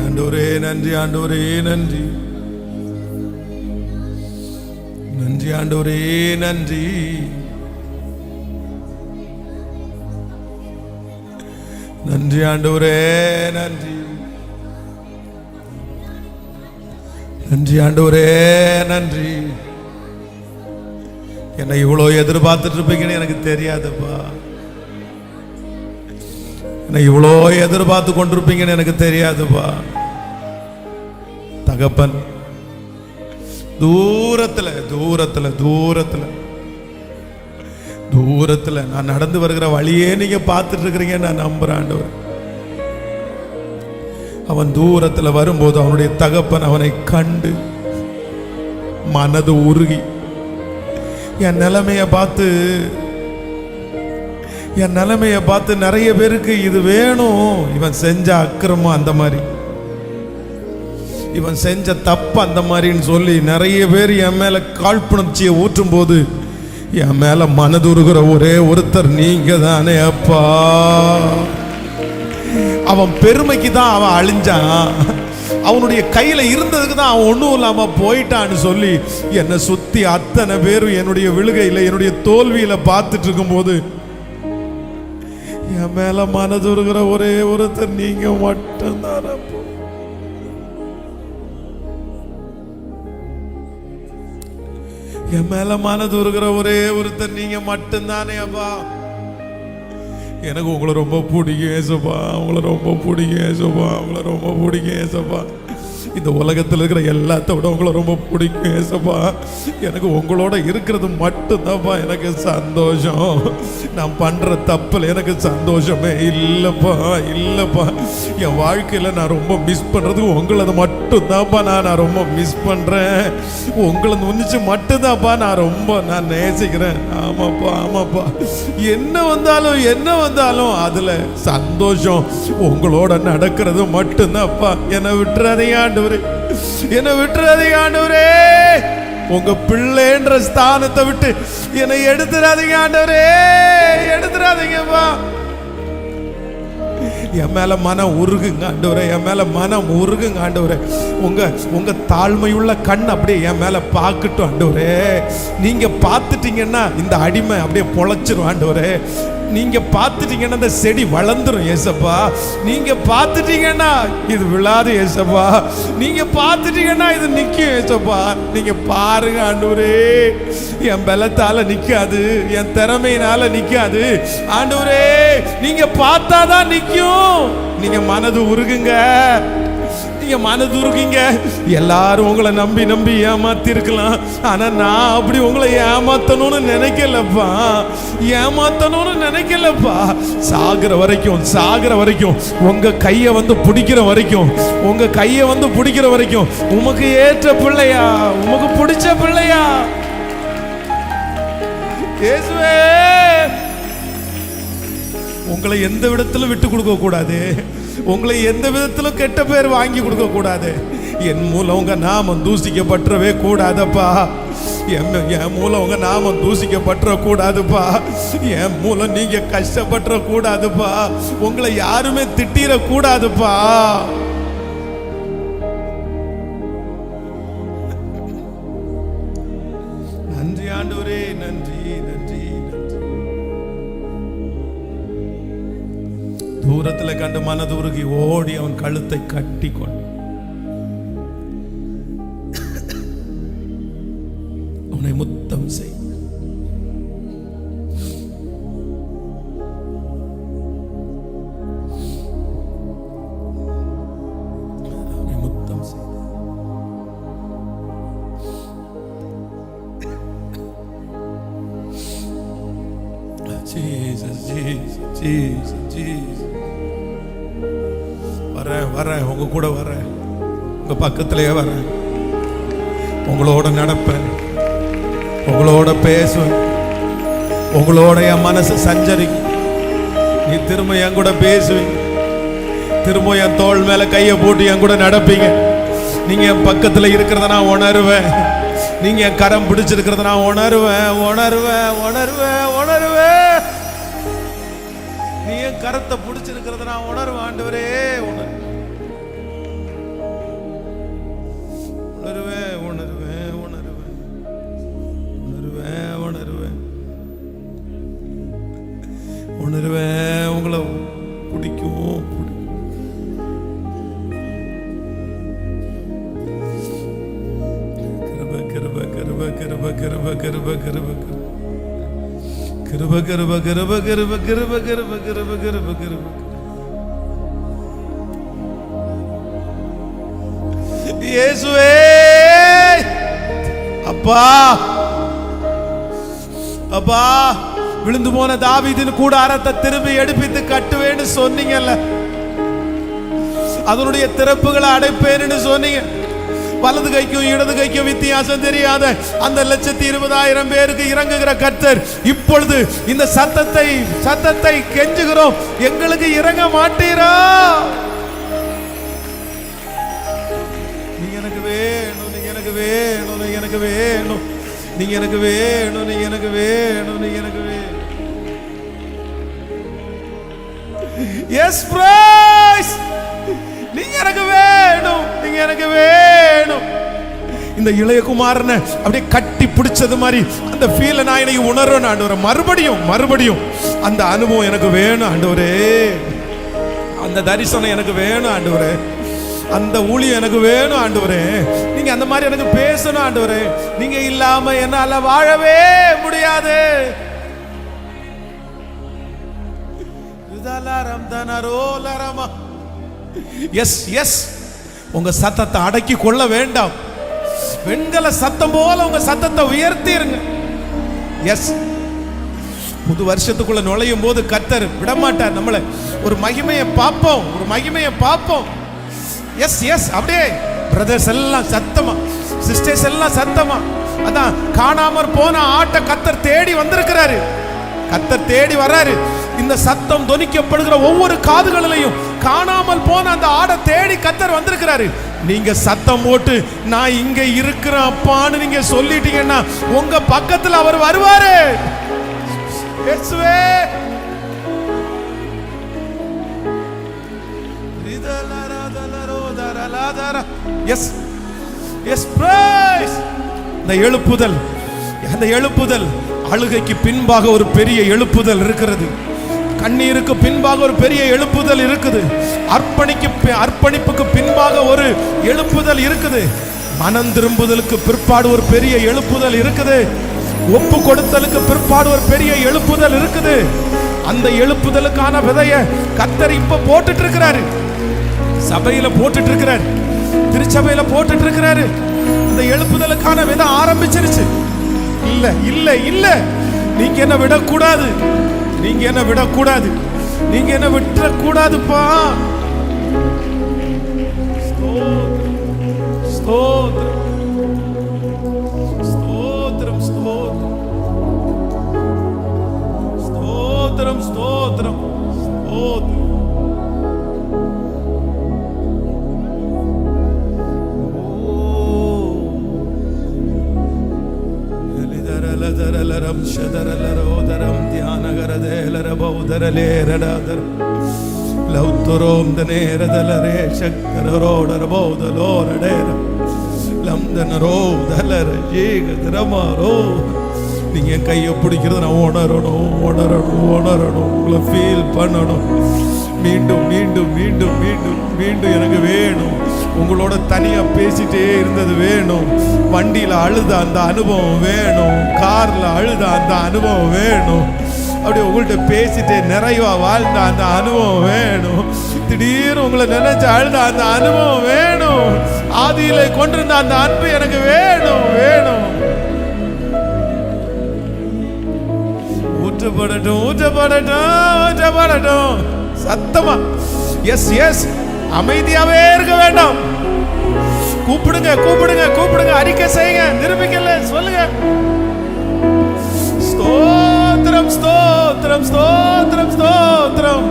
ஆண்டவரே, நன்றி ஆண்டவரே, நன்றி நன்றி ஆண்டவரே, நன்றி நன்றி ஆண்டவரே, நன்றி நன்றி ஆண்டவரே, நன்றி. என்னை இவ்வளோ எதிர்பார்த்துட்டு இருப்பீங்கன்னு எனக்கு தெரியாதுப்பா. என்னை இவ்வளோ எதிர்பார்த்து கொண்டிருப்பீங்கன்னு எனக்கு தெரியாதுப்பா. தகப்பன் தூரத்துல தூரத்துல தூரத்துல தூரத்துல நான் நடந்து வருகிற வழியே நீங்க பார்த்துட்டு இருக்கிறீங்க. நான் நம்புறேன் ஆண்டவர். அவன் தூரத்துல வரும்போது அவனுடைய தகப்பன் அவனை கண்டு மனது உருகி என் நிலைமையை பார்த்து நிறைய பேருக்கு இது வேணும். இவன் செஞ்ச அக்கிரமம் அந்த மாதிரி, இவன் செஞ்ச தப்பு அந்த மாதிரின்னு சொல்லி நிறைய பேர் என் மேல காழ்ப்புணர்ச்சியை ஊற்றும் போது என் மேல மனதுருகிற ஒரே ஒருத்தர் நீங்க தானே அப்பா. அவன் பெருமைக்கு தான் அவன் அழிஞ்சான். அவனுடைய கையில இருந்ததுக்கு தான் அவன் ஒன்றும் இல்லாம போயிட்டான்னு சொல்லி என்னை சுத்தி அத்தனை பேரும் என்னுடைய விழுகையில என்னுடைய தோல்வியில பார்த்துட்டு இருக்கும் போது என் மேல மனதுருகிற ஒரே ஒருத்தர் நீங்க மட்டும்தான். என் மேல மனதுருகிற ஒரே ஒருத்தர் நீங்க மட்டும்தானே அப்பா. எனக்கு உங்களை ரொம்ப பிடிக்கும் ஏசப்பா, உங்களை ரொம்ப பிடிக்கும் ஏசப்பா, உங்களை ரொம்ப பிடிக்கும் ஏசப்பா. இந்த உலகத்தில் இருக்கிற எல்லாத்த விட உங்களை ரொம்ப பிடிக்கும் ஏசப்பா. எனக்கு உங்களோட இருக்கிறது மட்டும்தான்ப்பா எனக்கு சந்தோஷம். நான் பண்ற தப்பில் எனக்கு சந்தோஷமே இல்லப்பா, இல்லப்பா. என் வாழ்க்கையில நான் ரொம்ப மிஸ் பண்றது உங்களை மட்டும்தான்ப்பா. நான் ரொம்ப மிஸ் பண்றேன். உங்களை நுண்ணிச்சு மட்டும்தான்ப்பா நான் நேசிக்கிறேன். ஆமாப்பா, ஆமாப்பா. என்ன வந்தாலும் அதுல சந்தோஷம் உங்களோட நடக்கிறது மட்டும்தான்ப்பா. என்னை விட்டுறாதீங்க ஆண்டவரே, என்னை விட்டுறாதீங்க ஆண்டவரே. உங்க பிள்ளைன்ற ஸ்தானத்தை விட்டு என்னை எடுத்துறாதீங்க ஆண்டவரே, எடுத்துறாதீங்கப்பா. என் மேல மனம் உருகுங்க ஆண்டவரே, என் மேல மனம் உருகுங்க ஆண்டவரே. உங்க தாழ்மையுள்ள கண் அப்படியே என் மேல பார்க்கட்டும் ஆண்டவரே. நீங்க பார்த்துட்டீங்கன்னா இந்த அடிமை அப்படியே பொழைச்சிரும் ஆண்டவரே. நீங்க பார்த்துட்டீங்கன்னா இந்த செடி வளர்ந்துரும் ஏசப்பா. நீங்க பார்த்துட்டீங்கன்னா இது விழாது ஏசப்பா. நீங்க பார்த்துட்டீங்கன்னா இது நிற்கும் ஏசப்பா. நீங்க பாருங்க ஆண்டவரே. என் பலத்தால நிக்காது, என் திறமையினால நிக்காது ஆண்டவரே. நீங்க பார்த்தாதான் நிற்கும். நீங்க மனது உருகுங்க, நீங்க மனது உருகுங்க. எல்லாரும் உங்களை நம்பி ஏமாத்தி இருக்கலாம். ஆனா நான் அப்படி உங்களை ஏமாத்தணும்னு நினைக்கலப்பா. சாகுற வரைக்கும் உங்க கையை வந்து பிடிக்கிற வரைக்கும் உமக்கு ஏற்ற பிள்ளையா, உமக்கு பிடிச்ச பிள்ளையா இயேசுவே. உங்களை எந்த விதத்திலும் விட்டு கொடுக்க கூடாது. உங்களை எந்த விதத்திலும் கெட்ட பேர் வாங்கி கொடுக்க கூடாது. என் மூலம் உங்க நாமம் தூசிக்கப்பட்டவே கூடாதப்பா. என் மூலம் உங்க நாமம் தூசிக்கப்பட்ட கூடாதுப்பா. என் மூலம் நீங்க கஷ்டப்பட்ட கூடாதுப்பா. உங்களை யாருமே திட்டிர கூடாதுப்பா. நன்றி ஆண்டவரே, நன்றி நன்றி நன்றி. தூரத்தில் கண்டு மனதுருகி ஓடி அவன் கழுத்தை கட்டி கொண்டு அவனை முத்தம் செய். அவனை முத்தம் செய். Jesus, Jesus, Jesus, Jesus. வரேன் உங்க கூட வரேன், உங்க பக்கத்திலேயே வரேன், உங்களோட நடப்பேன், உங்களோட பேசுவேன், உங்களோட என் மனசு சஞ்சரிக்கும். நீ திரும்ப என் கூட பேசுவீங்க, திரும்ப என் தோள் மேல கையை போட்டு என் கூட நடப்பீங்க. நீங்க என் பக்கத்துல இருக்கிறத நான் உணருவேன். நீங்க என் கரம் பிடிச்சிருக்கிறத நான் உணருவேன். நீ என் கரத்தை பிடிச்சிருக்கிறத நான் உணருவேன் ஆண்டவரே. கிருப கிருப கிருப கிருப கிருப கிருப கிருப கிருப கிருப. இயேசுவே அப்பா அப்பா, விழுந்து போன தாவீதின் கூடாரத்தை திரும்பி எடுப்பித்து கட்டுவேன்னு சொன்னீங்கல்ல, அதனுடைய திறப்புகளை அடைப்பேன்னு சொன்னீங்க. வலது கைக்கும் இடது கைக்கும் வித்தியாசம் தெரியாத அந்த 120,000 பேருக்கு இறங்குகிற கர்த்தர் இப்பொழுது இந்த சத்தத்தை கெஞ்சுகிறோம், எங்களுக்கு இறங்க மாட்டீரா? நீங்க எனக்கு வேணும், நீங்க எனக்கு வேணும், நீங்க எனக்கு வேணும், நீங்க எனக்கு வேணும், நீங்க எனக்கு வேணும், நீங்க எனக்கு வேணும். எஸ் பிரைஸ், நீங்க எனக்கு வேணும், நீங்க எனக்கு வேணும். இந்த இளையகுமாரனை அப்படியே கட்டி பிடிச்சது மாதிரி அந்த ஃபீலை நான் இன்னைக்கு உணர்றேன் ஆண்டவரே. மறுபடியும் அந்த அனுபவம் எனக்கு வேணும் ஆண்டவரே. அந்த தரிசனம் எனக்கு வேணும் ஆண்டவரே. அந்த ஊழியம் எனக்கு வேணும் ஆண்டவரே. நீங்க அந்த மாதிரி எனக்கு பேசணும் ஆண்டவரே. நீங்க இல்லாம என்னால வாழவே முடியாது. எஸ் எஸ், உங்க சத்தத்தை அடக்கி கொள்ள வேண்டாம். வெண்கல சத்தம் போல உங்க சத்தத்தை உயர்த்திருங்க. எஸ், புது வருஷத்துக்குள்ள நுழையும் போது கர்த்தர் விடமாட்டார் நம்மளை. ஒரு மகிமையை பார்ப்போம். எஸ் எஸ், அப்படியே பிரதர்ஸ் எல்லாம் சத்தமா, சிஸ்டர்ஸ் எல்லாம் சத்தமா. அதான் காணாமற் போன ஆட்டை கர்த்தர் தேடி வந்திருக்கிறாரு. கர்த்தர் தேடி வர்றாரு. இந்த சத்தம் தொனிக்கப்படுகிற ஒவ்வொரு காதுகளிலையும் காணாமல் போன அந்த ஆடை தேடி கர்த்தர் வந்திருக்கிறாரு. நீங்க சத்தம் போட்டு நான் இங்க இருக்கிறேன் அப்பான்னு நீங்க சொல்லிட்டீங்கன்னா உங்க பக்கத்துல அவர் வருவாரு. Yes yes praise. இந்த எழுப்புதல் அழுகைக்கு பின்பாக ஒரு பெரிய எழுப்புதல் இருக்கிறது. கண்ணீருக்கு பின்பாக ஒரு பெரிய எழுப்புதல் இருக்குது. அர்ப்பணிப்புக்கு பின்பாக ஒரு எழுப்புதல் இருக்குது. மனம் திரும்புதலுக்கு பிற்பாடு ஒரு பெரிய எழுப்புதல் இருக்குது. ஒப்பு கொடுத்தலுக்கு பிற்பாடு ஒரு பெரிய எழுப்புதல் இருக்குது. அந்த எழுப்புதலுக்கான விதைய கர்த்தர் இப்ப போட்டுட்டு இருக்கிறாரு. சபையில போட்டுட்டு இருக்கிறாரு, திருச்சபையில போட்டுட்டு இருக்கிறாரு. அந்த எழுப்புதலுக்கான விதை ஆரம்பிச்சிருச்சு. இல்ல இல்ல இல்ல, நீங்க என்ன விடக்கூடாது, நீங்க என்ன விடக்கூடாது, நீங்க என்ன விட்டுறக்கூடாதுப்பா. ஸ்தோத்திரம் ஸ்தோத்திரம் ஸ்தோத்திரம் ஸ்தோத்திரம் ஸ்தோத்திரம். நீங்க கையை பிடிக்கிறது நான் உணரணும், உங்களை ஃபீல் பண்ணணும். மீண்டும் மீண்டும் மீண்டும் மீண்டும் மீண்டும் எனக்கு வேணும். உங்களோட தனியா பேசிட்டே இருந்தது வேணும். வண்டியில அழுத அந்த அனுபவம் வேணும். கார்ல அழுத அந்த அனுபவம் வேணும். அப்படியே உங்கள்கிட்ட பேசிட்டே நிறைவா வாழ்ந்த அந்த அனுபவம் வேணும். திடீர்னு உங்களை நினைச்சு அழுத அந்த அனுபவம் வேணும். ஆதியில கொண்டிருந்த அந்த அன்பு எனக்கு வேணும். ஊற்றப்படட்டும் சத்தமா. எஸ் எஸ், அமைதியாவே இருக்க வேண்டாம். கூப்பிடுங்க, அறிக்கை செய்யுங்க, நிரூபிக்கல சொல்லுங்க. ஸ்தோத்திரம் ஸ்தோத்திரம் ஸ்தோத்திரம் ஸ்தோத்திரம்.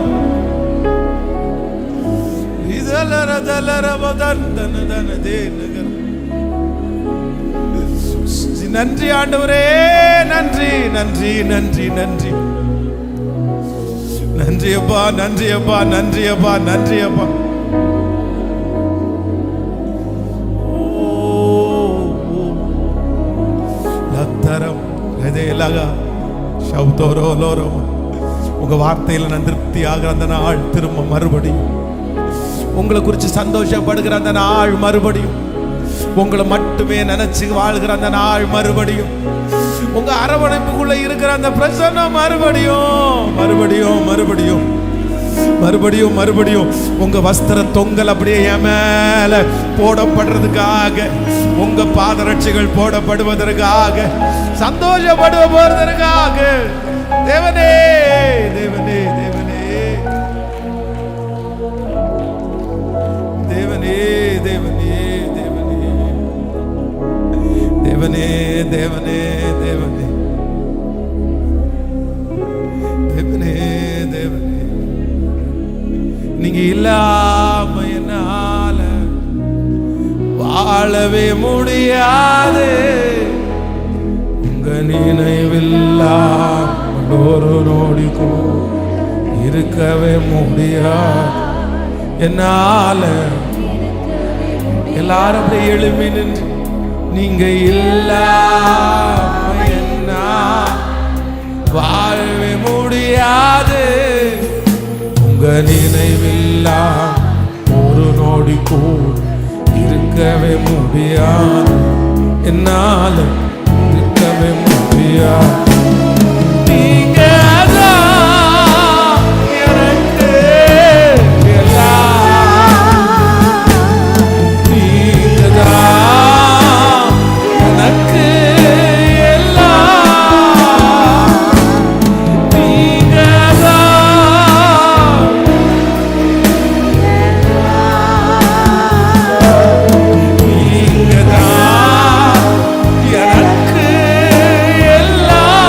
நன்றி ஆண்டவரே, நன்றி நன்றி நன்றி நன்றி நன்றி அப்பா, நன்றி அப்பா, நன்றி அப்பா, நன்றி அப்பா. உங்க வார்த்தையில நான் திருப்தி ஆகிற அந்த நாள் திரும்ப மறுபடியும், உங்களை குறித்து சந்தோஷப்படுகிற அந்த நாள் மறுபடியும், உங்களை மட்டுமே நினைச்சு வாழ்கிற அந்த நாள் மறுபடியும், உங்க அரவணைப்புக்குள்ள இருக்கிற அந்த பிரசன்னம் மறுபடியும் மறுபடியும் மறுபடியும் மறுபடியும் மறுபடியும் உங்க வஸ்திர தொங்கல் அப்படியே என் மேல போடப்படுறதுக்காக, உங்க பாதரட்சிகள் போடப்படுவதற்காக, சந்தோஷப்படுவ போறதற்காக தேவனே தேவனே தேவனே தேவனே தேவனே தேவனே தேவனே தேவனே தேவனே தேவனே நீங்க இல்லாம என்னால வாழவே முடியாது. உங்க நினைவில்லாம ஒரு நொடிக்கும் இருக்கவே முடியாது என்னால. எல்லாரும் அப்படியே எழுப்பி நின்று நீங்க இல்லாம என்னால் வாழவே முடியாது. உங்க நினைவில்லாம் ஒரு நொடி கூட இருக்கவே முடியாது என்னால, இருக்கவே முடியாது. நீங்க எனக்கு எல்லாம்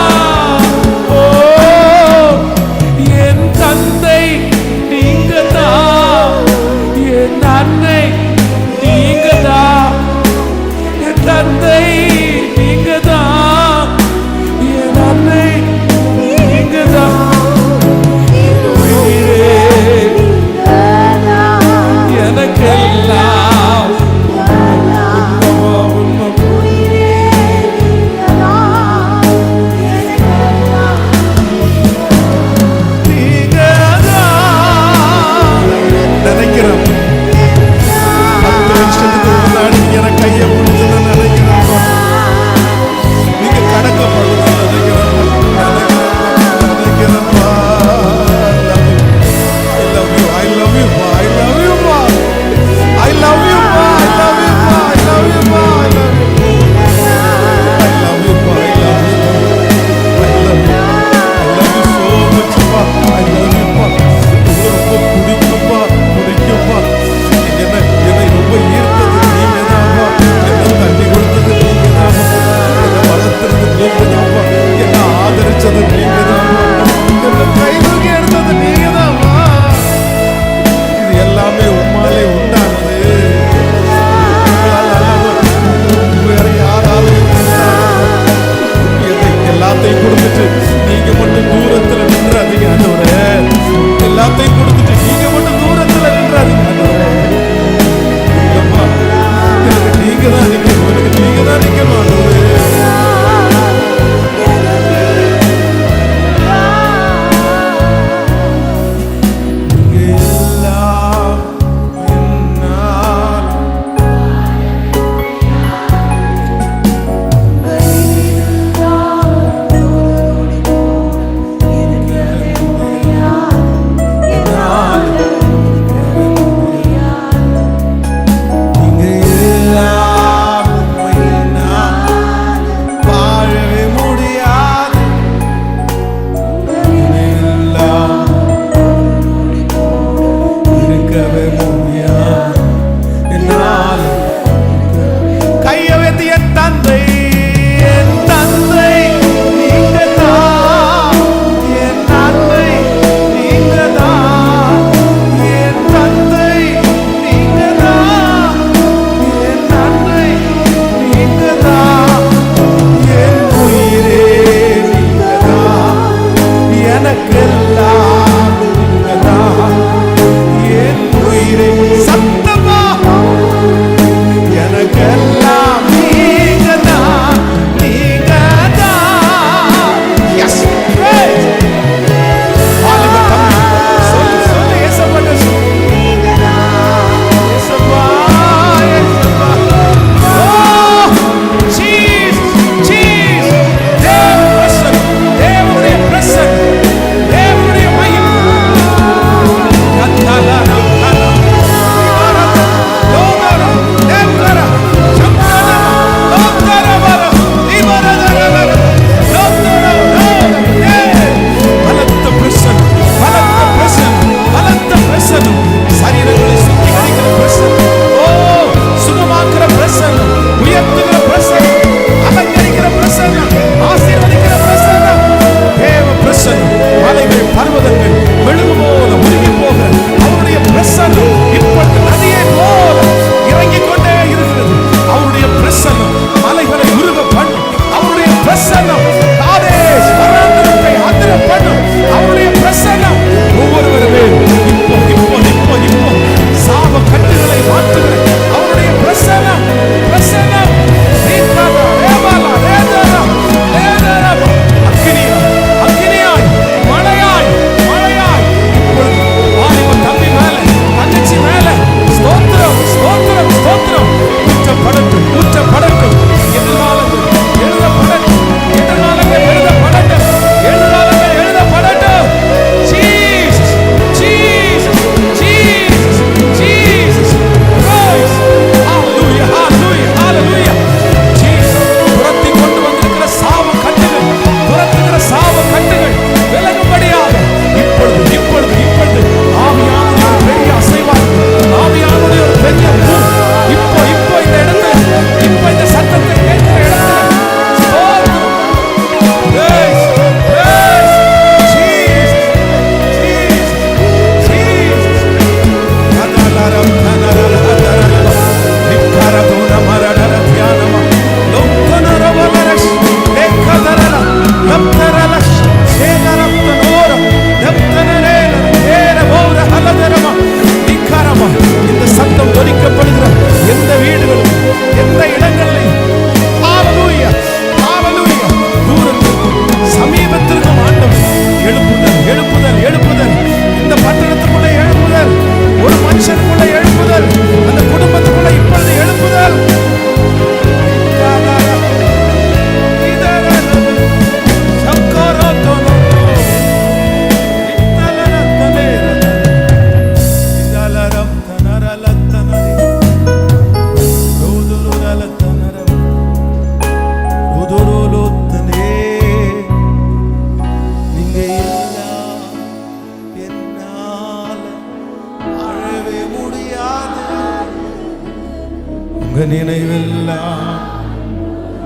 உங்க நினைவெல்லாம்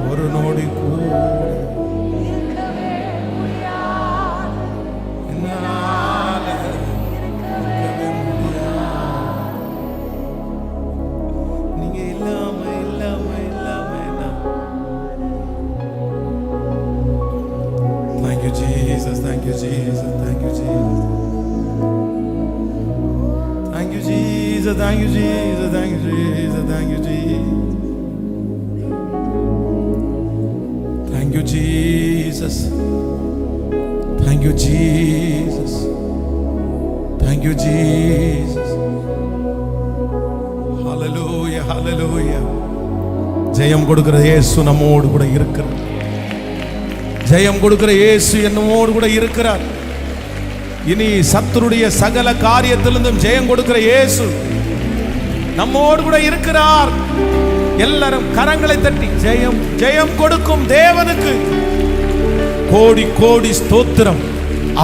ஒரு நொடி கூட என்னால இருக்கவே முடியாது. நீங்க இல்லாம இல்லாம இல்லாம இல்லாம. Thank you Jesus, thank you Jesus, thank you Jesus. Thank you Jesus, thank you Jesus, thank you Jesus, thank you Jesus. Thank you Jesus. Thank you Jesus. Thank you Jesus. Hallelujah, hallelujah. ஜெயம் கொடுக்கிற இயேசு நம்மோடு கூட இருக்கிறார். ஜெயம் கொடுக்கிற இயேசு என்னோடு கூட இருக்கிறார். இனி சத்துருடைய சகல காரியத்திலிருந்தும் ஜெயம் கொடுக்கிற இயேசு நம்மோடு கூட இருக்கிறார். எல்லாரும் கரங்களை தட்டி ஜெயம் ஜெயம் கொடுக்கும் தேவனுக்கு கோடி கோடி ஸ்தோத்திரம்.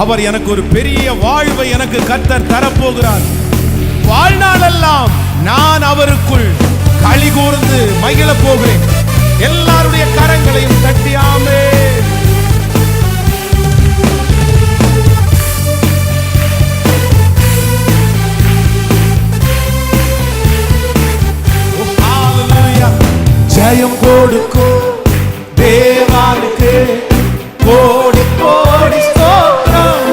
அவர் எனக்கு ஒரு பெரிய வாழ்வை எனக்கு கர்த்தர் தரப்போகிறார். வாழ்நாளெல்லாம் நான் அவருக்குள் களி கூர்ந்து மகிழ போகிறேன். எல்லாருடைய கரங்களையும் தட்டியாமே ஜெயம் கொடுக்கும் தேவனுக்கு கோடி கோடி ஸ்தோத்திரம்.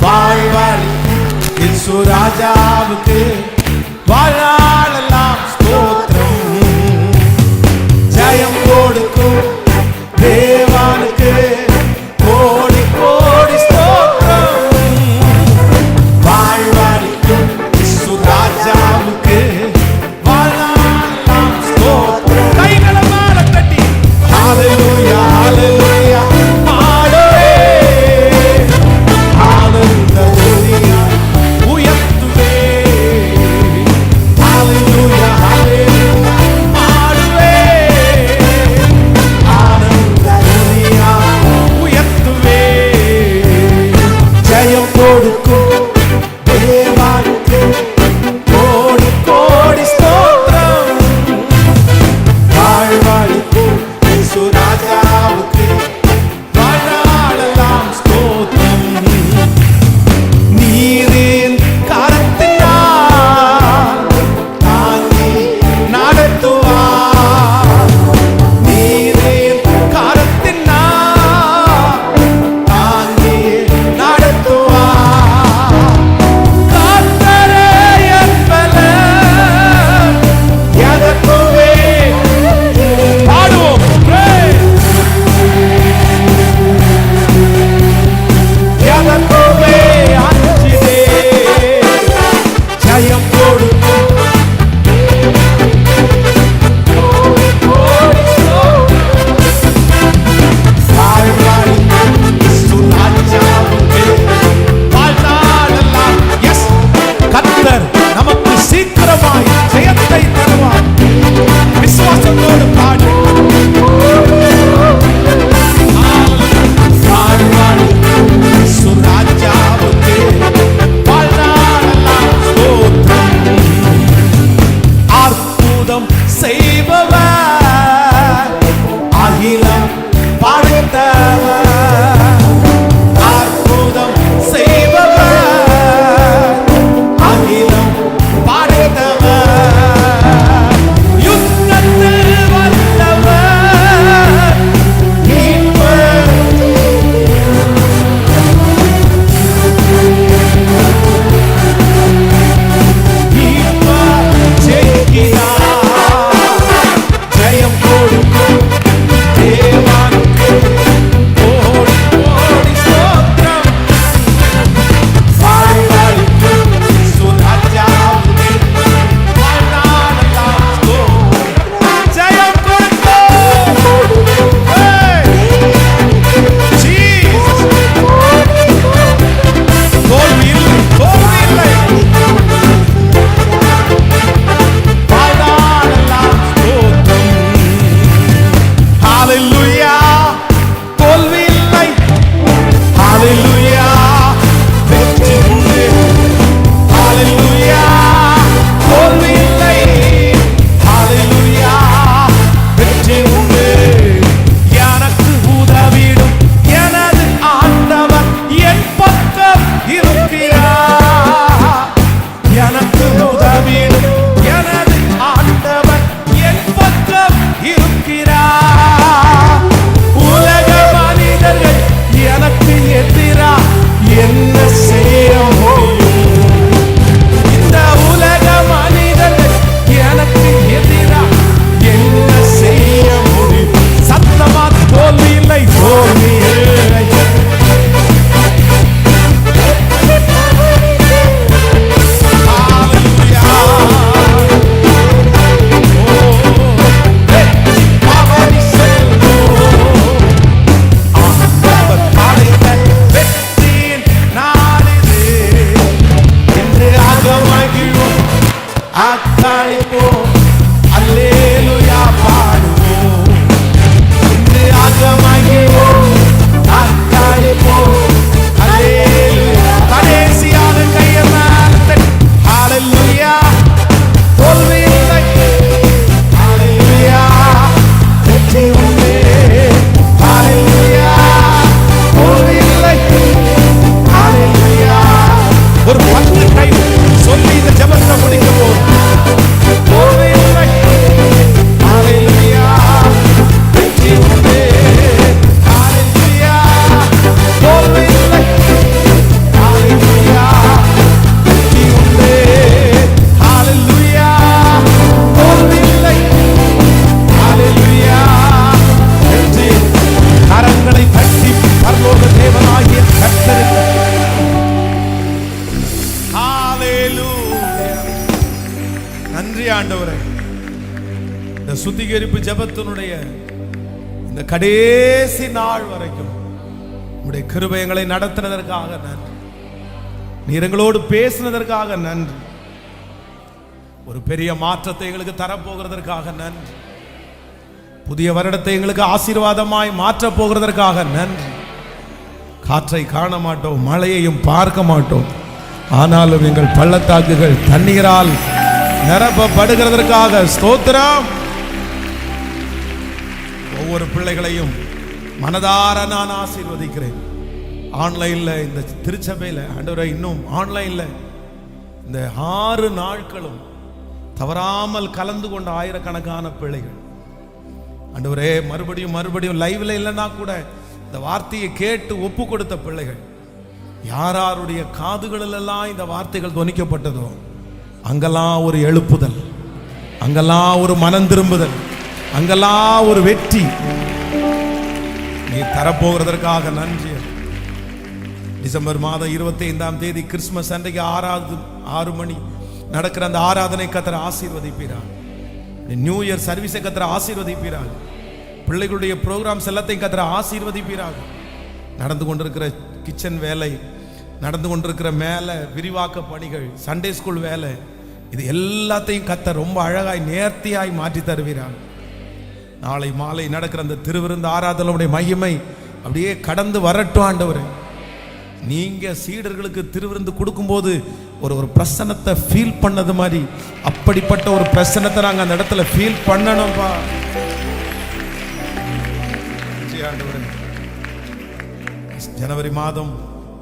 வாழ்வளிக்கும் இயேசு ராஜாவுக்கு வாழ்நாளெல்லாம் ஸ்தோத்திரம். ஜெயம் கொடுக்கும் தேவனுக்கு கோடி கோடி ஸ்தோத்திரம். வாழ்வளிக்கும் இயேசு ராஜாவுக்கு Hallelujah, hallelujah, hallelujah, hallelujah, உதவிடும் எனது ஆண்டவர் என் பக்கம் இருக்கிறார். உலக மனிதர்கள் எனக்கு எதிரா என்ன செய்ய முடியும்? இந்த உலக மனிதர்கள் எனக்கு எதிரா என்ன செய்ய முடியும்? சத்தமா தோல்வி இல்லை, தோல்வி இல்லை. சுத்திகரிப்பு ஜெபத்தினுடைய இந்த கடைசி நாள் வரைக்கும் உம்முடைய கிருபை எங்களை நடத்தினதற்காக நன்றி. நீர் எங்களோடு பேசினதற்காக நன்றி. ஒரு பெரிய மாற்றத்தை எங்களுக்கு தரப்போகிறதற்காக நன்றி. புதிய வருடத்தை எங்களுக்கு ஆசீர்வாதமாய் மாற்றப் போகிறதற்காக நன்றி. காற்றை காண மாட்டோம், மழையையும் பார்க்க மாட்டோம், ஆனாலும் எங்கள் பள்ளத்தாக்குகள் தண்ணீரால் நிரப்பப்படுகிறதற்காக ஸ்தோத்திரம். ஒவ்வொரு பிள்ளைகளையும் மனதார நான் ஆசீர்வதிக்கிறேன். ஆன்லைன்ல இந்த திருச்சபையில் ஆண்டவரே, இன்னும் ஆன்லைன்ல இந்த 6 நாட்களும் தவறாமல் கலந்து கொண்ட ஆயிரக்கணக்கான பிள்ளைகள் ஆண்டவரே, மறுபடியும் லைவ்ல இல்லைன்னா கூட இந்த வார்த்தையை கேட்டு ஒப்பு கொடுத்த பிள்ளைகள், யாருடைய காதுகளிலெல்லாம் இந்த வார்த்தைகள் துணிக்கப்பட்டதோ அங்கெல்லாம் ஒரு எழுப்புதல், அங்கெல்லாம் ஒரு மனம் திரும்புதல், அங்கெல்லாம் ஒரு வெற்றி நீ தரப்போகிறதற்காக நன்றி. டிசம்பர் மாதம் 25ஆம் தேதி கிறிஸ்துமஸ் அன்றைக்கு 6 மணி நடக்கிற அந்த ஆராதனை கர்த்தர் ஆசீர்வதிப்பீராக. நியூ இயர் சர்வீஸை கர்த்தர் ஆசீர்வதிப்பீராக. பிள்ளைகளுடைய ப்ரோக்ராம்ஸ் எல்லாத்தையும் கர்த்தர் ஆசீர்வதிப்பீராக. நடந்து கொண்டிருக்கிற கிச்சன் வேலை, நடந்து கொண்டிருக்கிற மேலே விரிவாக்க பணிகள், சண்டே ஸ்கூல் வேலை, இது எல்லாத்தையும் கர்த்தர் ரொம்ப அழகாய் நேர்த்தியாய் மாற்றி தருவீராக. நாளை மாலை நடக்கிற அந்த திருவிருந்து ஆராதனையுடைய மகிமை அப்படியே கடந்து வரட்டும் ஆண்டவரே. நீங்க சீடர்களுக்கு திருவிருந்து கொடுக்கும்போது ஒரு பிரசன்னத்தை ஃபீல் பண்ணது மாதிரி, அப்படிப்பட்ட ஒரு பிரசன்னத்தை நாங்கள் அந்த இடத்துல ஃபீல் பண்ணணும்பா. ஜனவரி மாதம்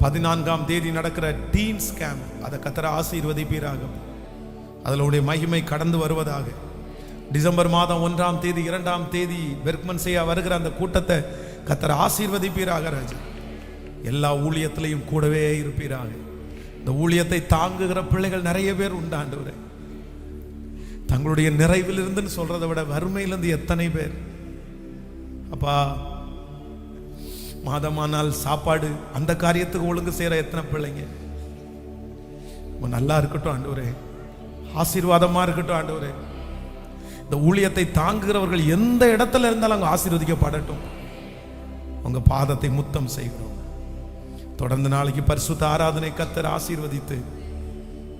14ஆம் தேதி நடக்கிற டீன்ஸ் கேம்ப், அதை கர்த்தர் ஆசீர்வதிப்பீராக. அதனுடைய மகிமை கடந்து வருவதாக. டிசம்பர் மாதம் 1ஆம் தேதி 2ஆம் தேதி பெர்க்மன் செய்ய வருகிற அந்த கூட்டத்தை கர்த்தர் ஆசீர்வதிப்பீராக ராஜா. எல்லா ஊழியத்திலையும் கூடவே இருப்பீராக. இந்த ஊழியத்தை தாங்குகிற பிள்ளைகள் நிறைய பேர் உண்டாண்டவரே. தங்களுடைய நிறைவில் இருந்துன்னு சொல்றதை விட வறுமையிலிருந்து எத்தனை பேர் அப்பா. மாதமானால் சாப்பாடு, அந்த காரியத்துக்கு ஒழுங்கு செய்யற எத்தனை பிள்ளைங்க. நல்லா இருக்கட்டும் ஆண்டவரே, ஆசீர்வாதமா இருக்கட்டும் ஆண்டவரே. இந்த ஊழியத்தை தாங்குகிறவர்கள் எந்த இடத்துல இருந்தாலும் அங்கே ஆசீர்வதிக்கப்படட்டும். உங்க பாதத்தை முத்தம் செய்கிறோம். தொடர்ந்து நாளைக்கு பரிசுத்த ஆராதனை கர்த்தர் ஆசீர்வதித்து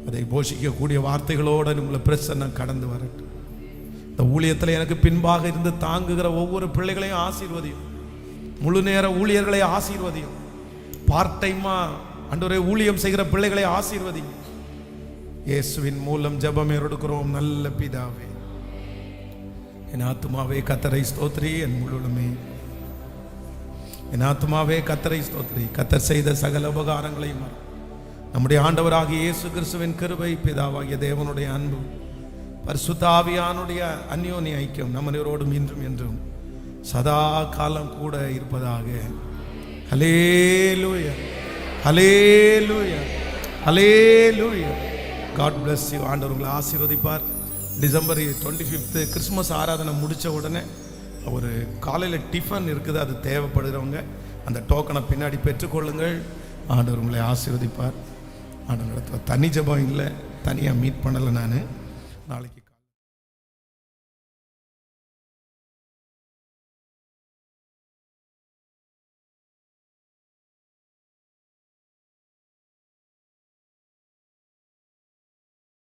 அதை போஷிக்கக்கூடிய வார்த்தைகளோடு உங்களை பிரசன்னம் கடந்து வரட்டும். இந்த ஊழியத்தில் எனக்கு பின்பாக இருந்து தாங்குகிற ஒவ்வொரு பிள்ளைகளையும் ஆசீர்வதியும். முழு நேர ஊழியர்களை ஆசீர்வதியும். பார்ட் டைமா ஆண்டவரே ஊழியம் செய்கிற பிள்ளைகளை ஆசீர்வதியும். இயேசுவின் மூலம் ஜெபம் எடுக்கிறோம் நல்ல பிதாவே. என் ஆத்துமாவே கர்த்தரை ஸ்தோத்திரி, என் முழுமே என் ஆத்துமாவே கர்த்தரை ஸ்தோத்திரி. கர்த்தர் செய்த சகல உபகாரங்களையும் நம்முடைய ஆண்டவராகிய இயேசு கிறிஸ்துவின் கிருபை, பிதாவாகிய தேவனுடைய அன்பு, பரிசுத்த ஆவியானுடைய அந்யோன்ய ஐக்கியம் நம்ம அனைவரோடும் இன்றும் என்றும் சதா காலம் கூட இருப்பதாக. Hallelujah, hallelujah, hallelujah. God bless you. ஆண்டவர் உங்களை ஆசீர்வதிப்பார். டிசம்பர் 25 கிறிஸ்மஸ் ஆராதனை முடித்த உடனே ஒரு காலையில் டிஃபன் இருக்குது, அது தேவைப்படுகிறவங்க அந்த டோக்கனை பின்னாடி பெற்றுக்கொள்ளுங்கள். ஆண்டவர் உங்களை ஆசீர்வதிப்பார். ஆண்டவர் தனி ஜெபம் இல்லை, தனியாக மீட் பண்ணலை. நான் நாளைக்கு